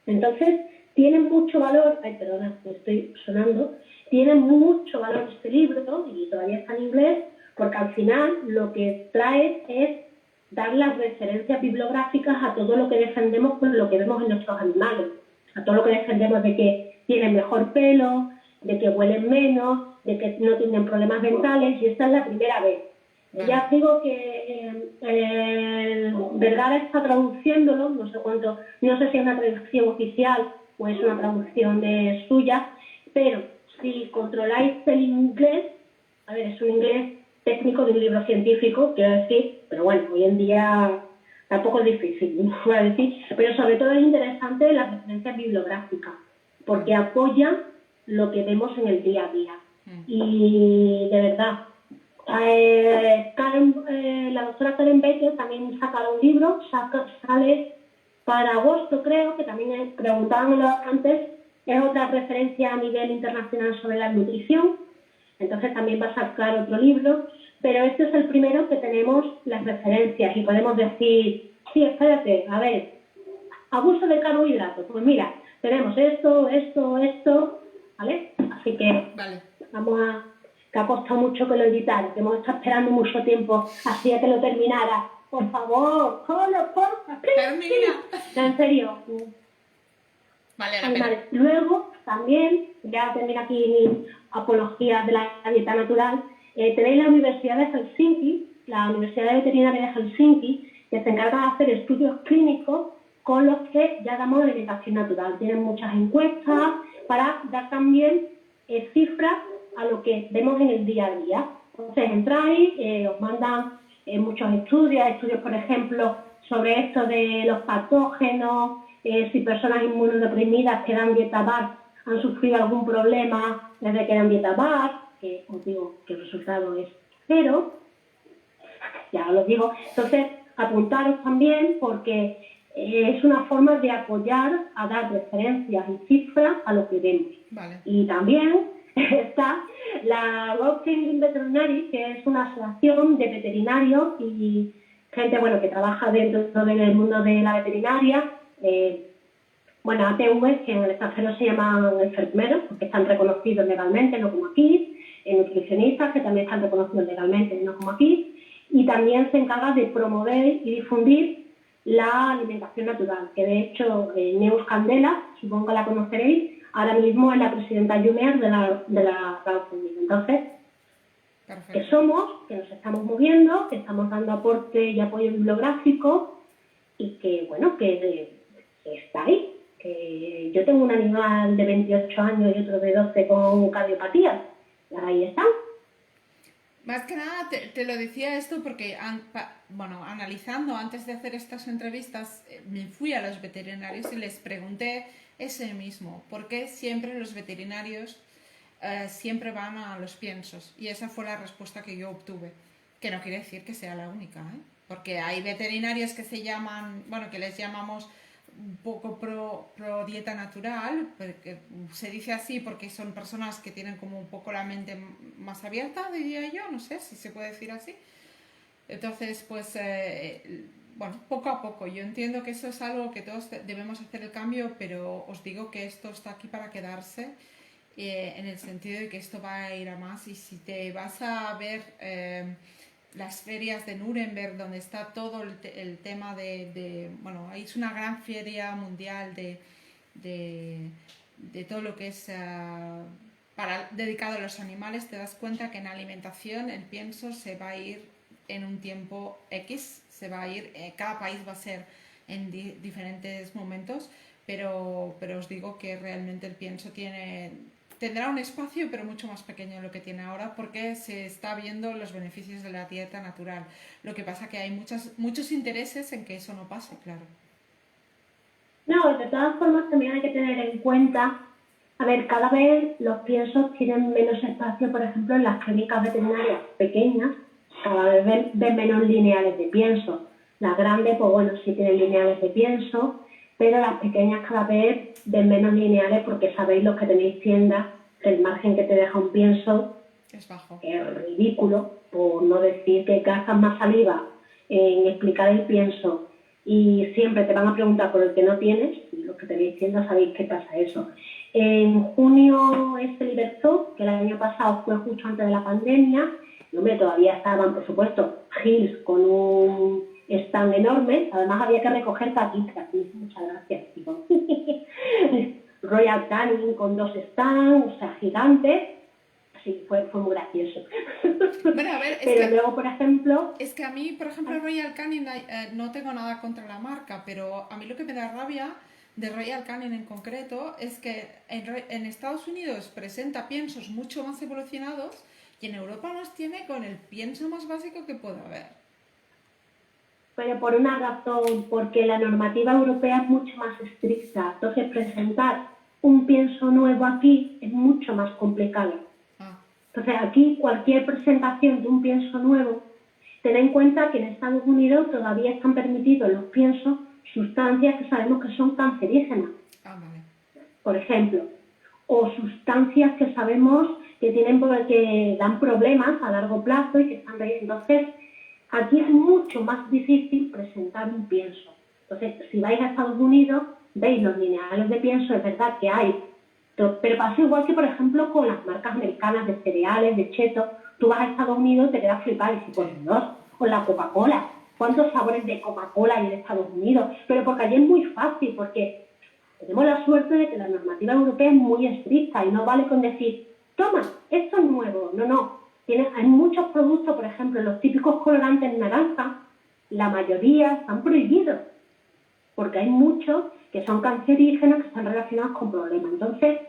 Entonces, tiene mucho valor, perdona, me estoy sonando, tiene mucho valor este libro, y todavía está en inglés, porque al final lo que trae es dar las referencias bibliográficas a todo lo que defendemos con lo que vemos en nuestros animales, a todo lo que defendemos de que tienen mejor pelo, de que huelen menos, de que no tienen problemas mentales, y esta es la primera vez. Ya digo que Vergara está traduciéndolo, no sé si es una traducción oficial o es una traducción suya, pero si controláis el inglés, a ver, es un inglés técnico de un libro científico, quiero decir, pero bueno, hoy en día tampoco es difícil, voy a decir, pero sobre todo es interesante las referencias bibliográficas, porque apoyan lo que vemos en el día a día. Y de verdad, la doctora Karen Baker también sacará un libro, sale para agosto, creo, que también preguntábamos antes, es otra referencia a nivel internacional sobre la nutrición. Entonces también va a sacar otro libro, pero este es el primero que tenemos las referencias y podemos decir, sí, espérate, a ver, abuso de carbohidratos, pues mira, tenemos esto, ¿vale? Así que Vale. vamos a... que ha costado mucho que lo editara, que hemos estado esperando mucho tiempo así a que lo terminara. Por favor, Termina. No, en serio. Vale, Ay, madre. Luego, también, ya termina aquí mi apología de la dieta natural, tenéis la Universidad de Helsinki, la Universidad de Veterinaria de Helsinki, que se encarga de hacer estudios clínicos con los que ya damos alimentación natural. Tienen muchas encuestas para dar también cifras a lo que vemos en el día a día. Entonces entráis, os mandan muchos estudios, por ejemplo, sobre esto de los patógenos, si personas inmunodeprimidas que dan dieta BARF han sufrido algún problema desde que dan dieta BARF, que os digo que el resultado es cero, ya os lo digo. Entonces, apuntaros también porque es una forma de apoyar a dar referencias y cifras a lo que vemos. Vale. Y también está la Royal Clinic Veterinary, que es una asociación de veterinarios y gente que trabaja dentro del mundo de la veterinaria. ATV, que en el extranjero se llaman enfermeros, porque están reconocidos legalmente, no como aquí, nutricionistas, que también están reconocidos legalmente, no como aquí, y también se encarga de promover y difundir la alimentación natural, que de hecho Neus Candela, supongo que la conoceréis, ahora mismo es la presidenta junior de la Crowdfunding. Entonces, Perfecto. que somos, que nos estamos moviendo, que estamos dando aporte y apoyo bibliográfico y que está ahí. Que yo tengo un animal de 28 años y otro de 12 con cardiopatía. Y ahí están. Más que nada te lo decía esto porque, analizando antes de hacer estas entrevistas, me fui a los veterinarios y les pregunté ese mismo, ¿por qué siempre los veterinarios siempre van a los piensos? Y esa fue la respuesta que yo obtuve, que no quiere decir que sea la única, porque hay veterinarios que se llaman, que les llamamos un poco pro dieta natural, porque se dice así porque son personas que tienen como un poco la mente más abierta, diría yo, no sé si se puede decir así. Entonces, pues, poco a poco. Yo entiendo que eso es algo que todos debemos hacer el cambio, pero os digo que esto está aquí para quedarse, en el sentido de que esto va a ir a más. Y si te vas a ver las ferias de Nuremberg, donde está todo el tema ahí es una gran feria mundial de todo lo que es dedicado a los animales, te das cuenta que en alimentación el pienso se va a ir en un tiempo X, se va a ir, cada país va a ser en diferentes momentos, pero os digo que realmente el pienso tendrá un espacio, pero mucho más pequeño de lo que tiene ahora, porque se está viendo los beneficios de la dieta natural. Lo que pasa que hay muchos intereses en que eso no pase, claro. No, de todas formas también hay que tener en cuenta, cada vez los piensos tienen menos espacio, por ejemplo, en las clínicas veterinarias pequeñas, cada vez ven menos lineales de pienso. Las grandes, sí tienen lineales de pienso, pero las pequeñas cada vez ven menos lineales porque sabéis los que tenéis tiendas, el margen que te deja un pienso es bajo. Es ridículo, por no decir que gastas más saliva en explicar el pienso y siempre te van a preguntar por el que no tienes, y los que tenéis tiendas sabéis qué pasa eso. En junio se liberó, que el año pasado fue justo antes de la pandemia, y todavía estaban, por supuesto, Hills con un stand enorme, además había que recoger taquitas, muchas gracias, tipo. Royal Canin con 2 stands, gigantes, sí, fue muy gracioso. Bueno, a ver, pero luego, por ejemplo... Es que a mí, por ejemplo, Royal Canin, no tengo nada contra la marca, pero a mí lo que me da rabia de Royal Canin en concreto es que en Estados Unidos presenta piensos mucho más evolucionados y en Europa nos tiene con el pienso más básico que pueda haber. Pero por una razón, porque la normativa europea es mucho más estricta. Entonces, presentar un pienso nuevo aquí es mucho más complicado. Entonces, aquí cualquier presentación de un pienso nuevo, ten en cuenta que en Estados Unidos todavía están permitidos los piensos sustancias que sabemos que son cancerígenas. Vale. Por ejemplo, o sustancias que sabemos que dan problemas a largo plazo y que están entonces aquí es mucho más difícil presentar un pienso. Entonces, si vais a Estados Unidos, veis los lineales de pienso, es verdad que hay, pero pasa igual que, por ejemplo, con las marcas americanas de cereales, de chetos. Tú vas a Estados Unidos y te quedas flipado y dices, por Dios, con la Coca-Cola. ¿Cuántos sabores de Coca-Cola hay en Estados Unidos? Pero porque allí es muy fácil, porque tenemos la suerte de que la normativa europea es muy estricta y no vale con decir, toma, esto es nuevo. No. Hay muchos productos, por ejemplo, los típicos colorantes naranja, la mayoría están prohibidos, porque hay muchos que son cancerígenos que están relacionados con problemas. Entonces,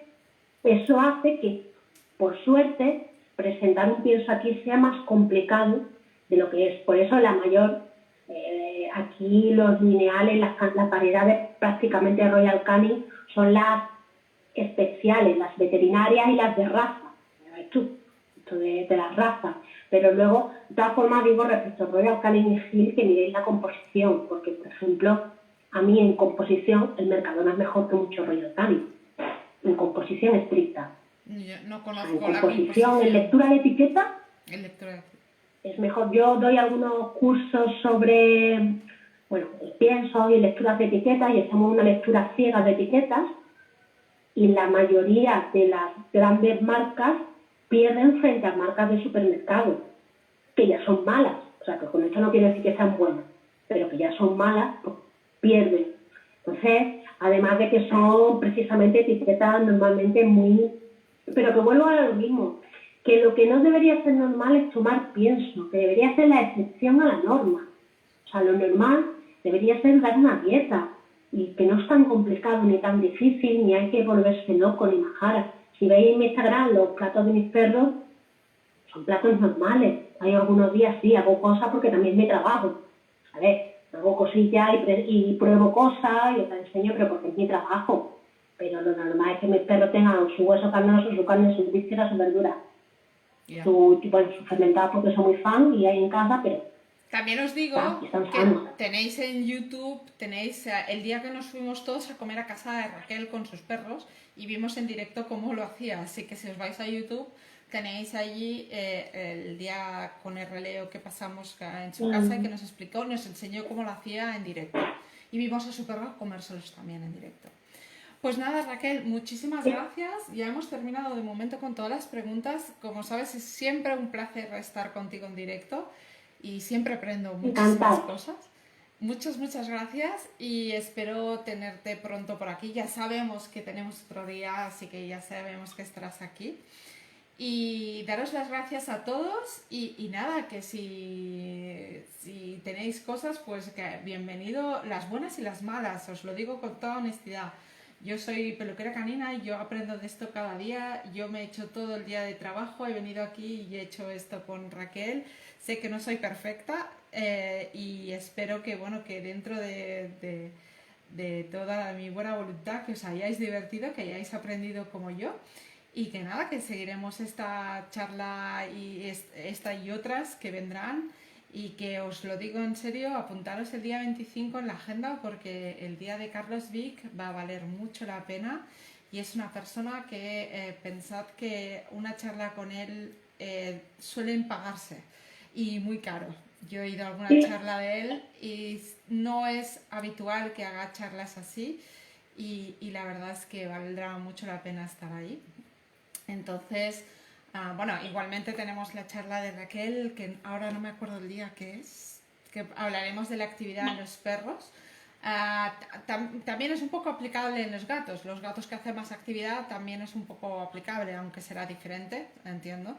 eso hace que, por suerte, presentar un pienso aquí sea más complicado de lo que es. Por eso la mayor, aquí los lineales, las variedades prácticamente de Royal Canin son las especiales, las veterinarias y las de raza. Esto de las razas. Pero luego, de todas formas, digo respecto a Royal Canin y Hill que miréis la composición, porque, por ejemplo, a mí en composición el Mercadona es mejor que mucho Royal Canin, en composición estricta. Yo no conozco en la composición, en lectura de etiqueta, lectura. Es mejor. Yo doy algunos cursos sobre, el pienso y lecturas de etiquetas y hacemos una lectura ciega de etiquetas y la mayoría de las grandes marcas pierden frente a marcas de supermercado, que ya son malas. O sea, que con esto no quiere decir que sean buenas, pero que ya son malas, pues pierden. Entonces, además de que son precisamente etiquetas normalmente muy... Pero que vuelvo a lo mismo, que lo que no debería ser normal es tomar pienso, que debería ser la excepción a la norma. O sea, lo normal debería ser dar una dieta, y que no es tan complicado ni tan difícil, ni hay que volverse loco ni majara. Si veis en mi Instagram los platos de mis perros, son platos normales. Hay algunos días sí, hago cosas porque también me trabajo. ¿Sabes? Hago cosillas y pruebo cosas y os las enseño, pero porque es mi trabajo. Pero lo normal es que mis perros tengan su hueso carnoso, su carne, sus vísceras, sus verduras. Yeah. Su fermentado porque soy muy fan y hay en casa, pero... También os digo que tenéis en YouTube, el día que nos fuimos todos a comer a casa de Raquel con sus perros y vimos en directo cómo lo hacía, así que si os vais a YouTube tenéis allí el día con el releo que pasamos en su casa y que nos explicó, nos enseñó cómo lo hacía en directo y vimos a su perro comérselos también en directo. Pues nada, Raquel, muchísimas gracias. Ya hemos terminado de momento con todas las preguntas. Como sabes, es siempre un placer estar contigo en directo y siempre aprendo muchísimas cosas. Muchas gracias y espero tenerte pronto por aquí. Ya sabemos que tenemos otro día, así que ya sabemos que estarás aquí. Y daros las gracias a todos y nada, que si tenéis cosas, pues que bienvenido, las buenas y las malas, os lo digo con toda honestidad. Yo soy peluquera canina y yo aprendo de esto cada día. Yo me he hecho todo el día de trabajo, he venido aquí y he hecho esto con Raquel. Sé que no soy perfecta y espero que, que dentro de toda mi buena voluntad que os hayáis divertido, que hayáis aprendido como yo y que nada, que seguiremos esta charla y esta y otras que vendrán. Y que os lo digo en serio, apuntaros el día 25 en la agenda porque el día de Carlos Vic va a valer mucho la pena y es una persona que pensad que una charla con él suelen pagarse y muy caro. Yo he ido a alguna charla de él y no es habitual que haga charlas así y la verdad es que valdrá mucho la pena estar ahí. Entonces... igualmente tenemos la charla de Raquel, que ahora no me acuerdo el día que es, que hablaremos de la actividad en los perros. También es un poco aplicable en los gatos que hacen más actividad también es un poco aplicable, aunque será diferente, entiendo.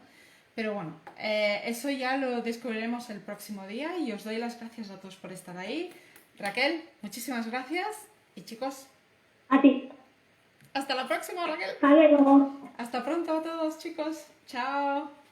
Pero bueno, eso ya lo descubriremos el próximo día y os doy las gracias a todos por estar ahí. Raquel, muchísimas gracias y chicos... A ti. Hasta la próxima, Raquel. Adiós. Hasta pronto a todos, chicos. Chao.